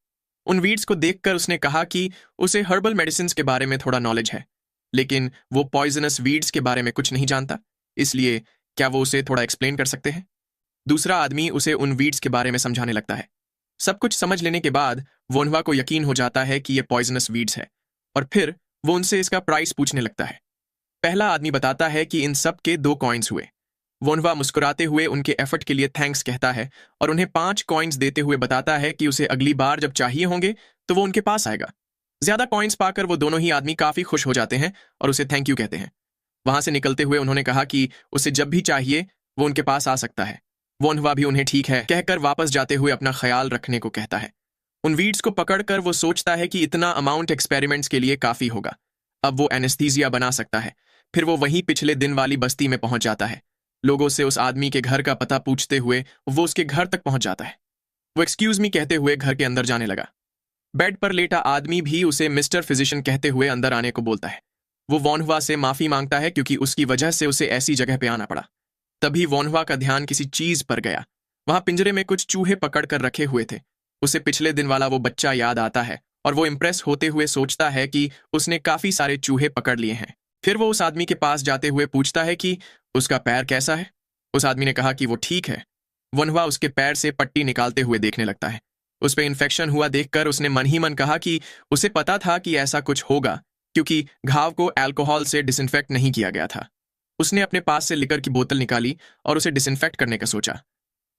उन वीड्स को देखकर उसने कहा कि उसे हर्बल मेडिसिन के बारे में थोड़ा नॉलेज है, लेकिन वो पॉइजनस वीड्स के बारे में कुछ नहीं जानता, इसलिए क्या वो उसे थोड़ा एक्सप्लेन कर सकते हैं। दूसरा आदमी उसे उन वीड्स के बारे में समझाने लगता है। सब कुछ समझ लेने के बाद वोनवा को यकीन हो जाता है कि ये पॉइजनस वीड्स है और फिर वो उनसे इसका प्राइस पूछने लगता है। पहला आदमी बताता है कि इन सब के 2 कॉइन्स हुए। वोनवा मुस्कुराते हुए उनके एफर्ट के लिए थैंक्स कहता है और उन्हें 5 कॉइन्स देते हुए बताता है कि उसे अगली बार जब चाहिए होंगे तो वो उनके पास आएगा। ज्यादा कॉइन्स पाकर वो दोनों ही आदमी काफी खुश हो जाते हैं और उसे थैंक यू कहते हैं। वहां से निकलते हुए उन्होंने कहा कि उसे जब भी चाहिए वो उनके पास आ सकता है। वोनवा भी उन्हें ठीक है कहकर वापस जाते हुए अपना ख्याल रखने को कहता है। उन वीड्स को पकड़कर वो सोचता है कि इतना अमाउंट एक्सपेरिमेंट्स के लिए काफी होगा। अब वो एनेस्थीसिया बना सकता है। फिर वो वहीं पिछले दिन वाली बस्ती में पहुंच जाता है। लोगों से उस आदमी के घर का पता पूछते हुए वो उसके घर तक पहुंच जाता है। वो एक्सक्यूज मी कहते हुए घर के अंदर जाने लगा। बेड पर लेटा आदमी भी उसे मिस्टर फिजिशियन कहते हुए अंदर आने को बोलता है। वो वॉनहुआ से माफी मांगता है क्योंकि उसकी वजह से उसे ऐसी जगह पे आना पड़ा। तभी वॉनहुआ का ध्यान किसी चीज पर गया। वहां पिंजरे में कुछ चूहे पकड़ कर रखे हुए थे। उसे पिछले दिन वाला वो बच्चा याद आता है और वो इम्प्रेस होते हुए सोचता है कि उसने काफी सारे चूहे पकड़ लिए हैं। फिर वो उस आदमी के पास जाते हुए पूछता है कि उसका पैर कैसा है। उस आदमी ने कहा कि वो ठीक है। वनवा उसके पैर से पट्टी निकालते हुए देखने लगता है। उस पे इन्फेक्शन हुआ देखकर उसने मन ही मन कहा कि उसे पता था कि ऐसा कुछ होगा, क्योंकि घाव को अल्कोहल से डिसइंफेक्ट नहीं किया गया था। उसने अपने पास से लिकर की बोतल निकाली और उसे डिसइंफेक्ट करने का सोचा।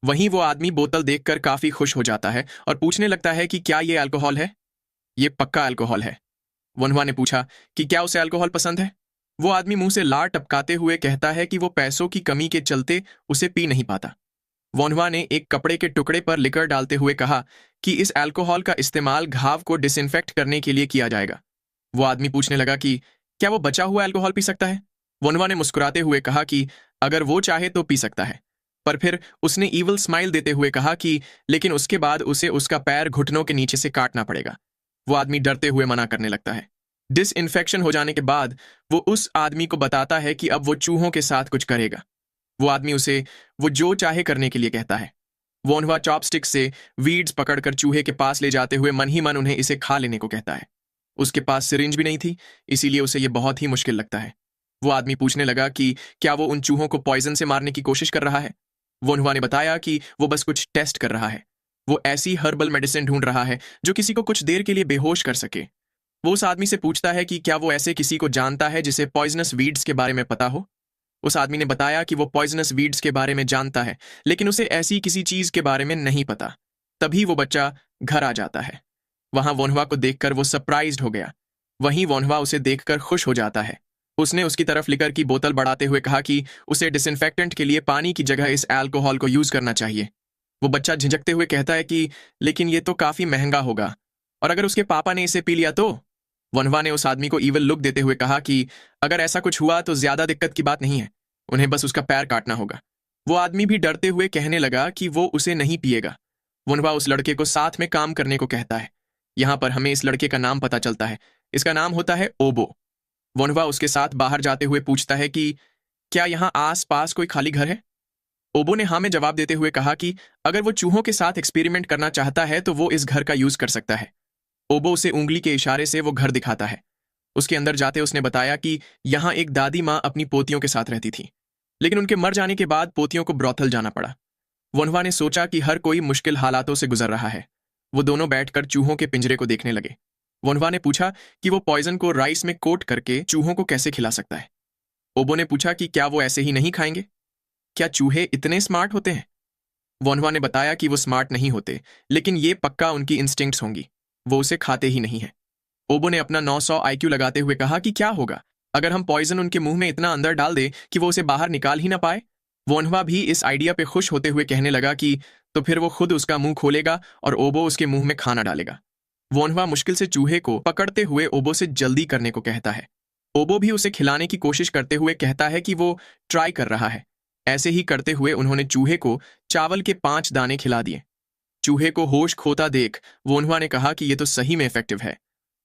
वहीं वो आदमी बोतल देखकर काफी खुश हो जाता है और पूछने लगता है कि क्या ये अल्कोहल है। ये पक्का अल्कोहल है। वनवा ने पूछा कि क्या उसे अल्कोहल पसंद है। वो आदमी मुंह से लार टपकाते हुए कहता है कि वो पैसों की कमी के चलते उसे पी नहीं पाता। वोनवा ने एक कपड़े के टुकड़े पर लिकर डालते हुए कहा कि इस अल्कोहल का इस्तेमाल घाव को डिसइंफेक्ट करने के लिए किया जाएगा। वो आदमी पूछने लगा कि क्या वो बचा हुआ अल्कोहल पी सकता है। वोनवा ने मुस्कुराते हुए कहा कि अगर वो चाहे तो पी सकता है, पर फिर उसने ईवल स्माइल देते हुए कहा कि लेकिन उसके बाद उसे उसका पैर घुटनों के नीचे से काटना पड़ेगा। वो आदमी डरते हुए मना करने लगता है। डिसइंफेक्शन हो जाने के बाद वो उस आदमी को बताता है कि अब वो चूहों के साथ कुछ करेगा। वो आदमी उसे वो जो चाहे करने के लिए कहता है। वोनवा चॉपस्टिक से वीड्स पकड़कर चूहे के पास ले जाते हुए मन ही मन उन्हें इसे खा लेने को कहता है। उसके पास सिरिंज भी नहीं थी, इसीलिए उसे ये बहुत ही मुश्किल लगता है। वो आदमी पूछने लगा कि क्या वो उन चूहों को पॉइजन से मारने की कोशिश कर रहा है। वोनवा ने बताया कि वो बस कुछ टेस्ट कर रहा है। वो ऐसी हर्बल मेडिसिन ढूंढ रहा है जो किसी को कुछ देर के लिए बेहोश कर सके। वो उस आदमी से पूछता है कि क्या वो ऐसे किसी को जानता है जिसे पॉइजनस वीड्स के बारे में पता हो। उस आदमी ने बताया कि वो पॉइजनस वीड्स के बारे में जानता है, लेकिन उसे ऐसी किसी चीज के बारे में नहीं पता। तभी वो बच्चा घर आ जाता है। वहां वोनवा को देखकर वो सरप्राइज्ड हो गया। वहीं वोन्हवा उसे देखकर खुश हो जाता है। उसने उसकी तरफ लिकर की बोतल बढ़ाते हुए कहा कि उसे डिसइंफेक्टेंट के लिए पानी की जगह इस अल्कोहल को यूज करना चाहिए। वो बच्चा झिझकते हुए कहता है कि लेकिन ये तो काफी महंगा होगा, और अगर उसके पापा ने इसे पी लिया तो? वोन्हवा ने उस आदमी को ईविल लुक देते हुए कहा कि अगर ऐसा कुछ हुआ तो ज्यादा दिक्कत की बात नहीं है, उन्हें बस उसका पैर काटना होगा। वो आदमी भी डरते हुए कहने लगा कि वो उसे नहीं पिएगा। वोन्हवा उस लड़के को साथ में काम करने को कहता है। यहाँ पर हमें इस लड़के का नाम पता चलता है। इसका नाम होता है ओबो। वोन्हवा उसके साथ बाहर जाते हुए पूछता है कि क्या यहाँ आस पास कोई खाली घर है? ओबो ने हाँ में जवाब देते हुए कहा कि अगर वो चूहों के साथ एक्सपेरिमेंट करना चाहता है तो वो इस घर का यूज कर सकता है। ओबो उसे उंगली के इशारे से वो घर दिखाता है। उसके अंदर जाते उसने बताया कि यहाँ एक दादी माँ अपनी पोतियों के साथ रहती थी, लेकिन उनके मर जाने के बाद पोतियों को ब्रॉथल जाना पड़ा। वोन्हवा ने सोचा कि हर कोई मुश्किल हालातों से गुजर रहा है। वो दोनों बैठकर चूहों के पिंजरे को देखने लगे। वोन्हवा ने पूछा कि वो पॉइजन को राइस में कोट करके चूहों को कैसे खिला सकता है। ओबो ने पूछा कि क्या वो ऐसे ही नहीं खाएंगे? क्या चूहे इतने स्मार्ट होते हैं? वोन्हवा ने बताया कि वो स्मार्ट नहीं होते, लेकिन ये पक्का उनकी इंस्टिंक्ट्स होंगी, वो उसे खाते ही नहीं है। ओबो ने अपना 900 आईक्यू लगाते हुए कहा कि क्या होगा अगर हम पॉइजन उनके मुंह में इतना अंदर डाल दे कि वो उसे बाहर निकाल ही ना पाए? वोन्हवा भी इस आइडिया पे खुश होते हुए कहने लगा कि तो फिर वो खुद उसका मुंह खोलेगा और ओबो उसके मुंह में खाना डालेगा। वोन्हवा मुश्किल से चूहे को पकड़ते हुए ओबो से जल्दी करने को कहता है। ओबो भी उसे खिलाने की कोशिश करते हुए कहता है कि वो ट्राई कर रहा है। ऐसे ही करते हुए उन्होंने चूहे को चावल के 5 दाने खिला दिए। चूहे को होश खोता देख वोन्हवा ने कहा कि ये तो सही में इफेक्टिव है।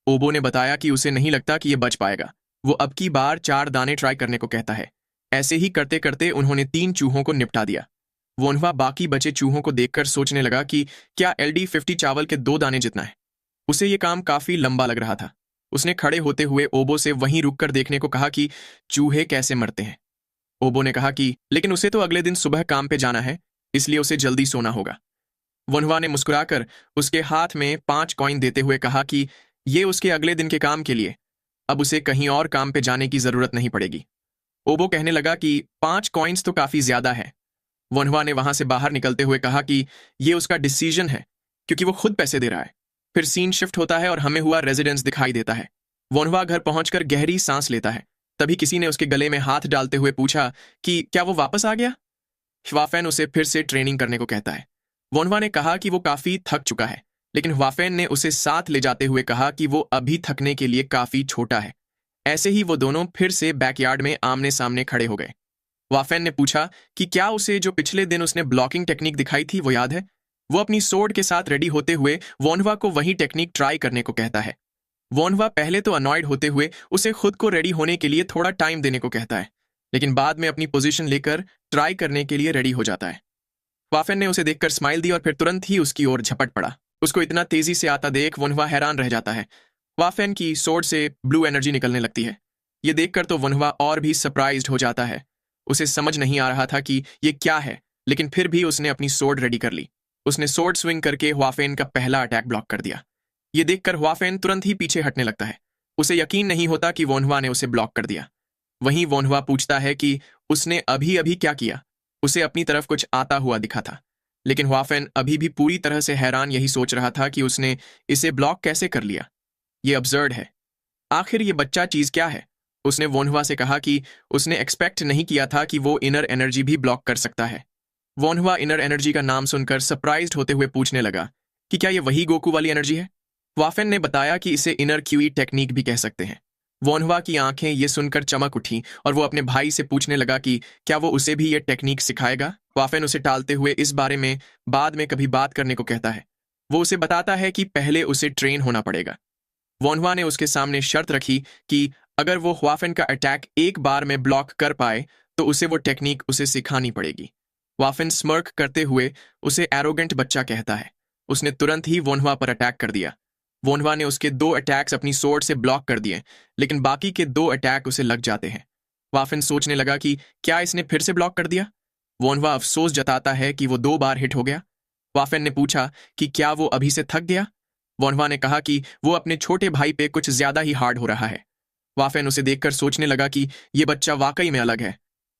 ओबो ने बताया कि उसे नहीं लगता कि ये बच पाएगा। वो अब की बार 4 दाने ट्राई करने को कहता है। ऐसे ही करते करते उन्होंने 3 चूहों को निपटा दिया। वोन्हवा बाकी बचे चूहों को देखकर सोचने लगा कि क्या LD50 चावल के 2 दाने जितना है। उसे ये काम काफी लंबा लग रहा था। उसने खड़े होते हुए ओबो से वहीं रुककर देखने को कहा कि चूहे कैसे मरते हैं। ओबो ने कहा कि लेकिन उसे तो अगले दिन सुबह काम पे जाना है, इसलिए उसे जल्दी सोना होगा। वोन्हवा ने मुस्कुराकर उसके हाथ में 5 कॉइन देते हुए कहा कि ये उसके अगले दिन के काम के लिए, अब उसे कहीं और काम पे जाने की जरूरत नहीं पड़ेगी। ओबो कहने लगा कि 5 कॉइन्स तो काफी ज्यादा है। वोन्हवा ने वहां से बाहर निकलते हुए कहा कि ये उसका डिसीजन है, क्योंकि वो खुद पैसे दे रहा है। फिर सीन शिफ्ट होता है और हमें हुआ रेजिडेंस दिखाई देता है। वोन्हवा घर पहुंचकर गहरी सांस लेता है। तभी किसी ने उसके गले में हाथ डालते हुए पूछा कि क्या वो वापस आ गया? ह्वाफेन उसे फिर से ट्रेनिंग करने को कहता है। वोन्हवा ने कहा कि वो काफी थक चुका है, लेकिन ह्वाफेन ने उसे साथ ले जाते हुए कहा कि वो अभी थकने के लिए काफी छोटा है। ऐसे ही वो दोनों फिर से बैकयार्ड में आमने सामने खड़े हो गए। ह्वाफेन ने पूछा कि क्या उसे जो पिछले दिन उसने ब्लॉकिंग टेक्निक दिखाई थी वो याद है? वो अपनी सोर्ड के साथ रेडी होते हुए वोन्हवा को वही टेक्निक ट्राई करने को कहता है। वोन्हवा पहले तो अनॉयड होते हुए उसे खुद को रेडी होने के लिए थोड़ा टाइम देने को कहता है, लेकिन बाद में अपनी पोजीशन लेकर ट्राई करने के लिए रेडी हो जाता है। ह्वाफेन ने उसे देखकर स्माइल दी और फिर तुरंत ही उसकी ओर झपट पड़ा। उसको इतना तेजी से आता देख वोन्हवा हैरान रह जाता है। ह्वाफेन की सोर्ड से ब्लू एनर्जी निकलने लगती है। ये देखकर तो वोन्हवा और भी सरप्राइज्ड हो जाता है। उसे समझ नहीं आ रहा था कि ये क्या है, लेकिन फिर भी उसने अपनी सोर्ड रेडी कर ली। उसने सोर्ड स्विंग करके ह्वाफेन का पहला अटैक ब्लॉक कर दिया। ये देखकर ह्वाफेन तुरंत ही पीछे हटने लगता है। उसे यकीन नहीं होता कि वोन्हवा ने उसे ब्लॉक कर दिया। वहीं वोन्हवा पूछता है कि उसने अभी अभी क्या किया। उसे अपनी तरफ कुछ आता हुआ दिखा था, लेकिन ह्वाफेन अभी भी पूरी तरह से हैरान यही सोच रहा था कि उसने इसे ब्लॉक कैसे कर लिया। ये अब्सर्ड है। आखिर ये बच्चा चीज क्या है? उसने वोन्हवा से कहा कि उसने एक्सपेक्ट नहीं किया था कि वो इनर एनर्जी भी ब्लॉक कर सकता है। वोन्हवा इनर एनर्जी का नाम सुनकर सरप्राइज्ड होते हुए पूछने लगा कि क्या ये वही गोकू वाली एनर्जी है? ह्वाफेन ने बताया कि इसे इनर क्यूई टेक्निक भी कह सकते हैं। वोन्हवा की आंखें ये सुनकर चमक उठी और वो अपने भाई से पूछने लगा कि क्या वो उसे भी ये टेक्निक सिखाएगा। ह्वाफेन उसे टालते हुए इस बारे में बाद में कभी बात करने को कहता है। वो उसे बताता है कि पहले उसे ट्रेन होना पड़ेगा। वोन्हवा ने उसके सामने शर्त रखी कि अगर वो ह्वाफेन का अटैक एक बार में ब्लॉक कर पाए तो उसे वो टेक्निक उसे सिखानी पड़ेगी। ह्वाफेन स्मर्क करते हुए उसे एरोगेंट बच्चा कहता है। उसने तुरंत ही वोन्हवा पर अटैक कर दिया। वोन्हवा ने उसके 2 अटैक्स अपनी सोर्ड से ब्लॉक कर दिए, लेकिन बाकी के 2 अटैक उसे लग जाते हैं। ह्वाफेन सोचने लगा कि क्या इसने फिर से ब्लॉक कर दिया। वोन्हवा अफसोस जताता है कि वो 2 बार हिट हो गया। ह्वाफेन ने पूछा कि क्या वो अभी से थक गया। वोन्हवा ने कहा कि वो अपने छोटे भाई पे कुछ ज्यादा ही हार्ड हो रहा है। ह्वाफेन उसे देखकर सोचने लगा कि ये बच्चा वाकई में अलग है।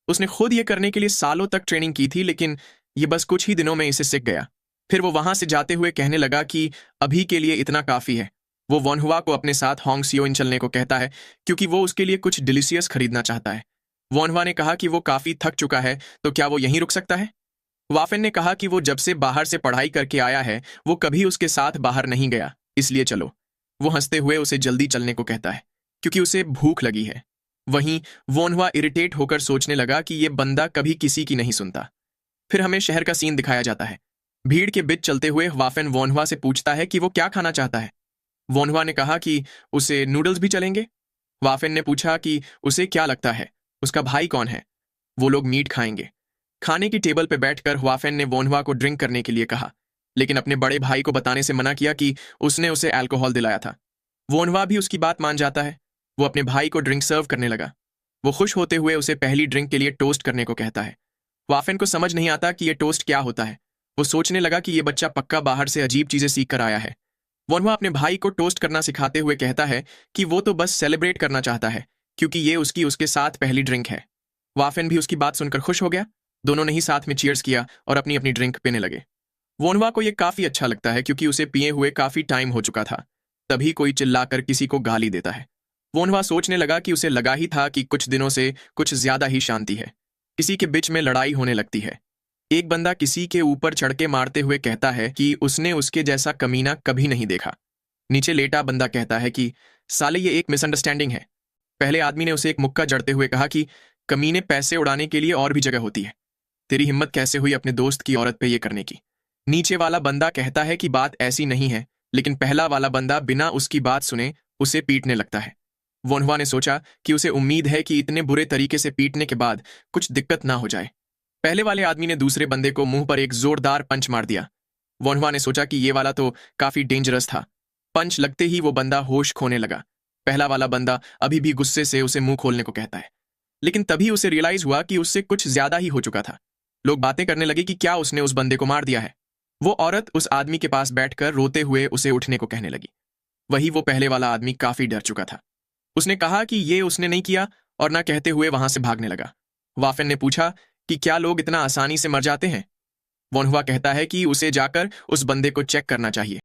उसने खुद ये करने के लिए सालों तक ट्रेनिंग की थी, लेकिन ये बस कुछ ही दिनों में इसे सीख गया। फिर वो वहां से जाते हुए कहने लगा कि अभी के लिए इतना काफी है। वो वॉनहुआ को अपने साथ होंग सियोइन चलने को कहता है क्योंकि वो उसके लिए कुछ डिलीशियस खरीदना चाहता है। वॉनहुआ ने कहा कि वो काफी थक चुका है, तो क्या वो यहीं रुक सकता है? वाफेन ने कहा कि वो जब से बाहर से पढ़ाई करके आया है वो कभी उसके साथ बाहर नहीं गया, इसलिए चलो। वो हंसते हुए उसे जल्दी चलने को कहता है क्योंकि उसे भूख लगी है। वहीं वोनहुआ इरिटेट होकर सोचने लगा कि ये बंदा कभी किसी की नहीं सुनता। फिर हमें शहर का सीन दिखाया जाता है। भीड़ के बीच चलते हुए वाफेन वोनहुआ से पूछता है कि वो क्या खाना चाहता है। वोनहुआ ने कहा कि उसे नूडल्स भी चलेंगे। वाफेन ने पूछा कि उसे क्या लगता है उसका भाई कौन है, वो लोग मीट खाएंगे। खाने की टेबल पर बैठकर वाफेन ने वोनहुआ को ड्रिंक करने के लिए कहा, लेकिन अपने बड़े भाई को बताने से मना किया कि उसने उसे अल्कोहल दिलाया था। वोनहुआ भी उसकी बात मान जाता है। वो अपने भाई को ड्रिंक सर्व करने लगा। वो खुश होते हुए उसे पहली ड्रिंक के लिए टोस्ट करने को कहता है। वाफेन को समझ नहीं आता कि यह टोस्ट क्या होता है। वो सोचने लगा कि यह बच्चा पक्का बाहर से अजीब चीजें सीख कर आया है। वोनहुआ अपने भाई को टोस्ट करना सिखाते हुए कहता है कि वो तो बस सेलिब्रेट करना चाहता है क्योंकि ये उसके साथ पहली ड्रिंक है। वाफेन भी उसकी बात सुनकर खुश हो गया। दोनों ने ही साथ में चीयर्स किया और अपनी अपनी ड्रिंक पीने लगे। वोनहुआ को यह काफी अच्छा लगता है क्योंकि उसे पिए हुए काफी टाइम हो चुका था। तभी कोई चिल्लाकर किसी को गाली देता है। वोनहुआ सोचने लगा कि उसे लगा ही था कि कुछ दिनों से कुछ ज्यादा ही शांति है। किसी के बीच में लड़ाई होने लगती है। एक बंदा किसी के ऊपर चढ़ के मारते हुए कहता है कि उसने उसके जैसा कमीना कभी नहीं देखा। नीचे लेटा बंदा कहता है कि साले ये एक मिसअंडरस्टैंडिंग है। पहले आदमी ने उसे एक मुक्का जड़ते हुए कहा कि कमीने पैसे उड़ाने के लिए और भी जगह होती है। तेरी हिम्मत कैसे हुई अपने दोस्त की औरत पे ये करने की? नीचे वाला बंदा कहता है कि बात ऐसी नहीं है, लेकिन पहला वाला बंदा बिना उसकी बात सुने उसे पीटने लगता है। वोनहुआ ने सोचा कि उसे उम्मीद है कि इतने बुरे तरीके से पीटने के बाद कुछ दिक्कत ना हो जाए। पहले वाले आदमी ने दूसरे बंदे को मुंह पर एक जोरदार पंच मार दिया। वोनहुआ ने सोचा कि ये वाला तो काफी डेंजरस था। पंच लगते ही वो बंदा होश खोने लगा। पहला वाला बंदा अभी भी गुस्से से उसे मुंह खोलने को कहता है, लेकिन तभी उसे रियलाइज हुआ कि उससे कुछ ज्यादा ही हो चुका था। लोग बातें करने लगे कि क्या उसने उस बंदे को मार दिया है। वो औरत उस आदमी के पास बैठकर रोते हुए उसे उठने को कहने लगी। वही वो पहले वाला आदमी काफी डर चुका था। उसने कहा कि ये उसने नहीं किया और ना कहते हुए वहां से भागने लगा। वाफेन ने पूछा कि क्या लोग इतना आसानी से मर जाते हैं। वोनहुआ कहता है कि उसे जाकर उस बंदे को चेक करना चाहिए।